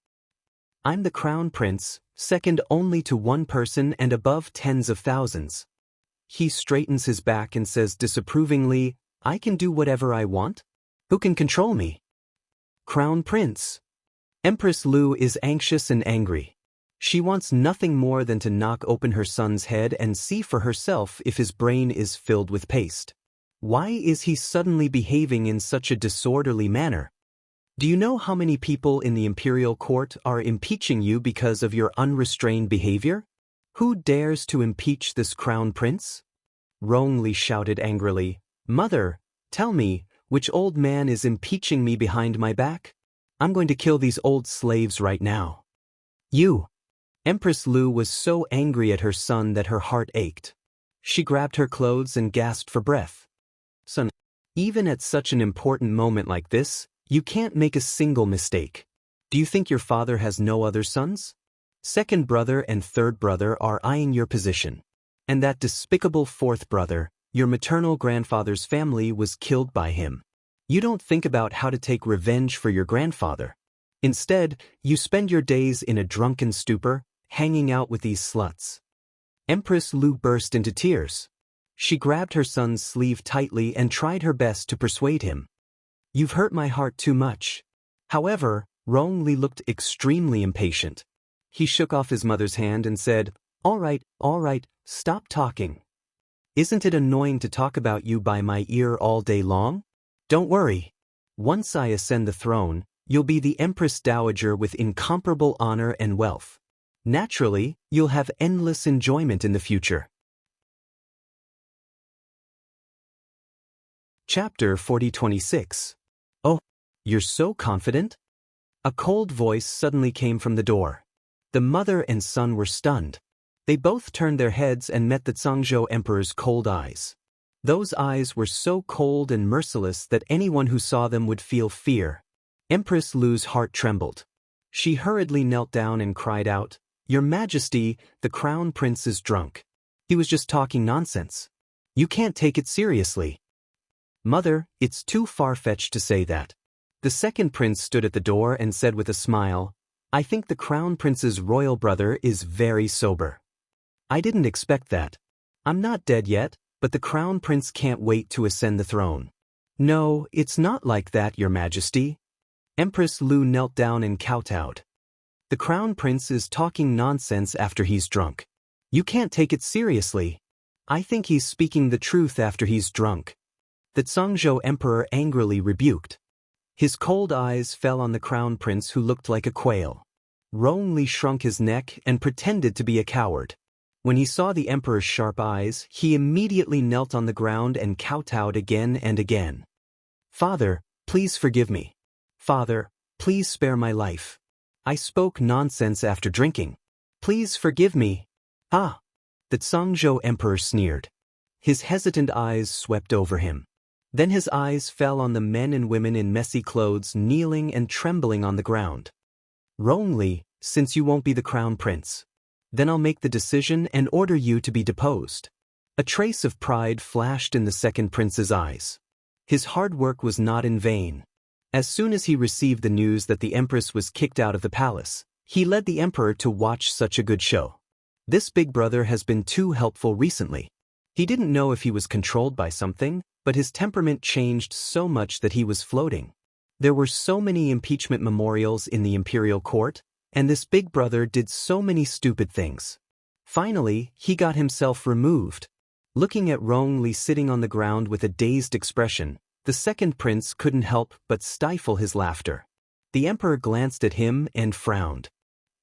I'm the Crown Prince, second only to one person and above tens of thousands." He straightens his back and says disapprovingly, "I can do whatever I want? Who can control me?" "Crown Prince." Empress Lu is anxious and angry. She wants nothing more than to knock open her son's head and see for herself if his brain is filled with paste. Why is he suddenly behaving in such a disorderly manner? Do you know how many people in the imperial court are impeaching you because of your unrestrained behavior? Who dares to impeach this Crown Prince? Rongli shouted angrily, "Mother, tell me, which old man is impeaching me behind my back? I'm going to kill these old slaves right now." "You!" Empress Lu was so angry at her son that her heart ached. She grabbed her clothes and gasped for breath. Son, even at such an important moment like this, you can't make a single mistake. Do you think your father has no other sons? Second brother and third brother are eyeing your position. And that despicable fourth brother, your maternal grandfather's family, was killed by him. You don't think about how to take revenge for your grandfather. Instead, you spend your days in a drunken stupor, hanging out with these sluts. Empress Lu burst into tears. She grabbed her son's sleeve tightly and tried her best to persuade him. You've hurt my heart too much. However, Rong-li looked extremely impatient. He shook off his mother's hand and said, all right, stop talking. Isn't it annoying to talk about you by my ear all day long? Don't worry. Once I ascend the throne, you'll be the Empress Dowager with incomparable honor and wealth. Naturally, you'll have endless enjoyment in the future. Chapter 40-26. Oh, you're so confident? A cold voice suddenly came from the door. The mother and son were stunned. They both turned their heads and met the Zhangzhou Emperor's cold eyes. Those eyes were so cold and merciless that anyone who saw them would feel fear. Empress Lu's heart trembled. She hurriedly knelt down and cried out, Your Majesty, the Crown Prince is drunk. He was just talking nonsense. You can't take it seriously. Mother, it's too far-fetched to say that. The second prince stood at the door and said with a smile, I think the Crown Prince's royal brother is very sober. I didn't expect that. I'm not dead yet, but the Crown Prince can't wait to ascend the throne. No, it's not like that, Your Majesty. Empress Lu knelt down and kowtowed. The Crown Prince is talking nonsense after he's drunk. You can't take it seriously. I think he's speaking the truth after he's drunk. The Zhangzhou Emperor angrily rebuked. His cold eyes fell on the Crown Prince, who looked like a quail. Rong-li shrunk his neck and pretended to be a coward. When he saw the Emperor's sharp eyes, he immediately knelt on the ground and kowtowed again and again. Father, please forgive me. Father, please spare my life. I spoke nonsense after drinking. Please forgive me. Ah! The Zhangzhou Emperor sneered. His hesitant eyes swept over him. Then his eyes fell on the men and women in messy clothes kneeling and trembling on the ground. Rong-li, since you won't be the Crown Prince, then I'll make the decision and order you to be deposed. A trace of pride flashed in the second prince's eyes. His hard work was not in vain. As soon as he received the news that the Empress was kicked out of the palace, he led the Emperor to watch such a good show. This big brother has been too helpful recently. He didn't know if he was controlled by something, but his temperament changed so much that he was floating. There were so many impeachment memorials in the imperial court, and this big brother did so many stupid things. Finally, he got himself removed. Looking at Rong-li sitting on the ground with a dazed expression, the second prince couldn't help but stifle his laughter. The Emperor glanced at him and frowned.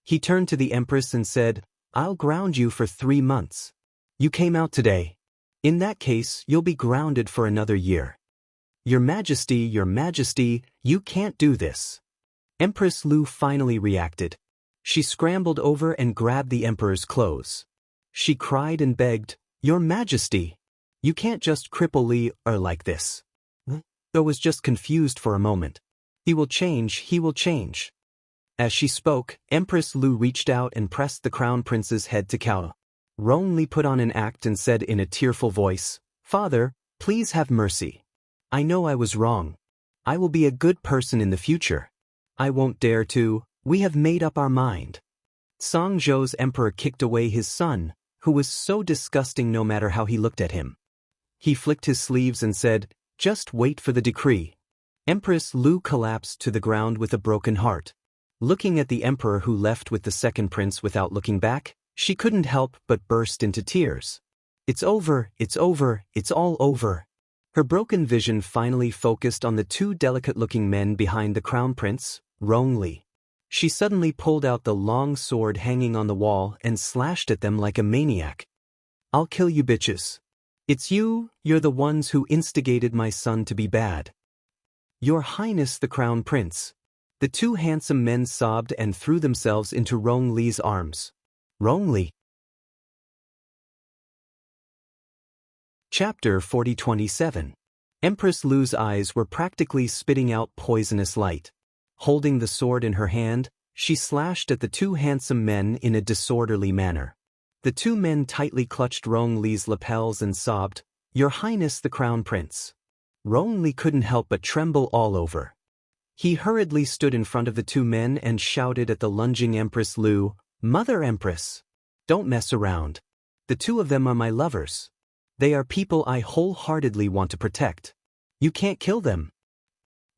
He turned to the Empress and said, I'll ground you for 3 months. You came out today. In that case, you'll be grounded for another year. Your Majesty, you can't do this. Empress Lu finally reacted. She scrambled over and grabbed the Emperor's clothes. She cried and begged, Your Majesty, you can't just cripple Li like this. Though was just confused for a moment. He will change. As she spoke, Empress Lu reached out and pressed the Crown Prince's head to cow. Rong-li put on an act and said in a tearful voice, Father, please have mercy. I know I was wrong. I will be a good person in the future. I won't dare to. We have made up our mind. Zhangzhou's emperor kicked away his son, who was so disgusting no matter how he looked at him. He flicked his sleeves and said, Just wait for the decree. Empress Lu collapsed to the ground with a broken heart. Looking at the emperor who left with the second prince without looking back, she couldn't help but burst into tears. It's over, it's all over. Her broken vision finally focused on the 2 delicate-looking men behind the crown prince, Rong-li. She suddenly pulled out the long sword hanging on the wall and slashed at them like a maniac. I'll kill you bitches. It's you're the ones who instigated my son to be bad. Your Highness the Crown Prince. The 2 handsome men sobbed and threw themselves into Rong-li's arms. Rong-li, Chapter 4027. Empress Lu's eyes were practically spitting out poisonous light. Holding the sword in her hand, she slashed at the two handsome men in a disorderly manner. The two men tightly clutched Rong Li's lapels and sobbed, "Your Highness the Crown Prince." Rong Li couldn't help but tremble all over. He hurriedly stood in front of the two men and shouted at the lunging Empress Lu, "Mother Empress! Don't mess around. The two of them are my lovers. They are people I wholeheartedly want to protect. You can't kill them.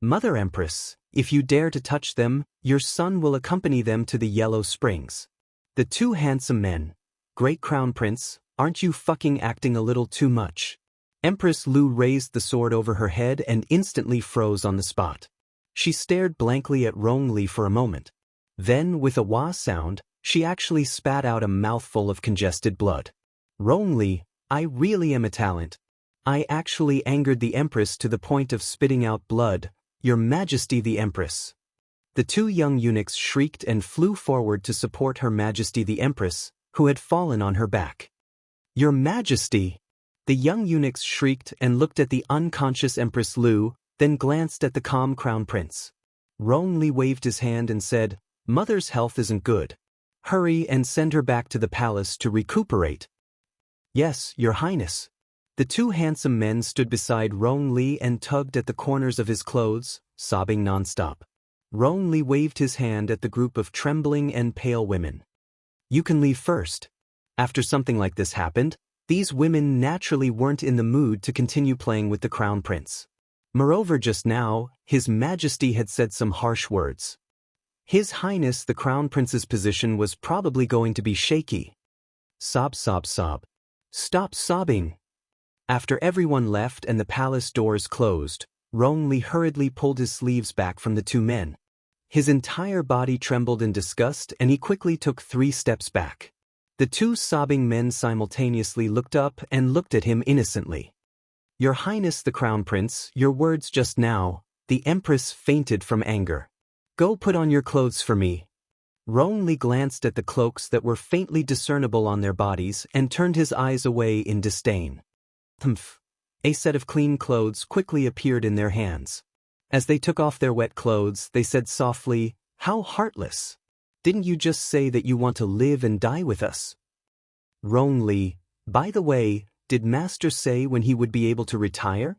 Mother Empress, if you dare to touch them, your son will accompany them to the Yellow Springs." The two handsome men, "Great Crown Prince, aren't you fucking acting a little too much?" Empress Lu raised the sword over her head and instantly froze on the spot. She stared blankly at Rong Li for a moment. Then, with a wah sound, she actually spat out a mouthful of congested blood. "Rong Li, I really am a talent. I actually angered the Empress to the point of spitting out blood, Your Majesty the Empress." The two young eunuchs shrieked and flew forward to support Her Majesty the Empress, who had fallen on her back. "Your Majesty!" The young eunuchs shrieked and looked at the unconscious Empress Lu, then glanced at the calm Crown Prince. Rong Li waved his hand and said, "Mother's health isn't good. Hurry and send her back to the palace to recuperate." "Yes, Your Highness." The two handsome men stood beside Rong Li and tugged at the corners of his clothes, sobbing nonstop. Rong Li waved his hand at the group of trembling and pale women. "You can leave first." After something like this happened, these women naturally weren't in the mood to continue playing with the Crown Prince. Moreover, just now, His Majesty had said some harsh words. His Highness the Crown Prince's position was probably going to be shaky. Sob, sob, sob. "Stop sobbing." After everyone left and the palace doors closed, Rong Li hurriedly pulled his sleeves back from the two men. His entire body trembled in disgust and he quickly took 3 steps back. The two sobbing men simultaneously looked up and looked at him innocently. "Your Highness the Crown Prince, your words just now," the Empress fainted from anger. "Go put on your clothes for me." Rong Li glanced at the cloaks that were faintly discernible on their bodies and turned his eyes away in disdain. Humph. A set of clean clothes quickly appeared in their hands. As they took off their wet clothes, they said softly, "How heartless. Didn't you just say that you want to live and die with us?" Rong Li, "By the way, did Master say when he would be able to retire?"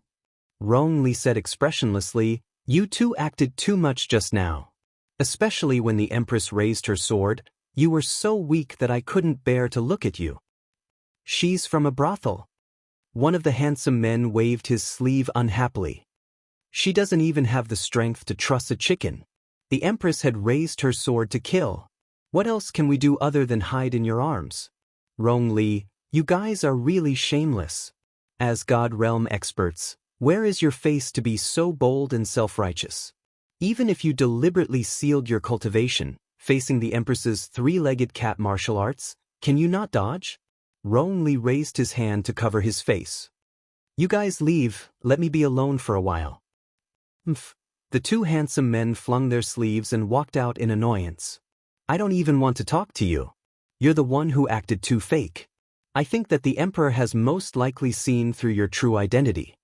Rong Li said expressionlessly, "You two acted too much just now. Especially when the Empress raised her sword, you were so weak that I couldn't bear to look at you." "She's from a brothel." One of the handsome men waved his sleeve unhappily. "She doesn't even have the strength to truss a chicken. The Empress had raised her sword to kill. What else can we do other than hide in your arms?" Rong Li, "You guys are really shameless. As God realm experts, where is your face to be so bold and self-righteous? Even if you deliberately sealed your cultivation, facing the Empress's 3-legged cat martial arts, can you not dodge?" Rong Li raised his hand to cover his face. "You guys leave, let me be alone for a while." Mph. The two handsome men flung their sleeves and walked out in annoyance. "I don't even want to talk to you. You're the one who acted too fake. I think that the Emperor has most likely seen through your true identity."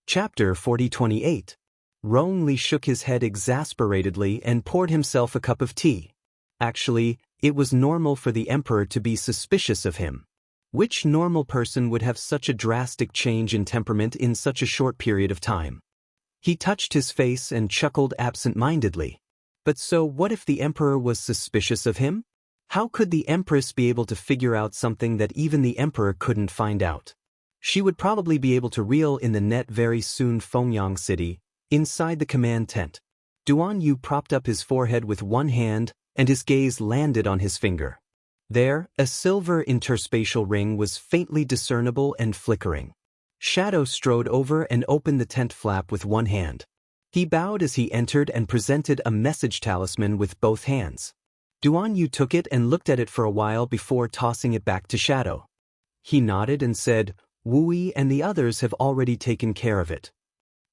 Chapter 4028. Rong Li shook his head exasperatedly and poured himself a cup of tea. Actually, it was normal for the Emperor to be suspicious of him. Which normal person would have such a drastic change in temperament in such a short period of time? He touched his face and chuckled absent-mindedly. But so what if the Emperor was suspicious of him? How could the Empress be able to figure out something that even the Emperor couldn't find out? She would probably be able to reel in the net very soon. Fengyang City, inside the command tent. Duan Yu propped up his forehead with one hand, and his gaze landed on his finger. There, a silver interspatial ring was faintly discernible and flickering. Shadow strode over and opened the tent flap with one hand. He bowed as he entered and presented a message talisman with both hands. Duan Yu took it and looked at it for a while before tossing it back to Shadow. He nodded and said, "Wu Yi and the others have already taken care of it."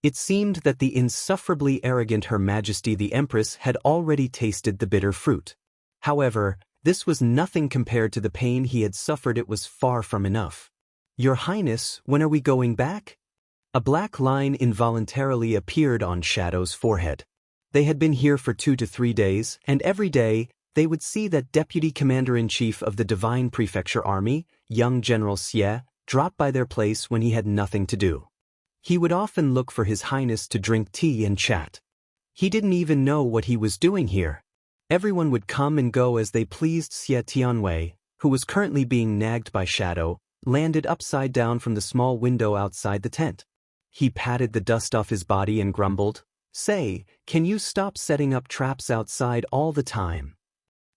It seemed that the insufferably arrogant Her Majesty the Empress had already tasted the bitter fruit. However, This was nothing compared to the pain he had suffered. It was far from enough. Your Highness, when are we going back? A black line involuntarily appeared on Shadow's forehead. They had been here for 2 to 3 days, and every day, they would see that Deputy Commander-in-Chief of the Divine Prefecture Army, young General Xie, drop by their place when he had nothing to do. He would often look for His Highness to drink tea and chat. He didn't even know what he was doing here. Everyone would come and go as they pleased. Xie Tianwei, who was currently being nagged by Shadow, landed upside down from the small window outside the tent. He patted the dust off his body and grumbled, "Say, can you stop setting up traps outside all the time?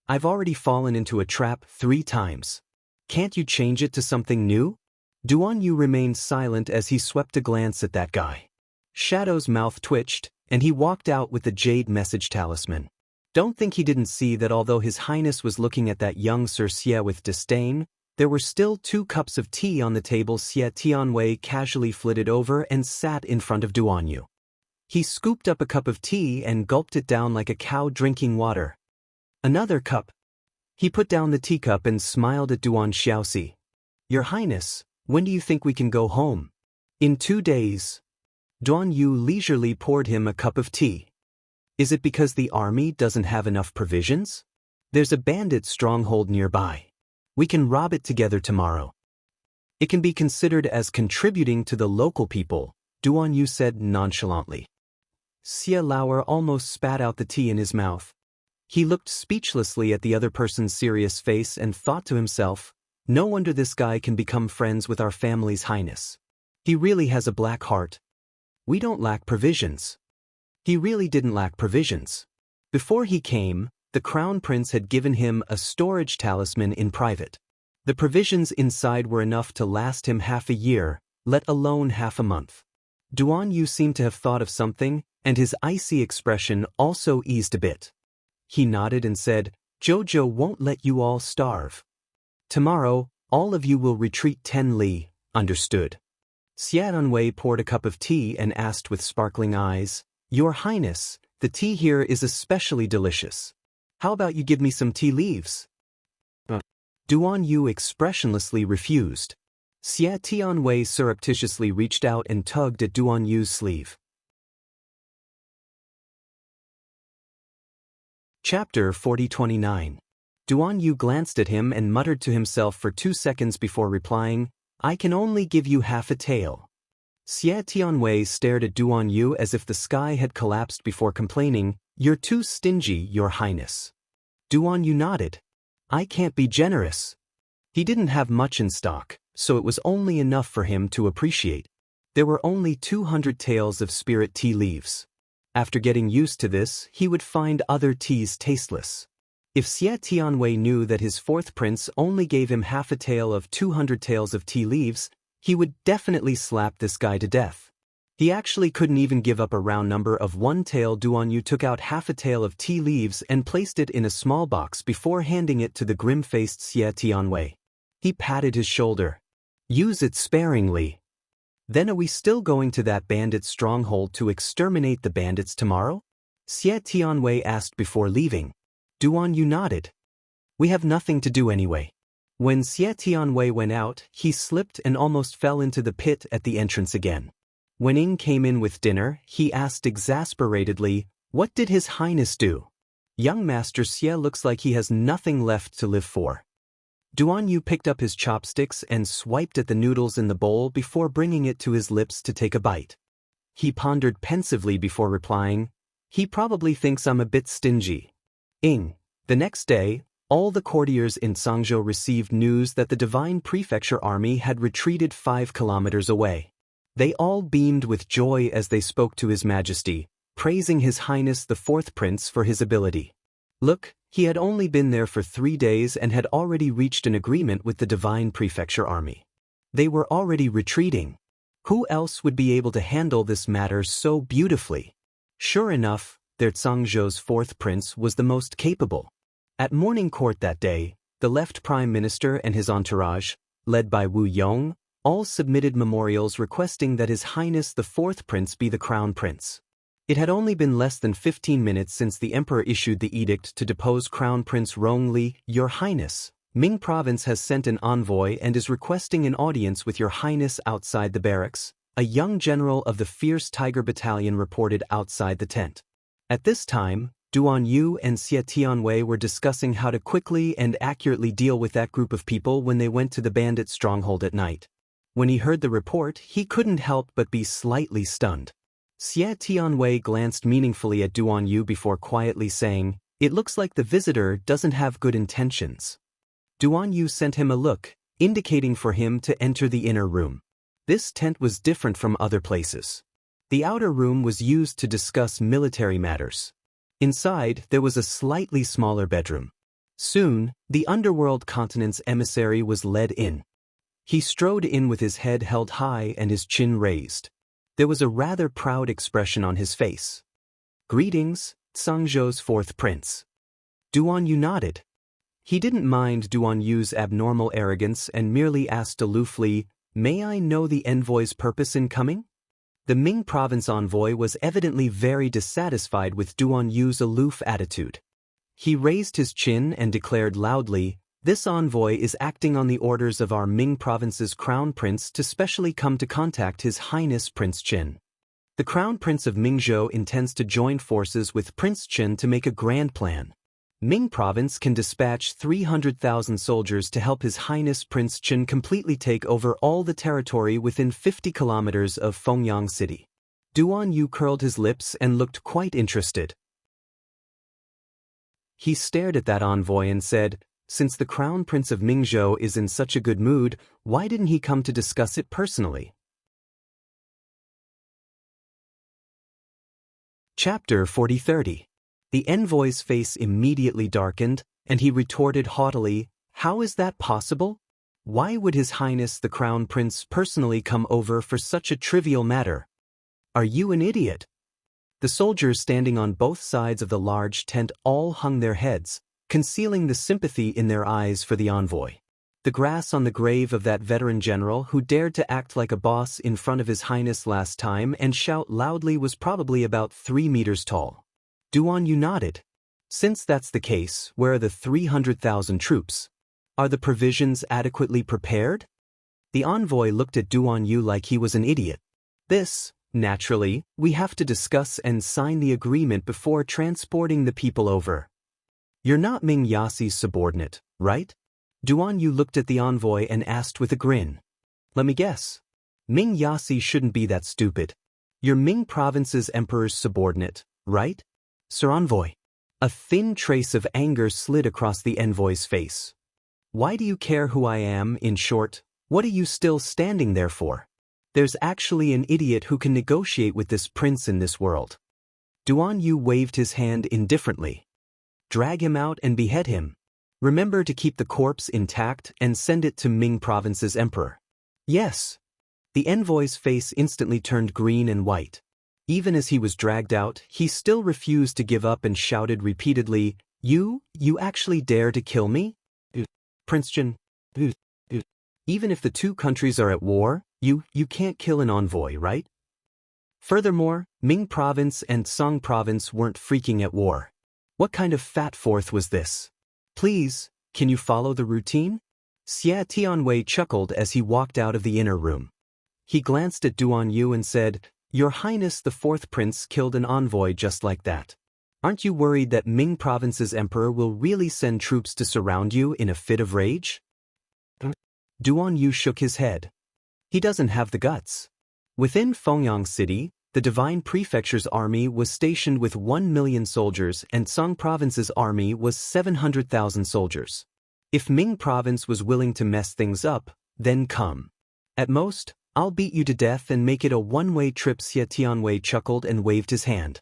I've already fallen into a trap 3 times. Can't you change it to something new?" Duan Yu remained silent as he swept a glance at that guy. Shadow's mouth twitched, and he walked out with the jade message talisman. Don't think he didn't see that although His Highness was looking at that young Sir Xie with disdain, there were still 2 cups of tea on the table. Xie Tianwei casually flitted over and sat in front of Duan Yu. He scooped up a cup of tea and gulped it down like a cow drinking water. Another cup. He put down the teacup and smiled at Duan Xiaoxi. "Your Highness, when do you think we can go home?" "In 2 days. Duan Yu leisurely poured him a cup of tea. "Is it because the army doesn't have enough provisions? There's a bandit stronghold nearby. We can rob it together tomorrow. It can be considered as contributing to the local people," Duan Yu said nonchalantly. Xie Lauer almost spat out the tea in his mouth. He looked speechlessly at the other person's serious face and thought to himself, "No wonder this guy can become friends with our family's highness. He really has a black heart. We don't lack provisions." He really didn't lack provisions. Before he came, the Crown Prince had given him a storage talisman in private. The provisions inside were enough to last him half a year, let alone half a month. Duan Yu seemed to have thought of something, and his icy expression also eased a bit. He nodded and said, "Jojo won't let you all starve. Tomorrow, all of you will retreat 10 li, understood?" Xiaodanwei poured a cup of tea and asked with sparkling eyes, "Your Highness, the tea here is especially delicious. How about you give me some tea leaves?" Duan Yu expressionlessly refused. Xie Tianwei surreptitiously reached out and tugged at Duan Yu's sleeve. Chapter 4029. Duan Yu glanced at him and muttered to himself for 2 seconds before replying, "I can only give you half a tael." Xie Tianwei stared at Duan Yu as if the sky had collapsed before complaining, "You're too stingy, Your Highness." Duan Yu nodded. "I can't be generous." He didn't have much in stock, so it was only enough for him to appreciate. There were only 200 taels of spirit tea leaves. After getting used to this, he would find other teas tasteless. If Xie Tianwei knew that his 4th prince only gave him half a tael of 200 taels of tea leaves, he would definitely slap this guy to death. He actually couldn't even give up a round number of 1 tael. Duan Yu took out half a tael of tea leaves and placed it in a small box before handing it to the grim-faced Xie Tianwei. He patted his shoulder. "Use it sparingly. Then are we still going to that bandit stronghold to exterminate the bandits tomorrow?" Xie Tianwei asked before leaving. Duan Yu nodded. "We have nothing to do anyway." When Xie Tianwei went out, he slipped and almost fell into the pit at the entrance again. When Ying came in with dinner, he asked exasperatedly, "What did His Highness do? Young Master Xie looks like he has nothing left to live for." Duan Yu picked up his chopsticks and swiped at the noodles in the bowl before bringing it to his lips to take a bite. He pondered pensively before replying, "He probably thinks I'm a bit stingy." Ying. The next day, all the courtiers in Sangzhou received news that the Divine Prefecture Army had retreated 5 kilometers away. They all beamed with joy as they spoke to His Majesty, praising His Highness the 4th Prince for his ability. Look, he had only been there for 3 days and had already reached an agreement with the Divine Prefecture Army. They were already retreating. Who else would be able to handle this matter so beautifully? Sure enough, their Sangzhou's 4th Prince was the most capable. At morning court that day, the left Prime Minister and his entourage, led by Wu Yong, all submitted memorials requesting that His Highness the 4th Prince be the Crown Prince. It had only been less than 15 minutes since the emperor issued the edict to depose Crown Prince Rongli. Your Highness, Ming Province has sent an envoy and is requesting an audience with Your Highness outside the barracks, a young general of the Fierce Tiger Battalion reported outside the tent. At this time, Duan Yu and Xie Tianwei were discussing how to quickly and accurately deal with that group of people when they went to the bandit stronghold at night. When he heard the report, he couldn't help but be slightly stunned. Xie Tianwei glanced meaningfully at Duan Yu before quietly saying, "It looks like the visitor doesn't have good intentions." Duan Yu sent him a look, indicating for him to enter the inner room. This tent was different from other places. The outer room was used to discuss military matters. Inside, there was a slightly smaller bedroom. Soon, the underworld continent's emissary was led in. He strode in with his head held high and his chin raised. There was a rather proud expression on his face. "Greetings, Sangzhou's fourth prince." Duan Yu nodded. He didn't mind Duan Yu's abnormal arrogance and merely asked aloofly, "May I know the envoy's purpose in coming?" The Ming province envoy was evidently very dissatisfied with Duan Yu's aloof attitude. He raised his chin and declared loudly, "This envoy is acting on the orders of our Ming province's crown prince to specially come to contact His Highness Prince Qin. The crown prince of Mingzhou intends to join forces with Prince Qin to make a grand plan. Ming province can dispatch 300,000 soldiers to help His Highness Prince Qin completely take over all the territory within 50 kilometers of Fengyang City." Duan Yu curled his lips and looked quite interested. He stared at that envoy and said, "Since the crown prince of Mingzhou is in such a good mood, why didn't he come to discuss it personally?" Chapter 40-30. The envoy's face immediately darkened, and he retorted haughtily, "How is that possible? Why would His Highness the Crown Prince personally come over for such a trivial matter? Are you an idiot?" The soldiers standing on both sides of the large tent all hung their heads, concealing the sympathy in their eyes for the envoy. The grass on the grave of that veteran general who dared to act like a boss in front of His Highness last time and shout loudly was probably about 3 meters tall. Duan Yu nodded. "Since that's the case, where are the 300,000 troops? Are the provisions adequately prepared?" The envoy looked at Duan Yu like he was an idiot. Naturally, we have to discuss and sign the agreement before transporting the people over. You're not Ming Yassi's subordinate, right?" Duan Yu looked at the envoy and asked with a grin. "Let me guess. Ming Yassi shouldn't be that stupid. You're Ming province's emperor's subordinate, right, Sir Envoy?" A thin trace of anger slid across the envoy's face. "Why do you care who I am? In short, what are you still standing there for? There's actually an idiot who can negotiate with this prince in this world." Duan Yu waved his hand indifferently. "Drag him out and behead him. Remember to keep the corpse intact and send it to Ming province's emperor." "Yes." The envoy's face instantly turned green and white. Even as he was dragged out, he still refused to give up and shouted repeatedly, You actually dare to kill me? Prince Qin. Even if the two countries are at war, you can't kill an envoy, right? Furthermore, Ming province and Song province weren't freaking at war. What kind of fat fourth was this? Please, can you follow the routine? Xie Tianwei chuckled as he walked out of the inner room. He glanced at Duan Yu and said, Your Highness the fourth prince killed an envoy just like that. Aren't you worried that Ming province's emperor will really send troops to surround you in a fit of rage? Duan Yu shook his head. He doesn't have the guts. Within Fengyang City, the Divine Prefecture's army was stationed with 1 million soldiers and Song province's army was 700,000 soldiers. If Ming province was willing to mess things up, then come. At most, I'll beat you to death and make it a one-way trip. Xie Tianwei chuckled and waved his hand.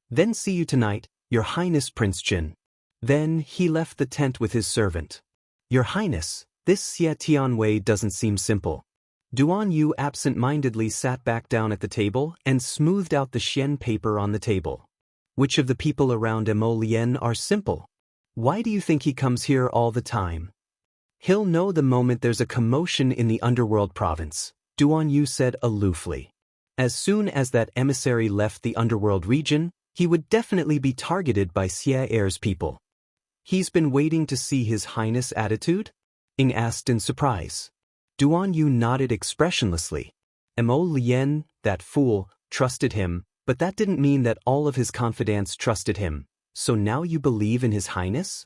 Then see you tonight, Your Highness Prince Qin. Then he left the tent with his servant. Your Highness, this Xie Tianwei doesn't seem simple. Duan Yu absent-mindedly sat back down at the table and smoothed out the xian paper on the table. Which of the people around Emo Lien are simple? Why do you think he comes here all the time? He'll know the moment there's a commotion in the underworld province, Duan Yu said aloofly. As soon as that emissary left the underworld region, he would definitely be targeted by Xie Er's people. He's been waiting to see His Highness' attitude? Ing asked in surprise. Duan Yu nodded expressionlessly. Mo Lien, that fool, trusted him, but that didn't mean that all of his confidants trusted him. So now you believe in His Highness?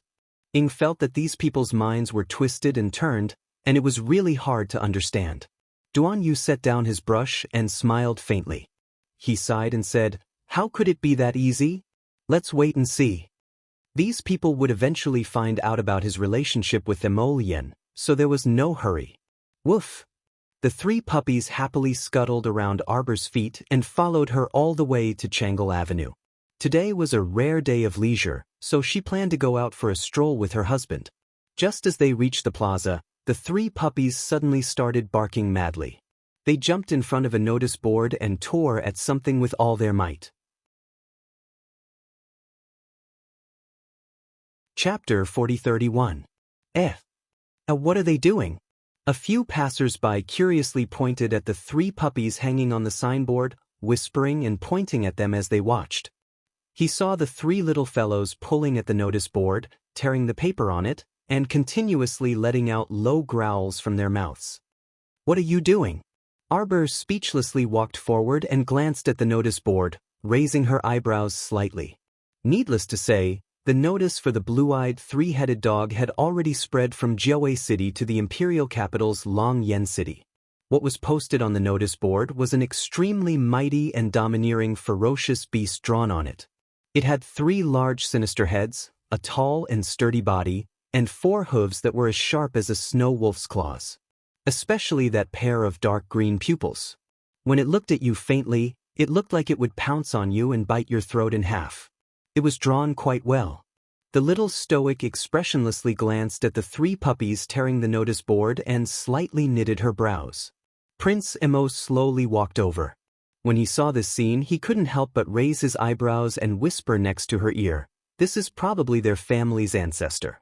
Ing felt that these people's minds were twisted and turned, and it was really hard to understand. Duan Yu set down his brush and smiled faintly. He sighed and said, "How could it be that easy? Let's wait and see." These people would eventually find out about his relationship with Emolian, so there was no hurry. Woof! The three puppies happily scuttled around Arbor's feet and followed her all the way to Changle Avenue. Today was a rare day of leisure, so she planned to go out for a stroll with her husband. Just as they reached the plaza, the three puppies suddenly started barking madly. They jumped in front of a notice board and tore at something with all their might. Chapter 4031. What are they doing? A few passers-by curiously pointed at the three puppies hanging on the signboard, whispering and pointing at them as they watched. He saw the three little fellows pulling at the notice board, tearing the paper on it, and continuously letting out low growls from their mouths. "What are you doing?" Arbor speechlessly walked forward and glanced at the notice board, raising her eyebrows slightly. Needless to say, the notice for the blue-eyed three-headed dog had already spread from Jiawei City to the imperial capital's Longyan City. What was posted on the notice board was an extremely mighty and domineering ferocious beast drawn on it. It had 3 large sinister heads, a tall and sturdy body, and 4 hooves that were as sharp as a snow wolf's claws. Especially that pair of dark green pupils. When it looked at you faintly, it looked like it would pounce on you and bite your throat in half. It was drawn quite well. The little stoic expressionlessly glanced at the 3 puppies tearing the notice board and slightly knitted her brows. Prince Emo slowly walked over. When he saw this scene, he couldn't help but raise his eyebrows and whisper next to her ear, "This is probably their family's ancestor."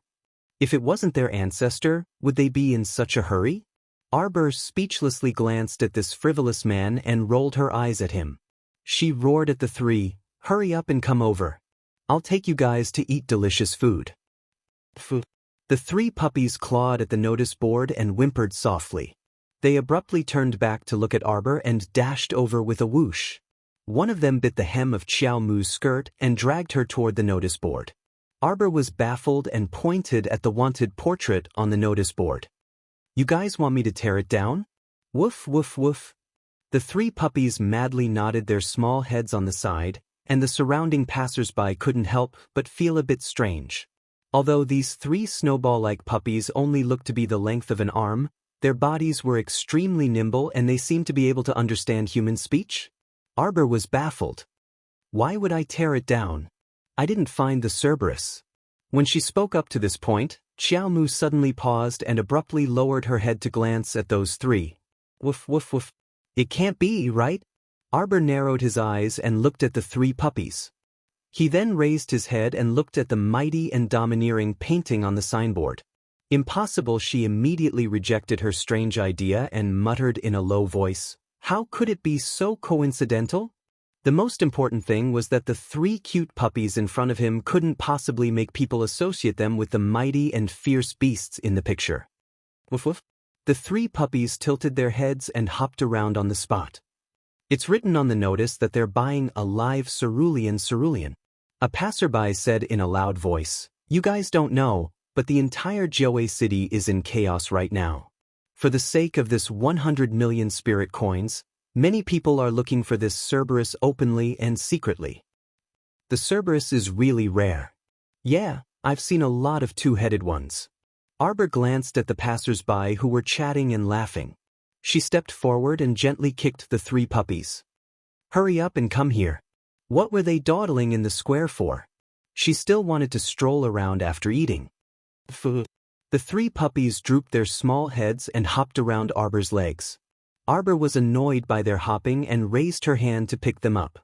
If it wasn't their ancestor, would they be in such a hurry? Arbor speechlessly glanced at this frivolous man and rolled her eyes at him. She roared at the 3, "Hurry up and come over. I'll take you guys to eat delicious food." The 3 puppies clawed at the notice board and whimpered softly. They abruptly turned back to look at Arbor and dashed over with a whoosh. One of them bit the hem of Xiao Mu's skirt and dragged her toward the notice board. Arbor was baffled and pointed at the wanted portrait on the notice board. "You guys want me to tear it down?" Woof woof woof. The 3 puppies madly nodded their small heads on the side, and the surrounding passers-by couldn't help but feel a bit strange. Although these 3 snowball-like puppies only looked to be the length of an arm, their bodies were extremely nimble and they seemed to be able to understand human speech. Arbor was baffled. "Why would I tear it down? I didn't find the Cerberus." When she spoke up to this point, Xiao Mu suddenly paused and abruptly lowered her head to glance at those 3. Woof woof woof. "It can't be, right?" Arbor narrowed his eyes and looked at the 3 puppies. He then raised his head and looked at the mighty and domineering painting on the signboard. Impossible. She immediately rejected her strange idea and muttered in a low voice, "How could it be so coincidental?" The most important thing was that the 3 cute puppies in front of him couldn't possibly make people associate them with the mighty and fierce beasts in the picture. Woof woof. The 3 puppies tilted their heads and hopped around on the spot. "It's written on the notice that they're buying a live cerulean. A passerby said in a loud voice, "You guys don't know, but the entire Jiawei City is in chaos right now. For the sake of this 100 million spirit coins, many people are looking for this Cerberus openly and secretly. The Cerberus is really rare. Yeah, I've seen a lot of 2-headed ones." Arbor glanced at the passers-by who were chatting and laughing. She stepped forward and gently kicked the 3 puppies. "Hurry up and come here." What were they dawdling in the square for? She still wanted to stroll around after eating. The 3 puppies drooped their small heads and hopped around Arbor's legs. Arbor was annoyed by their hopping and raised her hand to pick them up.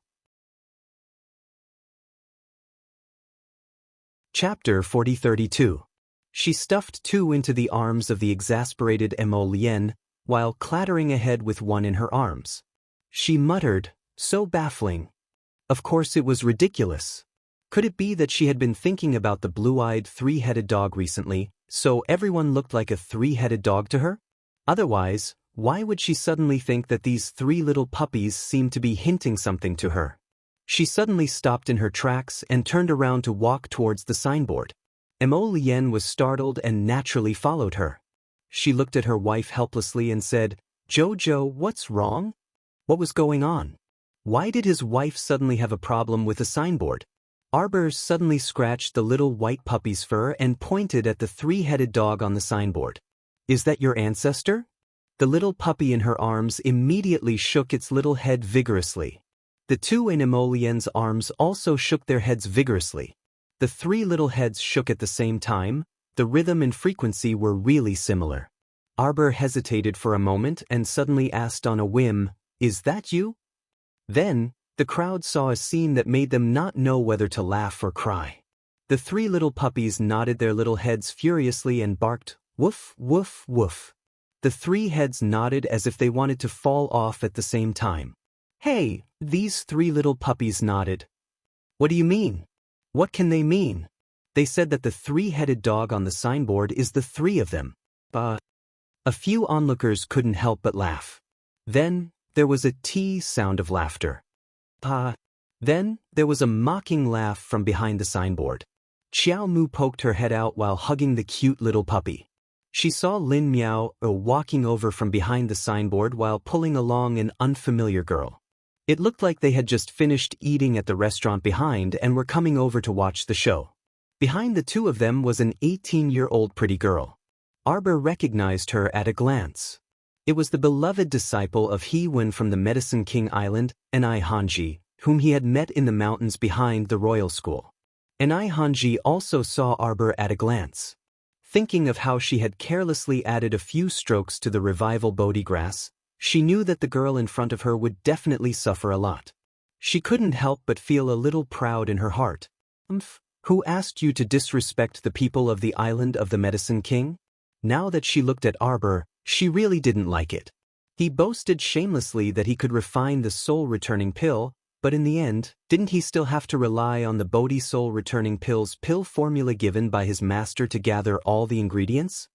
Chapter 4032. She stuffed 2 into the arms of the exasperated Emo Lien, while clattering ahead with 1 in her arms. She muttered, so baffling. Of course it was ridiculous. Could it be that she had been thinking about the blue-eyed three-headed dog recently, so everyone looked like a three-headed dog to her? Otherwise, why would she suddenly think that these three little puppies seemed to be hinting something to her? She suddenly stopped in her tracks and turned around to walk towards the signboard. Emolien was startled and naturally followed her. She looked at her wife helplessly and said, "Jojo, what's wrong? What was going on? Why did his wife suddenly have a problem with a signboard?" Arbor suddenly scratched the little white puppy's fur and pointed at the three-headed dog on the signboard. "Is that your ancestor?" The little puppy in her arms immediately shook its little head vigorously. The two in Emolien's arms also shook their heads vigorously. The three little heads shook at the same time. The rhythm and frequency were really similar. Arbor hesitated for a moment and suddenly asked on a whim, "Is that you?" Then, the crowd saw a scene that made them not know whether to laugh or cry. The three little puppies nodded their little heads furiously and barked, "Woof, woof, woof." The three heads nodded as if they wanted to fall off at the same time. "Hey," these three little puppies nodded. "What do you mean? What can they mean?" They said that the three-headed dog on the signboard is the three of them. A few onlookers couldn't help but laugh. Then, there was a T sound of laughter. Then, there was a mocking laugh from behind the signboard. Xiao Mu poked her head out while hugging the cute little puppy. She saw Lin Miao walking over from behind the signboard while pulling along an unfamiliar girl. It looked like they had just finished eating at the restaurant behind and were coming over to watch the show. Behind the two of them was an 18-year-old pretty girl. Arbor recognized her at a glance. It was the beloved disciple of He Wen from the Medicine King Island, Enai Hanji, whom he had met in the mountains behind the royal school. Enai Hanji also saw Arbor at a glance. Thinking of how she had carelessly added a few strokes to the revival Bodhi grass, she knew that the girl in front of her would definitely suffer a lot. She couldn't help but feel a little proud in her heart. Who asked you to disrespect the people of the island of the Medicine King?" Now that she looked at Arbor, she really didn't like it. He boasted shamelessly that he could refine the soul-returning pill, but in the end, didn't he still have to rely on the Bodhi soul-returning pill's pill formula given by his master to gather all the ingredients?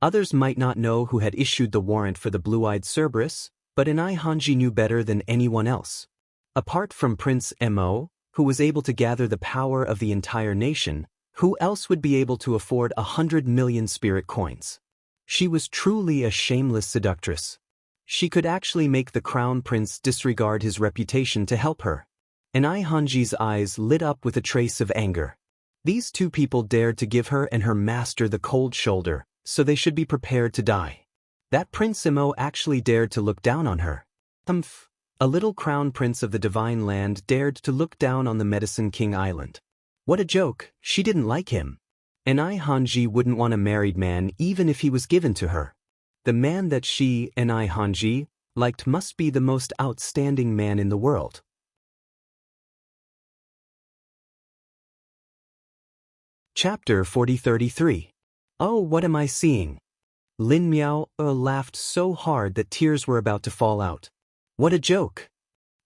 Others might not know who had issued the warrant for the blue-eyed Cerberus, but Enai Hanji knew better than anyone else. Apart from Prince Mo, who was able to gather the power of the entire nation, who else would be able to afford 100 million spirit coins? She was truly a shameless seductress. She could actually make the crown prince disregard his reputation to help her. Enai Hanji's eyes lit up with a trace of anger. These two people dared to give her and her master the cold shoulder, so they should be prepared to die. That Prince Mo actually dared to look down on her. A little crown prince of the divine land dared to look down on the Medicine King Island. What a joke, she didn't like him. Enai Hanji wouldn't want a married man even if he was given to her. The man that she, Enai Hanji, liked must be the most outstanding man in the world. Chapter 4033. Oh, what am I seeing? Lin Miao laughed so hard that tears were about to fall out. What a joke!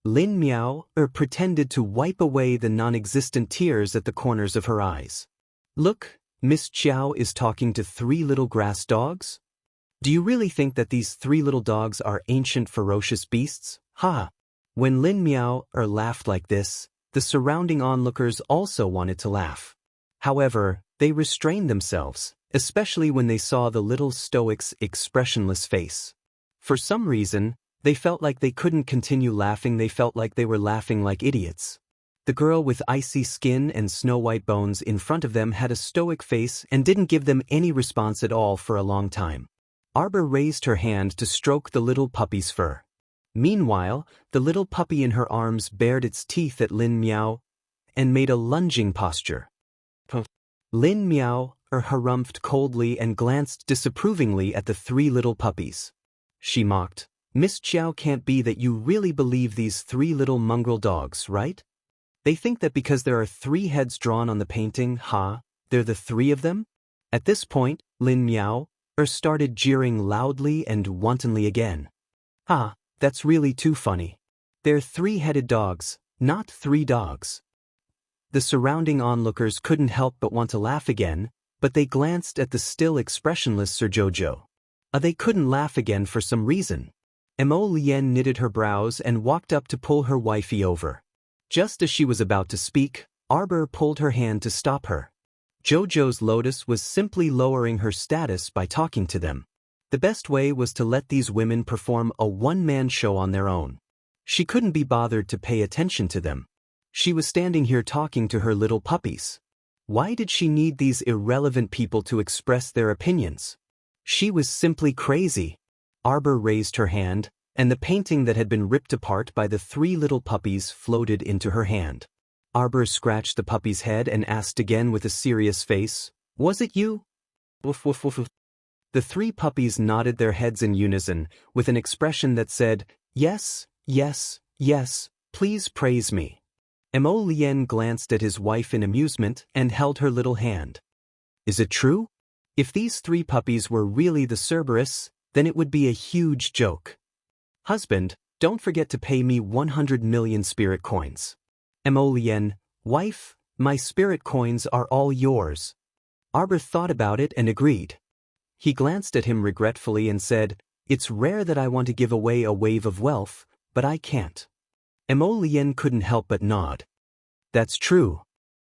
Lin Miao pretended to wipe away the non-existent tears at the corners of her eyes. Look, Miss Chiao is talking to three little grass dogs? Do you really think that these three little dogs are ancient ferocious beasts? Ha! When Lin Miao laughed like this, the surrounding onlookers also wanted to laugh. However, they restrained themselves, especially when they saw the little stoic's expressionless face. For some reason, they felt like they couldn't continue laughing. They felt like they were laughing like idiots. The girl with icy skin and snow-white bones in front of them had a stoic face and didn't give them any response at all for a long time. Arbor raised her hand to stroke the little puppy's fur. Meanwhile, the little puppy in her arms bared its teeth at Lin Miao and made a lunging posture. Lin Miao harumphed coldly and glanced disapprovingly at the three little puppies. She mocked, "Miss Chiao, can't be that you really believe these three little mongrel dogs, right? They think that because there are three heads drawn on the painting, they're the three of them?" At this point, Lin Miao started jeering loudly and wantonly again. That's really too funny. They're three-headed dogs, not three dogs. The surrounding onlookers couldn't help but want to laugh again, but they glanced at the still expressionless Sir Jojo. They couldn't laugh again for some reason. Mo Lien knitted her brows and walked up to pull her wifey over. Just as she was about to speak, Arbor pulled her hand to stop her. Jojo's Lotus was simply lowering her status by talking to them. The best way was to let these women perform a one-man show on their own. She couldn't be bothered to pay attention to them. She was standing here talking to her little puppies. Why did she need these irrelevant people to express their opinions? She was simply crazy. Arbor raised her hand, and the painting that had been ripped apart by the three little puppies floated into her hand. Arbor scratched the puppy's head and asked again with a serious face, "Was it you?" Woof woof woof. The three puppies nodded their heads in unison, with an expression that said, "Yes, yes, yes, please praise me." Mo Lien glanced at his wife in amusement and held her little hand. Is it true? If these three puppies were really the Cerberus, then it would be a huge joke. Husband, don't forget to pay me 100 million spirit coins. Mo Lien, wife, my spirit coins are all yours. Arbor thought about it and agreed. He glanced at him regretfully and said, "It's rare that I want to give away a wave of wealth, but I can't." Mo Lien couldn't help but nod. That's true.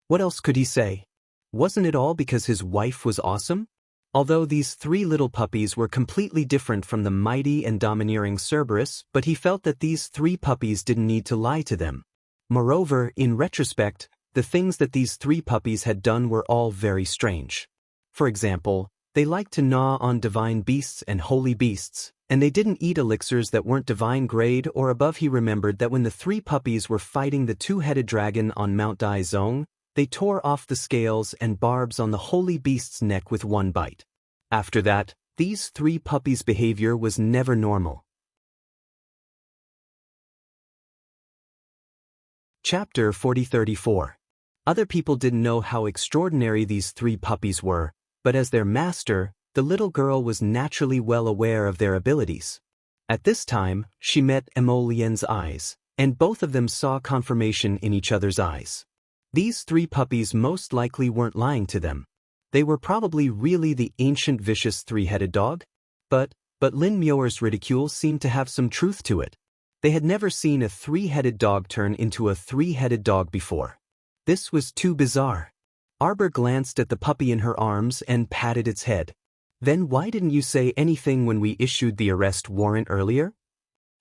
What else could he say? Wasn't it all because his wife was awesome? Although these three little puppies were completely different from the mighty and domineering Cerberus, but he felt that these three puppies didn't need to lie to them. Moreover, in retrospect, the things that these three puppies had done were all very strange. For example, they liked to gnaw on divine beasts and holy beasts, and they didn't eat elixirs that weren't divine grade or above. He remembered that when the three puppies were fighting the two-headed dragon on Mount Dai Zong, they tore off the scales and barbs on the holy beast's neck with one bite. After that, these three puppies' behavior was never normal. Chapter 40-34. Other people didn't know how extraordinary these three puppies were, but as their master, the little girl was naturally well aware of their abilities. At this time, she met Mo Lien's eyes, and both of them saw confirmation in each other's eyes. These three puppies most likely weren't lying to them. They were probably really the ancient vicious three-headed dog. But Lin Muir's ridicule seemed to have some truth to it. They had never seen a three-headed dog turn into a three-headed dog before. This was too bizarre. Arbor glanced at the puppy in her arms and patted its head. Then why didn't you say anything when we issued the arrest warrant earlier?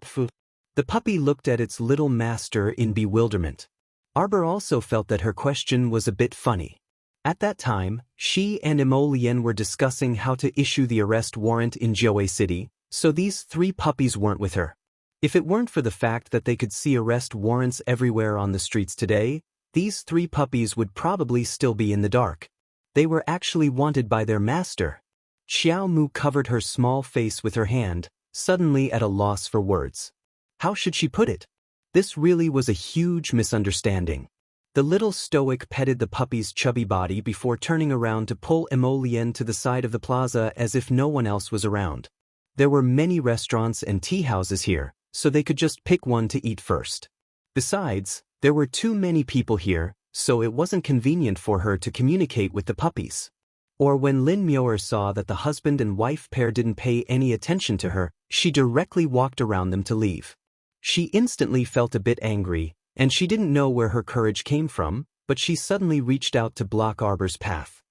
The puppy looked at its little master in bewilderment. Arbor also felt that her question was a bit funny. At that time, she and Mo Lien were discussing how to issue the arrest warrant in Jiawei City, so these three puppies weren't with her. If it weren't for the fact that they could see arrest warrants everywhere on the streets today, these three puppies would probably still be in the dark. They were actually wanted by their master. Xiao Mu covered her small face with her hand, suddenly at a loss for words. How should she put it? This really was a huge misunderstanding. The little stoic petted the puppy's chubby body before turning around to pull Mo Lien to the side of the plaza as if no one else was around. There were many restaurants and tea houses here, so they could just pick one to eat first. Besides, there were too many people here, so it wasn't convenient for her to communicate with the puppies. Or when Lin Muir saw that the husband and wife pair didn't pay any attention to her, she directly walked around them to leave. She instantly felt a bit angry, and she didn't know where her courage came from, but she suddenly reached out to block Arbor's path.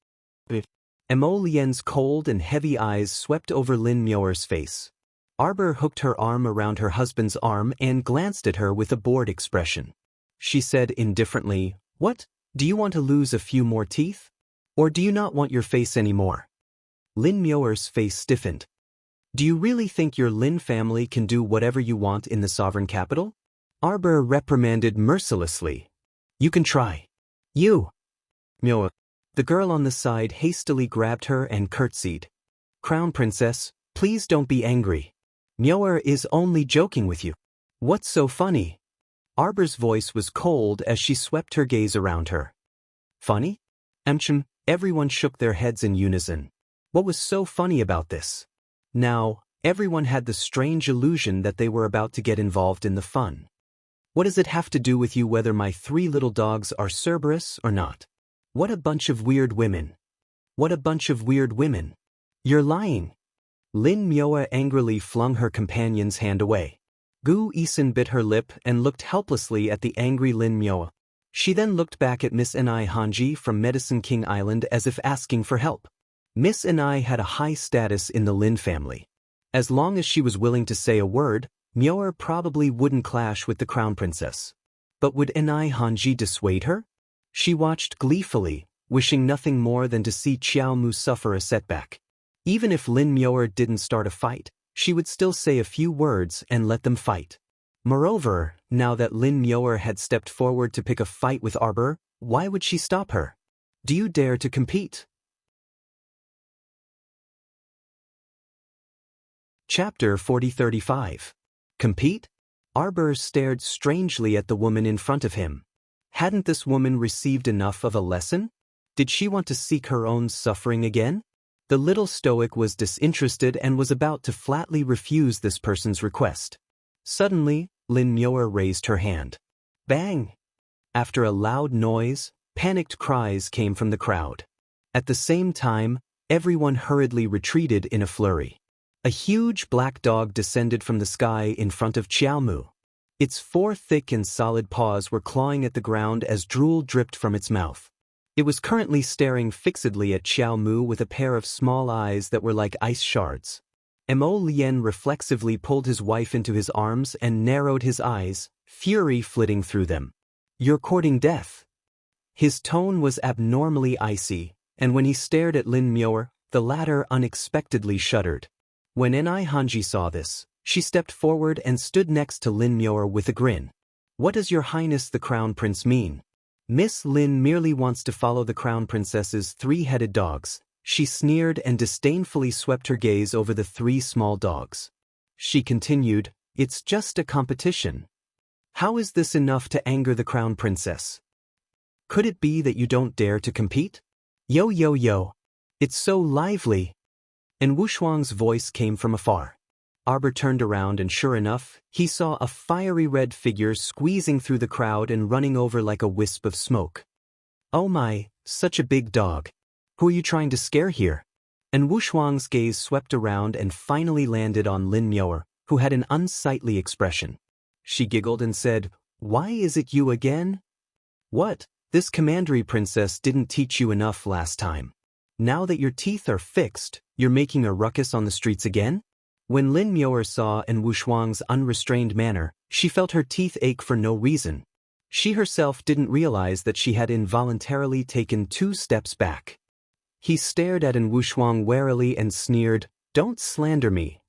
Mo Lien's cold and heavy eyes swept over Lin Muir's face. Arbor hooked her arm around her husband's arm and glanced at her with a bored expression. She said indifferently, "What, do you want to lose a few more teeth? Or do you not want your face anymore?" Lin Muir's face stiffened. "Do you really think your Lin family can do whatever you want in the sovereign capital?" Arbor reprimanded mercilessly. "You can try. You." Muir. The girl on the side hastily grabbed her and curtsied. "Crown Princess, please don't be angry. Muir is only joking with you. What's so funny?" Arbor's voice was cold as she swept her gaze around her. "Funny?" Everyone shook their heads in unison. What was so funny about this? Now, everyone had the strange illusion that they were about to get involved in the fun. What does it have to do with you whether my 3 little dogs are Cerberus or not? What a bunch of weird women. What a bunch of weird women. You're lying. Lin Myoa angrily flung her companion's hand away. Gu Isun bit her lip and looked helplessly at the angry Lin Myoa. She then looked back at Miss Enai Hanji from Medicine King Island as if asking for help. Miss Enai had a high status in the Lin family. As long as she was willing to say a word, Myoa probably wouldn't clash with the crown princess. But would Enai Hanji dissuade her? She watched gleefully, wishing nothing more than to see Qiao Mu suffer a setback. Even if Lin Myoa didn't start a fight, she would still say a few words and let them fight. Moreover, now that Lin Myoa had stepped forward to pick a fight with Arbor, why would she stop her? Do you dare to compete? Chapter 40-35. Compete? Arbor stared strangely at the woman in front of him. Hadn't this woman received enough of a lesson? Did she want to seek her own suffering again? The little stoic was disinterested and was about to flatly refuse this person's request. Suddenly, Lin Myoa raised her hand. Bang! After a loud noise, panicked cries came from the crowd. At the same time, everyone hurriedly retreated in a flurry. A huge black dog descended from the sky in front of Qiao Mu. Its 4 thick and solid paws were clawing at the ground as drool dripped from its mouth. It was currently staring fixedly at Qiao Mu with a pair of small eyes that were like ice shards. Mo Lien reflexively pulled his wife into his arms and narrowed his eyes, fury flitting through them. You're courting death. His tone was abnormally icy, and when he stared at Lin Myoa, the latter unexpectedly shuddered. When Enai Hanji saw this, she stepped forward and stood next to Lin Myoa with a grin. What does Your Highness the Crown Prince mean? Miss Lin merely wants to follow the Crown Princess's 3-headed dogs. She sneered and disdainfully swept her gaze over the 3 small dogs. She continued, It's just a competition. How is this enough to anger the Crown Princess? Could it be that you don't dare to compete? Yo yo yo. It's so lively. And Wushuang's voice came from afar. Arbor turned around and sure enough, he saw a fiery red figure squeezing through the crowd and running over like a wisp of smoke. Oh my, such a big dog. Who are you trying to scare here? And Wushuang's gaze swept around and finally landed on Lin Myoa, who had an unsightly expression. She giggled and said, Why is it you again? What? This commandery princess didn't teach you enough last time. Now that your teeth are fixed, you're making a ruckus on the streets again? When Lin Myoa saw En Wushuang's unrestrained manner, she felt her teeth ache for no reason. She herself didn't realize that she had involuntarily taken 2 steps back. He stared at En Wushuang warily and sneered, Don't slander me.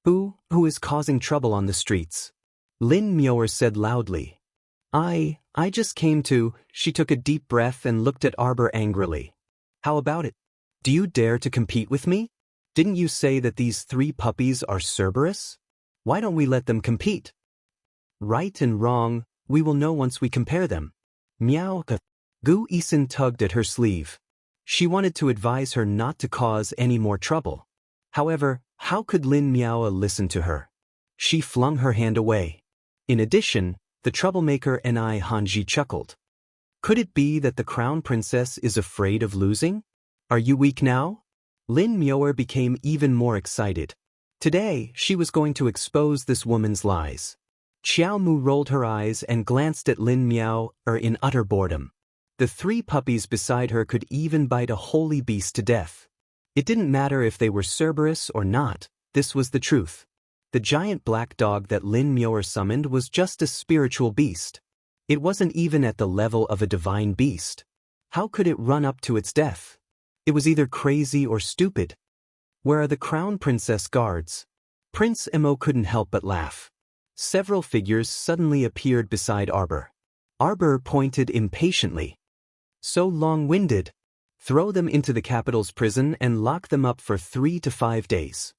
Who is causing trouble on the streets? Lin Myoa said loudly. I just came to. She took a deep breath and looked at Arbor angrily. How about it? Do you dare to compete with me? Didn't you say that these 3 puppies are Cerberus? Why don't we let them compete? Right and wrong, we will know once we compare them. Meow. Gu Isun tugged at her sleeve. She wanted to advise her not to cause any more trouble. However, how could Lin Myoa listen to her? She flung her hand away. In addition, the troublemaker Enai Hanji chuckled. Could it be that the crown princess is afraid of losing? Are you weak now? Lin Myoa became even more excited. Today, she was going to expose this woman's lies. Qiao Mu rolled her eyes and glanced at Lin Myoa in utter boredom. The 3 puppies beside her could even bite a holy beast to death. It didn't matter if they were Cerberus or not, this was the truth. The giant black dog that Lin Myoa summoned was just a spiritual beast. It wasn't even at the level of a divine beast. How could it run up to its death? It was either crazy or stupid. Where are the crown princess guards? Prince Mo couldn't help but laugh. Several figures suddenly appeared beside Arbor. Arbor pointed impatiently. So long-winded. Throw them into the capital's prison and lock them up for 3 to 5 days.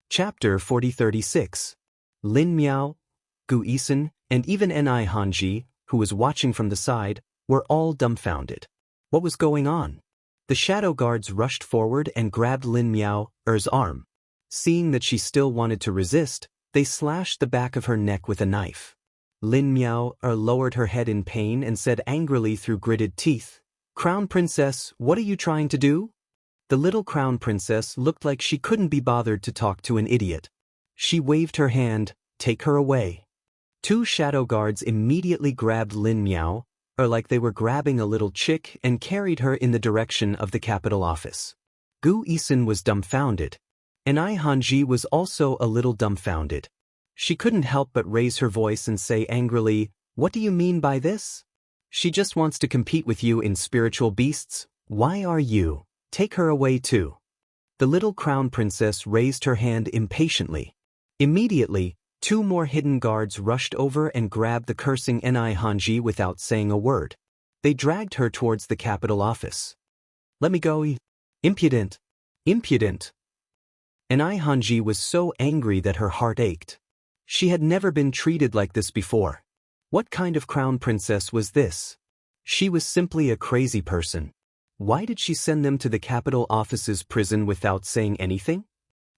Chapter 40-36. Lin Myoa, Gu Isun, and even Enai Hanji, who was watching from the side, were all dumbfounded. What was going on? The shadow guards rushed forward and grabbed Lin Myoa's arm. Seeing that she still wanted to resist, they slashed the back of her neck with a knife. Lin Miao lowered her head in pain and said angrily through gritted teeth, "Crown Princess, what are you trying to do?" The little Crown Princess looked like she couldn't be bothered to talk to an idiot. She waved her hand, "Take her away." Two shadow guards immediately grabbed Lin Miao, like they were grabbing a little chick, and carried her in the direction of the capital office. Gu Isun was dumbfounded. And Ai Hanji was also a little dumbfounded. She couldn't help but raise her voice and say angrily, "What do you mean by this? She just wants to compete with you in spiritual beasts. Why are you? Take her away too." The little Crown Princess raised her hand impatiently. Immediately, two more hidden guards rushed over and grabbed the cursing Ai Hanji without saying a word. They dragged her towards the capital office. "Let me go, impudent! Impudent!" Ai Hanji was so angry that her heart ached. She had never been treated like this before. What kind of crown princess was this? She was simply a crazy person. Why did she send them to the capital office's prison without saying anything?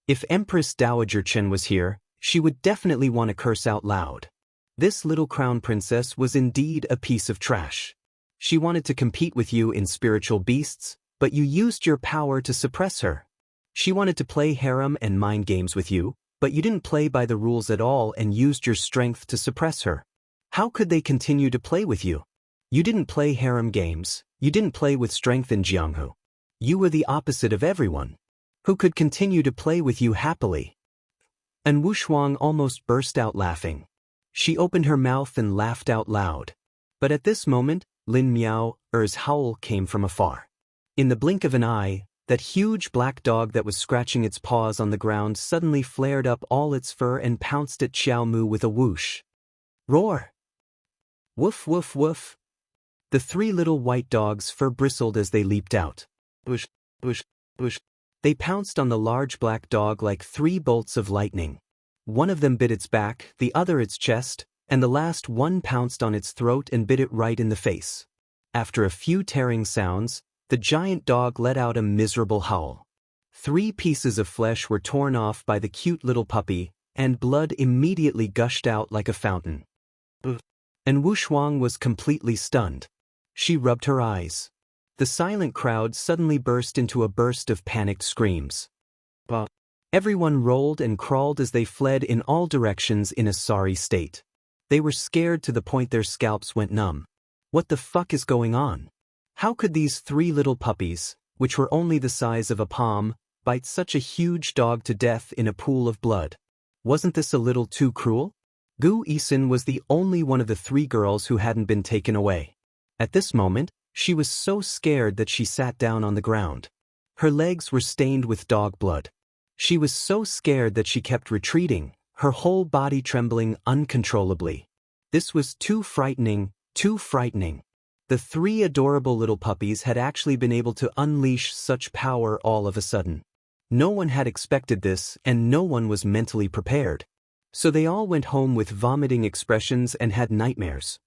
If Empress Dowager Chen was here, she would definitely want to curse out loud. This little crown princess was indeed a piece of trash. She wanted to compete with you in spiritual beasts, but you used your power to suppress her. She wanted to play harem and mind games with you, but you didn't play by the rules at all and used your strength to suppress her. How could they continue to play with you? You didn't play harem games, you didn't play with strength in Jianghu. You were the opposite of everyone. Who could continue to play with you happily? And Wu Shuang almost burst out laughing. She opened her mouth and laughed out loud. But at this moment, Lin Miao's howl came from afar. In the blink of an eye, that huge black dog that was scratching its paws on the ground suddenly flared up all its fur and pounced at Xiao Mu with a whoosh. Roar! Woof woof woof! The three little white dogs' fur bristled as they leaped out. Bush, bush, bush. They pounced on the large black dog like three bolts of lightning. One of them bit its back, the other its chest, and the last one pounced on its throat and bit it right in the face. After a few tearing sounds, the giant dog let out a miserable howl. 3 pieces of flesh were torn off by the cute little puppy, and blood immediately gushed out like a fountain. And Wu Shuang was completely stunned. She rubbed her eyes. The silent crowd suddenly burst into a burst of panicked screams. Everyone rolled and crawled as they fled in all directions in a sorry state. They were scared to the point their scalps went numb. What the fuck is going on? How could these 3 little puppies, which were only the size of a palm, bite such a huge dog to death in a pool of blood? Wasn't this a little too cruel? Gu Isun was the only one of the 3 girls who hadn't been taken away. At this moment, she was so scared that she sat down on the ground. Her legs were stained with dog blood. She was so scared that she kept retreating, her whole body trembling uncontrollably. This was too frightening, too frightening. The 3 adorable little puppies had actually been able to unleash such power all of a sudden. No one had expected this, and no one was mentally prepared. So they all went home with vomiting expressions and had nightmares.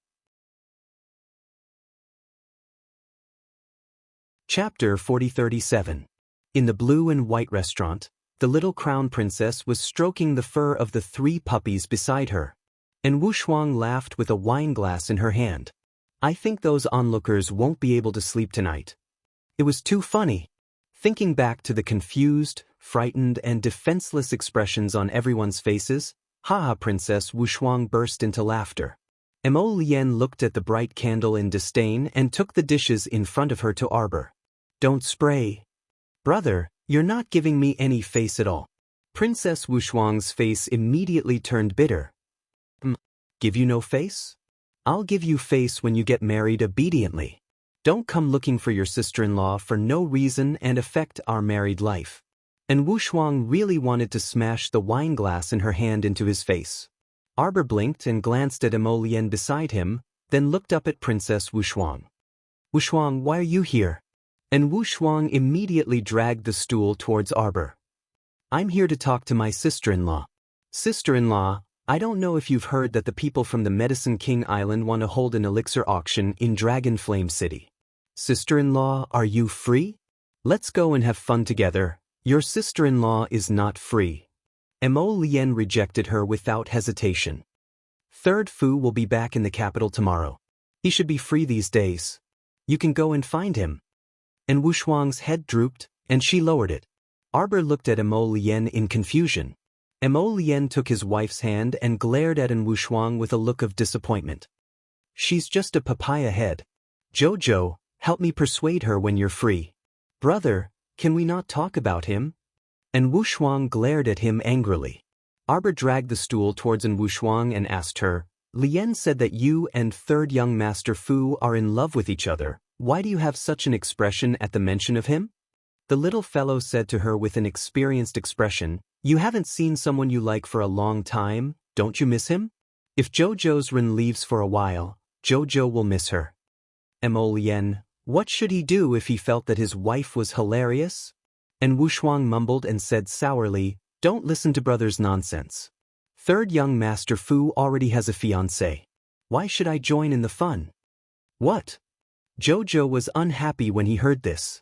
Chapter 4037. In the blue and white restaurant, the little crown princess was stroking the fur of the 3 puppies beside her. And Wu Shuang laughed with a wine glass in her hand. I think those onlookers won't be able to sleep tonight. It was too funny. Thinking back to the confused, frightened, and defenseless expressions on everyone's faces, Haha Princess Wu Shuang burst into laughter. Mo Lien looked at the bright candle in disdain and took the dishes in front of her to arbor. Don't spray. Brother, you're not giving me any face at all. Princess Wu Shuang's face immediately turned bitter. Give you no face? I'll give you face when you get married obediently. Don't come looking for your sister-in-law for no reason and affect our married life. And Wu Shuang really wanted to smash the wine glass in her hand into his face. Arbor blinked and glanced at Mo Lien beside him, then looked up at Princess Wu Shuang. Wu Shuang, why are you here? And Wu Shuang immediately dragged the stool towards Arbor. I'm here to talk to my sister-in-law. Sister-in-law, I don't know if you've heard that the people from the Medicine King Island want to hold an elixir auction in Dragon Flame City. Sister-in-law, are you free? Let's go and have fun together. Your sister-in-law is not free. Mo Lien rejected her without hesitation. Third Fu will be back in the capital tomorrow. He should be free these days. You can go and find him. And Wu Shuang's head drooped, and she lowered it. Arbor looked at Mo Lien in confusion. Mo Lien took his wife's hand and glared at Wu Shuang with a look of disappointment. She's just a papaya head. Jojo, help me persuade her when you're free. Brother, can we not talk about him? And Wu Shuang glared at him angrily. Arbor dragged the stool towards Wu Shuang and asked her, Lien said that you and third young Master Fu are in love with each other. Why do you have such an expression at the mention of him? The little fellow said to her with an experienced expression, You haven't seen someone you like for a long time, don't you miss him? If Jojo's Ren leaves for a while, Jojo will miss her. Mo Lien, what should he do if he felt that his wife was hilarious? And Wu Shuang mumbled and said sourly, Don't listen to brother's nonsense. Third young Master Fu already has a fiancé. Why should I join in the fun? What? Jojo was unhappy when he heard this.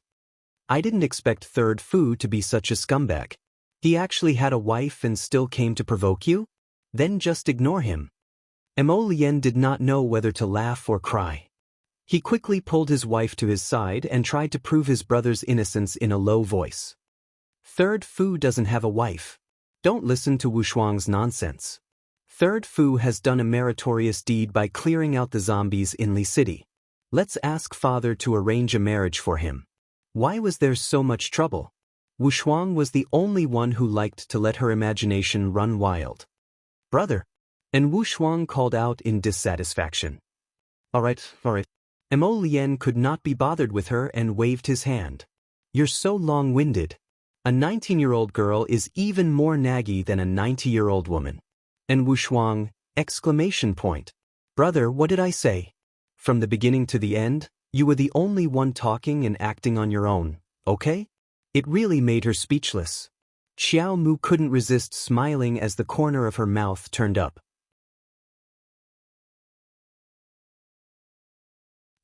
I didn't expect Third Fu to be such a scumbag. He actually had a wife and still came to provoke you? Then just ignore him. Mo Lien did not know whether to laugh or cry. He quickly pulled his wife to his side and tried to prove his brother's innocence in a low voice. Third Fu doesn't have a wife. Don't listen to Wu Shuang's nonsense. Third Fu has done a meritorious deed by clearing out the zombies in Li City. Let's ask father to arrange a marriage for him. Why was there so much trouble? Wu Shuang was the only one who liked to let her imagination run wild. Brother. And Wu Shuang called out in dissatisfaction. All right. Mo Lien could not be bothered with her and waved his hand. You're so long-winded. A 19-year-old girl is even more naggy than a 90-year-old woman. And Wu Shuang, exclamation point. Brother, what did I say? From the beginning to the end, you were the only one talking and acting on your own, okay? It really made her speechless. Xiao Mu couldn't resist smiling as the corner of her mouth turned up.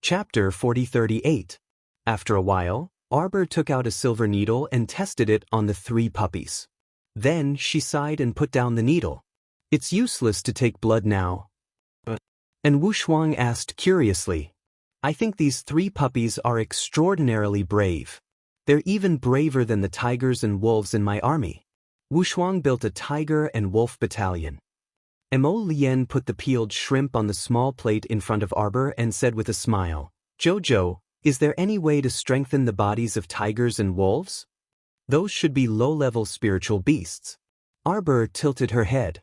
Chapter 4038. After a while, Arbor took out a silver needle and tested it on the 3 puppies. Then she sighed and put down the needle. It's useless to take blood now. And Wu Shuang asked curiously, I think these 3 puppies are extraordinarily brave. They're even braver than the tigers and wolves in my army. Wu Shuang built a tiger and wolf battalion. Mo Lien put the peeled shrimp on the small plate in front of Arbor and said with a smile, Jojo, is there any way to strengthen the bodies of tigers and wolves? Those should be low-level spiritual beasts. Arbor tilted her head.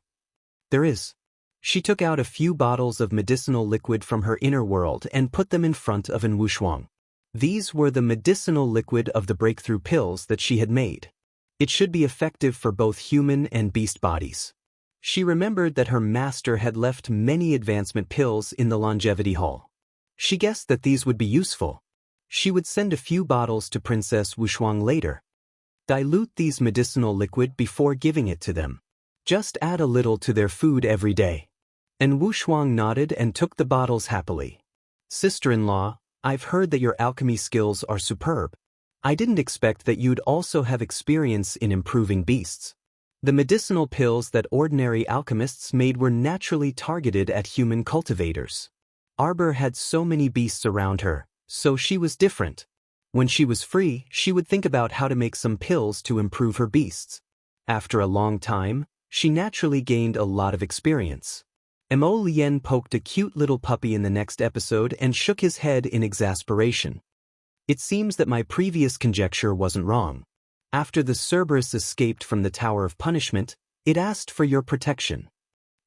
There is. She took out a few bottles of medicinal liquid from her inner world and put them in front of Wu Shuang. These were the medicinal liquid of the breakthrough pills that she had made. It should be effective for both human and beast bodies. She remembered that her master had left many advancement pills in the longevity hall. She guessed that these would be useful. She would send a few bottles to Princess Wu Shuang later. Dilute these medicinal liquid before giving it to them. Just add a little to their food every day. And Wu Shuang nodded and took the bottles happily. Sister-in-law, I've heard that your alchemy skills are superb. I didn't expect that you'd also have experience in improving beasts. The medicinal pills that ordinary alchemists made were naturally targeted at human cultivators. Arbor had so many beasts around her, so she was different. When she was free, she would think about how to make some pills to improve her beasts. After a long time, she naturally gained a lot of experience. Mo Lien poked a cute little puppy in the next episode and shook his head in exasperation. It seems that my previous conjecture wasn't wrong. After the Cerberus escaped from the Tower of Punishment, it asked for your protection.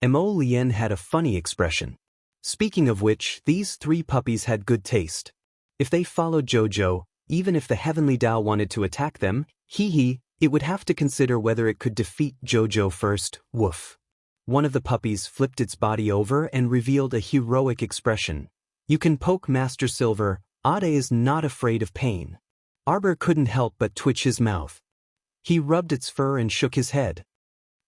Mo Lien had a funny expression. Speaking of which, these 3 puppies had good taste. If they followed Jojo, even if the Heavenly Dao wanted to attack them, it would have to consider whether it could defeat Jojo first, woof. One of the puppies flipped its body over and revealed a heroic expression. You can poke Master Silver, Ade is not afraid of pain. Arbor couldn't help but twitch his mouth. He rubbed its fur and shook his head.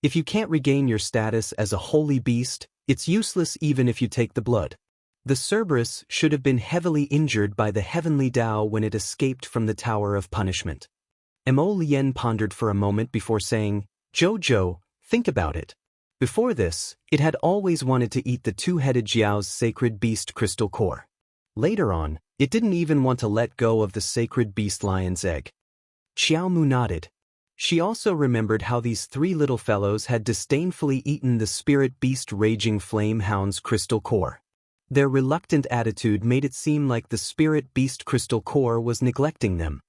If you can't regain your status as a holy beast, it's useless even if you take the blood. The Cerberus should have been heavily injured by the Heavenly Dao when it escaped from the Tower of Punishment. Mo Lien pondered for a moment before saying, Jojo, think about it. Before this, it had always wanted to eat the two-headed Jiao's sacred beast crystal core. Later on, it didn't even want to let go of the sacred beast lion's egg. Xiaomu nodded. She also remembered how these three little fellows had disdainfully eaten the spirit beast raging flame hound's crystal core. Their reluctant attitude made it seem like the spirit beast crystal core was neglecting them.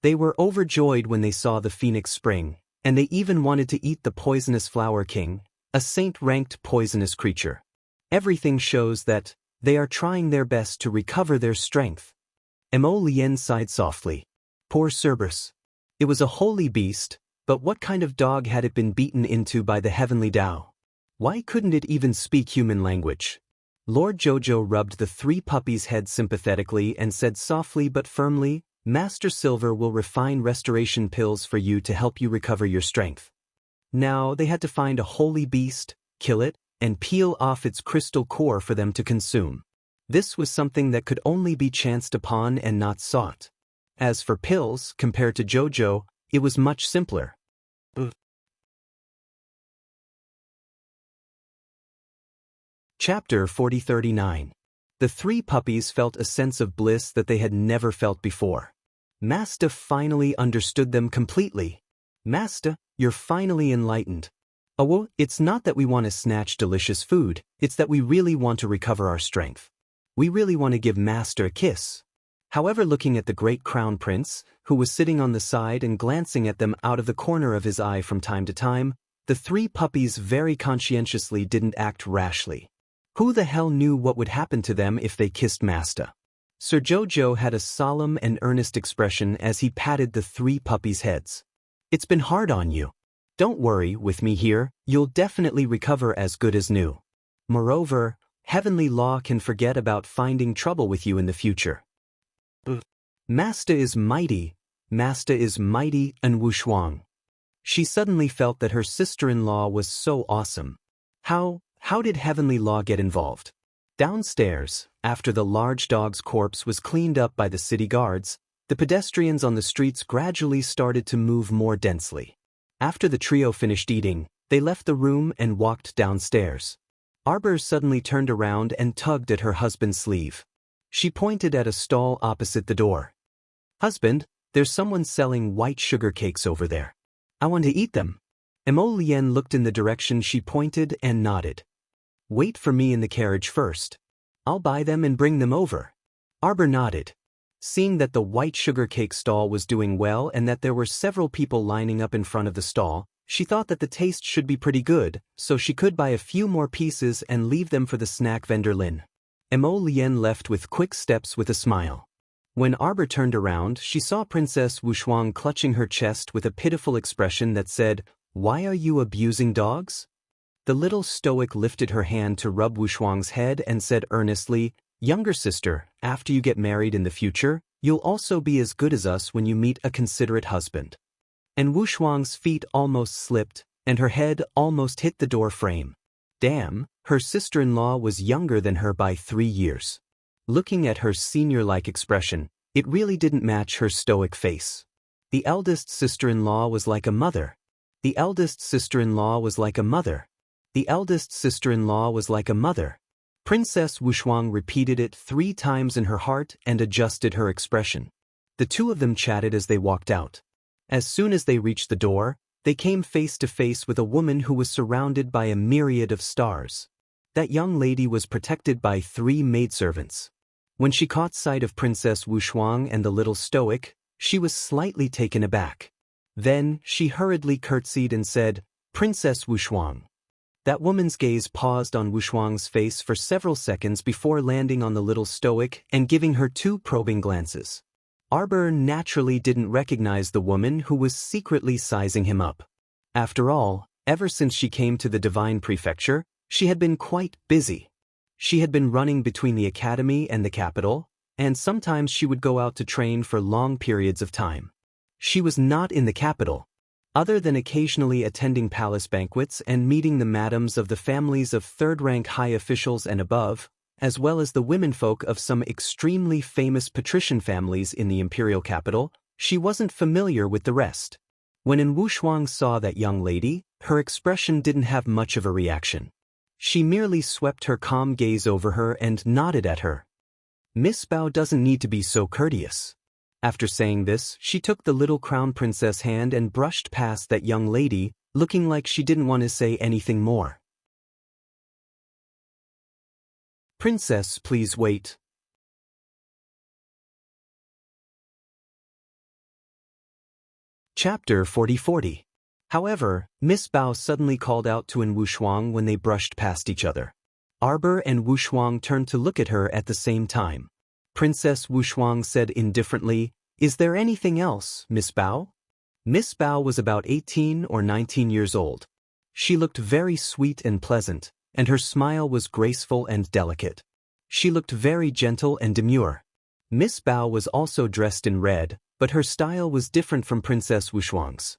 They were overjoyed when they saw the phoenix spring, and they even wanted to eat the poisonous flower king, a saint-ranked poisonous creature. Everything shows that they are trying their best to recover their strength. Mo Lien sighed softly. Poor Cerberus. It was a holy beast, but what kind of dog had it been beaten into by the heavenly Tao? Why couldn't it even speak human language? Lord Jojo rubbed the three puppies' heads sympathetically and said softly but firmly, Master Silver will refine restoration pills for you to help you recover your strength. Now they had to find a holy beast, kill it, and peel off its crystal core for them to consume. This was something that could only be chanced upon and not sought. As for pills, compared to Jojo, it was much simpler. Chapter 4039. The three puppies felt a sense of bliss that they had never felt before. Master finally understood them completely. Master, you're finally enlightened. Oh, well, it's not that we want to snatch delicious food, it's that we really want to recover our strength. We really want to give Master a kiss. However, looking at the great crown prince, who was sitting on the side and glancing at them out of the corner of his eye from time to time, the three puppies very conscientiously didn't act rashly. Who the hell knew what would happen to them if they kissed Master? Sir Jojo had a solemn and earnest expression as he patted the three puppies' heads. It's been hard on you. Don't worry, with me here, you'll definitely recover as good as new. Moreover, heavenly law can forget about finding trouble with you in the future. Master is mighty, and Wushuang. She suddenly felt that her sister-in-law was so awesome. How did heavenly law get involved? Downstairs, after the large dog's corpse was cleaned up by the city guards, the pedestrians on the streets gradually started to move more densely. After the trio finished eating, they left the room and walked downstairs. Arbor suddenly turned around and tugged at her husband's sleeve. She pointed at a stall opposite the door. Husband, there's someone selling white sugar cakes over there. I want to eat them. Mo Lien looked in the direction she pointed and nodded. Wait for me in the carriage first. I'll buy them and bring them over. Arbor nodded. Seeing that the white sugar cake stall was doing well and that there were several people lining up in front of the stall, she thought that the taste should be pretty good, so she could buy a few more pieces and leave them for the snack vendor Lin. Mo Lien left with quick steps with a smile. When Arbor turned around, she saw Princess Wushuang clutching her chest with a pitiful expression that said, Why are you abusing dogs? The little stoic lifted her hand to rub Wushuang's head and said earnestly, Younger sister, after you get married in the future, you'll also be as good as us when you meet a considerate husband. And Wushuang's feet almost slipped, and her head almost hit the door frame. Damn, her sister-in-law was younger than her by 3 years. Looking at her senior-like expression, it really didn't match her stoic face. The eldest sister-in-law was like a mother. The eldest sister-in-law was like a mother. The eldest sister-in-law was like a mother. Princess Wushuang repeated it 3 times in her heart and adjusted her expression. The two of them chatted as they walked out. As soon as they reached the door, they came face to face with a woman who was surrounded by a myriad of stars. That young lady was protected by 3 maidservants. When she caught sight of Princess Wushuang and the little stoic, she was slightly taken aback. Then, she hurriedly curtsied and said, Princess Wushuang. That woman's gaze paused on Wushuang's face for several seconds before landing on the little stoic and giving her 2 probing glances. Arbor naturally didn't recognize the woman who was secretly sizing him up. After all, ever since she came to the Divine Prefecture, she had been quite busy. She had been running between the academy and the capital, and sometimes she would go out to train for long periods of time. She was not in the capital, other than occasionally attending palace banquets and meeting the madams of the families of third-rank high officials and above, as well as the womenfolk of some extremely famous patrician families in the imperial capital. She wasn't familiar with the rest. When En Wushuang saw that young lady, her expression didn't have much of a reaction. She merely swept her calm gaze over her and nodded at her. Miss Bao doesn't need to be so courteous. After saying this, she took the little crown princess hand and brushed past that young lady, looking like she didn't want to say anything more. Princess, please wait. Chapter 40. However, Miss Bao suddenly called out to En Wushuang when they brushed past each other. Arbor and Wushuang turned to look at her at the same time. Princess Wushuang said indifferently, "Is there anything else, Miss Bao?" Miss Bao was about 18 or 19 years old. She looked very sweet and pleasant, and her smile was graceful and delicate. She looked very gentle and demure. Miss Bao was also dressed in red, but her style was different from Princess Wushuang's.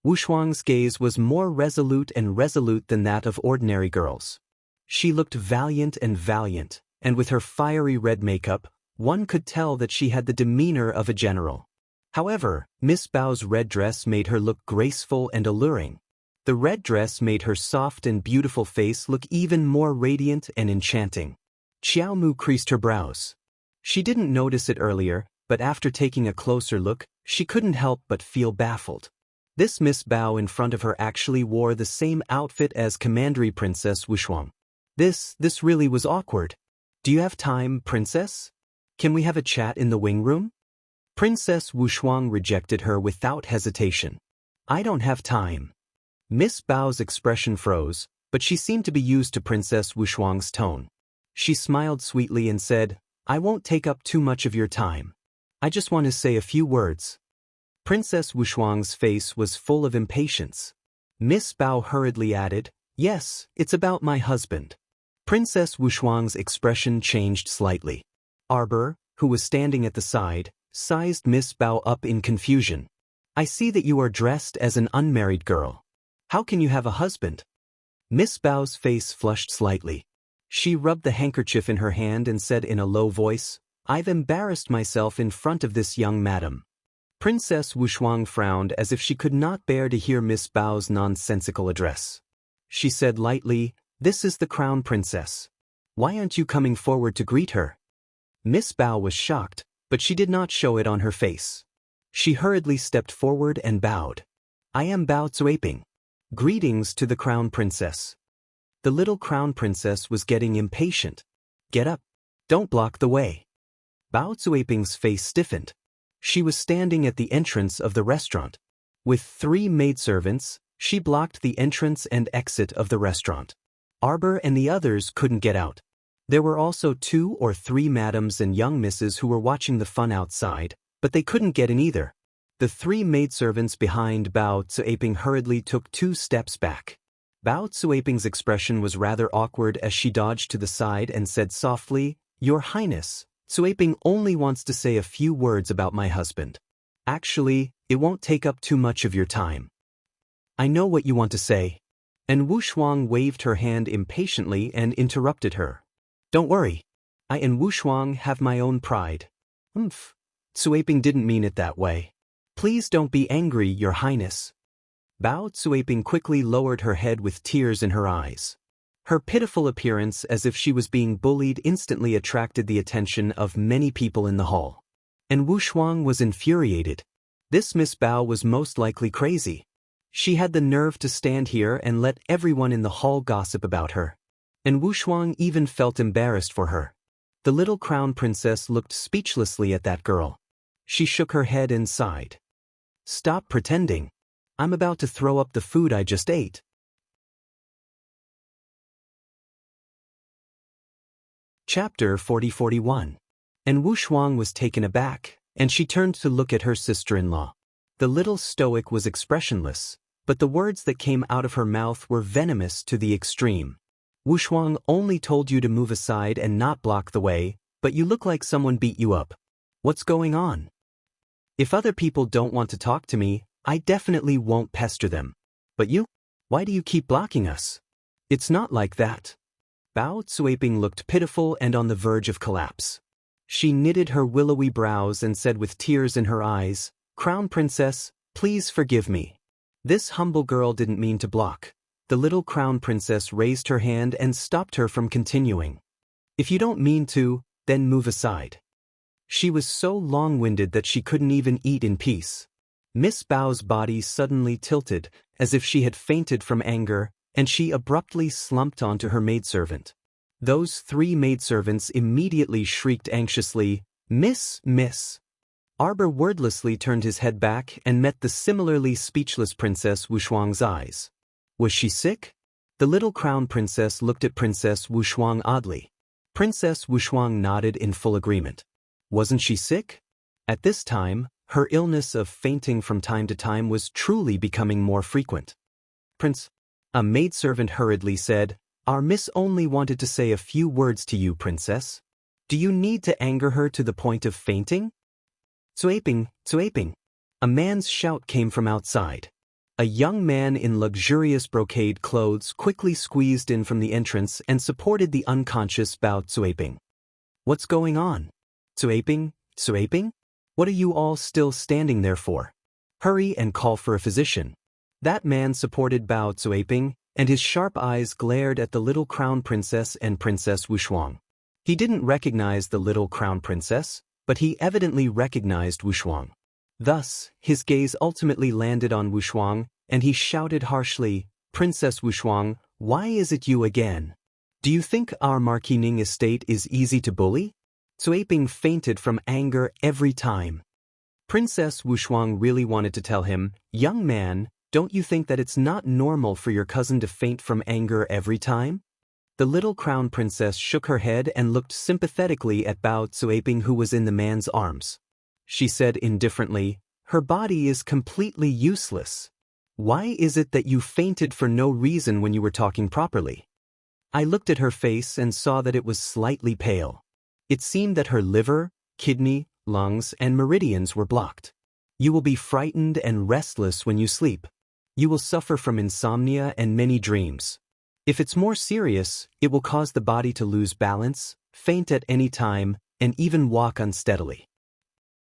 Wushuang's gaze was more resolute than that of ordinary girls. She looked valiant, and with her fiery red makeup, one could tell that she had the demeanor of a general. However, Miss Bao's red dress made her look graceful and alluring. The red dress made her soft and beautiful face look even more radiant and enchanting. Xiao Mu creased her brows. She didn't notice it earlier, but after taking a closer look, she couldn't help but feel baffled. This Miss Bao in front of her actually wore the same outfit as Commandery Princess Wushuang. This really was awkward. "Do you have time, Princess? Can we have a chat in the wing room?" Princess Wushuang rejected her without hesitation. "I don't have time." Miss Bao's expression froze, but she seemed to be used to Princess Wushuang's tone. She smiled sweetly and said, "I won't take up too much of your time. I just want to say a few words." Princess Wushuang's face was full of impatience. Miss Bao hurriedly added, "Yes, it's about my husband." Princess Wushuang's expression changed slightly. Arbor, who was standing at the side, sized Miss Bao up in confusion. "I see that you are dressed as an unmarried girl. How can you have a husband?" Miss Bao's face flushed slightly. She rubbed the handkerchief in her hand and said in a low voice, "I've embarrassed myself in front of this young madam." Princess Wushuang frowned as if she could not bear to hear Miss Bao's nonsensical address. She said lightly, "This is the crown princess. Why aren't you coming forward to greet her?" Miss Bao was shocked, but she did not show it on her face. She hurriedly stepped forward and bowed. "I am Bao Zuiping. Greetings to the crown princess." The little crown princess was getting impatient. "Get up. Don't block the way." Bao Zuiping's face stiffened. She was standing at the entrance of the restaurant. With 3 maidservants, she blocked the entrance and exit of the restaurant. Arbor and the others couldn't get out. There were also 2 or 3 madams and young misses who were watching the fun outside, but they couldn't get in either. The 3 maidservants behind Bao Zuiping hurriedly took 2 steps back. Bao Zuiping's expression was rather awkward as she dodged to the side and said softly, "Your Highness, Zuiping only wants to say a few words about my husband. Actually, it won't take up too much of your time." "I know what you want to say." And Wushuang waved her hand impatiently and interrupted her. "Don't worry. I and Wushuang have my own pride." Zuiping didn't mean it that way. "Please don't be angry, Your Highness." Bao Zuiping quickly lowered her head with tears in her eyes. Her pitiful appearance as if she was being bullied instantly attracted the attention of many people in the hall. And Wushuang was infuriated. This Miss Bao was most likely crazy. She had the nerve to stand here and let everyone in the hall gossip about her. And Wushuang even felt embarrassed for her. The little crown princess looked speechlessly at that girl. She shook her head and sighed. "Stop pretending. I'm about to throw up the food I just ate." Chapter 40-41. And Wushuang was taken aback, and she turned to look at her sister-in-law. The little stoic was expressionless, but the words that came out of her mouth were venomous to the extreme. "Wushuang only told you to move aside and not block the way, but you look like someone beat you up. What's going on? If other people don't want to talk to me, I definitely won't pester them. But you? Why do you keep blocking us? It's not like that." Bao Zuiping looked pitiful and on the verge of collapse. She knitted her willowy brows and said with tears in her eyes, "Crown Princess, please forgive me." This humble girl didn't mean to block. The little Crown Princess raised her hand and stopped her from continuing. "If you don't mean to, then move aside." She was so long-winded that she couldn't even eat in peace. Miss Bao's body suddenly tilted, as if she had fainted from anger, and she abruptly slumped onto her maidservant. Those 3 maidservants immediately shrieked anxiously, "Miss, Miss." Arbor wordlessly turned his head back and met the similarly speechless Princess Wushuang's eyes. Was she sick? The little Crown Princess looked at Princess Wushuang oddly. Princess Wushuang nodded in full agreement. Wasn't she sick? At this time, her illness of fainting from time to time was truly becoming more frequent. A maidservant hurriedly said, "Our miss only wanted to say a few words to you, Princess. Do you need to anger her to the point of fainting?" "Zuaping, Zuaping." A man's shout came from outside. A young man in luxurious brocade clothes quickly squeezed in from the entrance and supported the unconscious Bao Zuaping. "What's going on? Zuaping, Zuaping? What are you all still standing there for? Hurry and call for a physician." That man supported Bao Zuaping, and his sharp eyes glared at the little Crown Princess and Princess Wushuang. He didn't recognize the little Crown Princess, but he evidently recognized Wushuang. Thus, his gaze ultimately landed on Wushuang, and he shouted harshly, "Princess Wushuang, why is it you again? Do you think our Marquining estate is easy to bully?" Zuaping fainted from anger every time. Princess Wushuang really wanted to tell him, "Young man, don't you think that it's not normal for your cousin to faint from anger every time?" The little Crown Princess shook her head and looked sympathetically at Bao Zuaping, who was in the man's arms. She said indifferently, "Her body is completely useless. Why is it that you fainted for no reason when you were talking properly?" I looked at her face and saw that it was slightly pale. It seemed that her liver, kidney, lungs, and meridians were blocked. "You will be frightened and restless when you sleep. You will suffer from insomnia and many dreams. If it's more serious, it will cause the body to lose balance, faint at any time, and even walk unsteadily.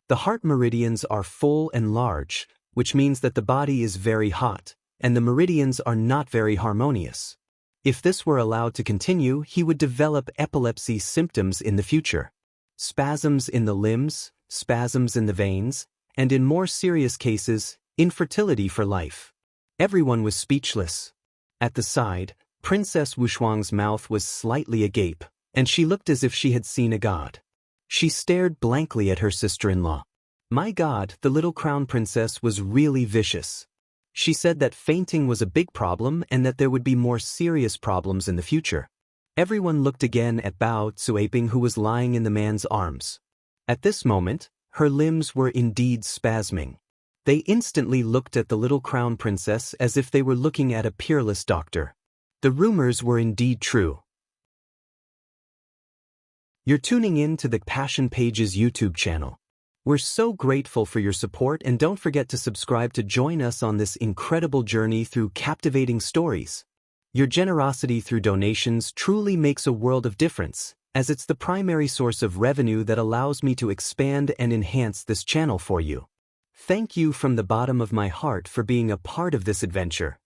The heart meridians are full and large, which means that the body is very hot, and the meridians are not very harmonious. If this were allowed to continue, he would develop epilepsy symptoms in the future. Spasms in the limbs, spasms in the veins, and in more serious cases, infertility for life." Everyone was speechless. At the side, Princess Wushuang's mouth was slightly agape, and she looked as if she had seen a god. She stared blankly at her sister-in-law. My God, the little Crown Princess was really vicious. She said that fainting was a big problem and that there would be more serious problems in the future. Everyone looked again at Bao Zuaping, who was lying in the man's arms. At this moment, her limbs were indeed spasming. They instantly looked at the little Crown Princess as if they were looking at a peerless doctor. The rumors were indeed true. You're tuning in to the Passion Pages YouTube channel. We're so grateful for your support, and don't forget to subscribe to join us on this incredible journey through captivating stories. Your generosity through donations truly makes a world of difference, as it's the primary source of revenue that allows me to expand and enhance this channel for you. Thank you from the bottom of my heart for being a part of this adventure.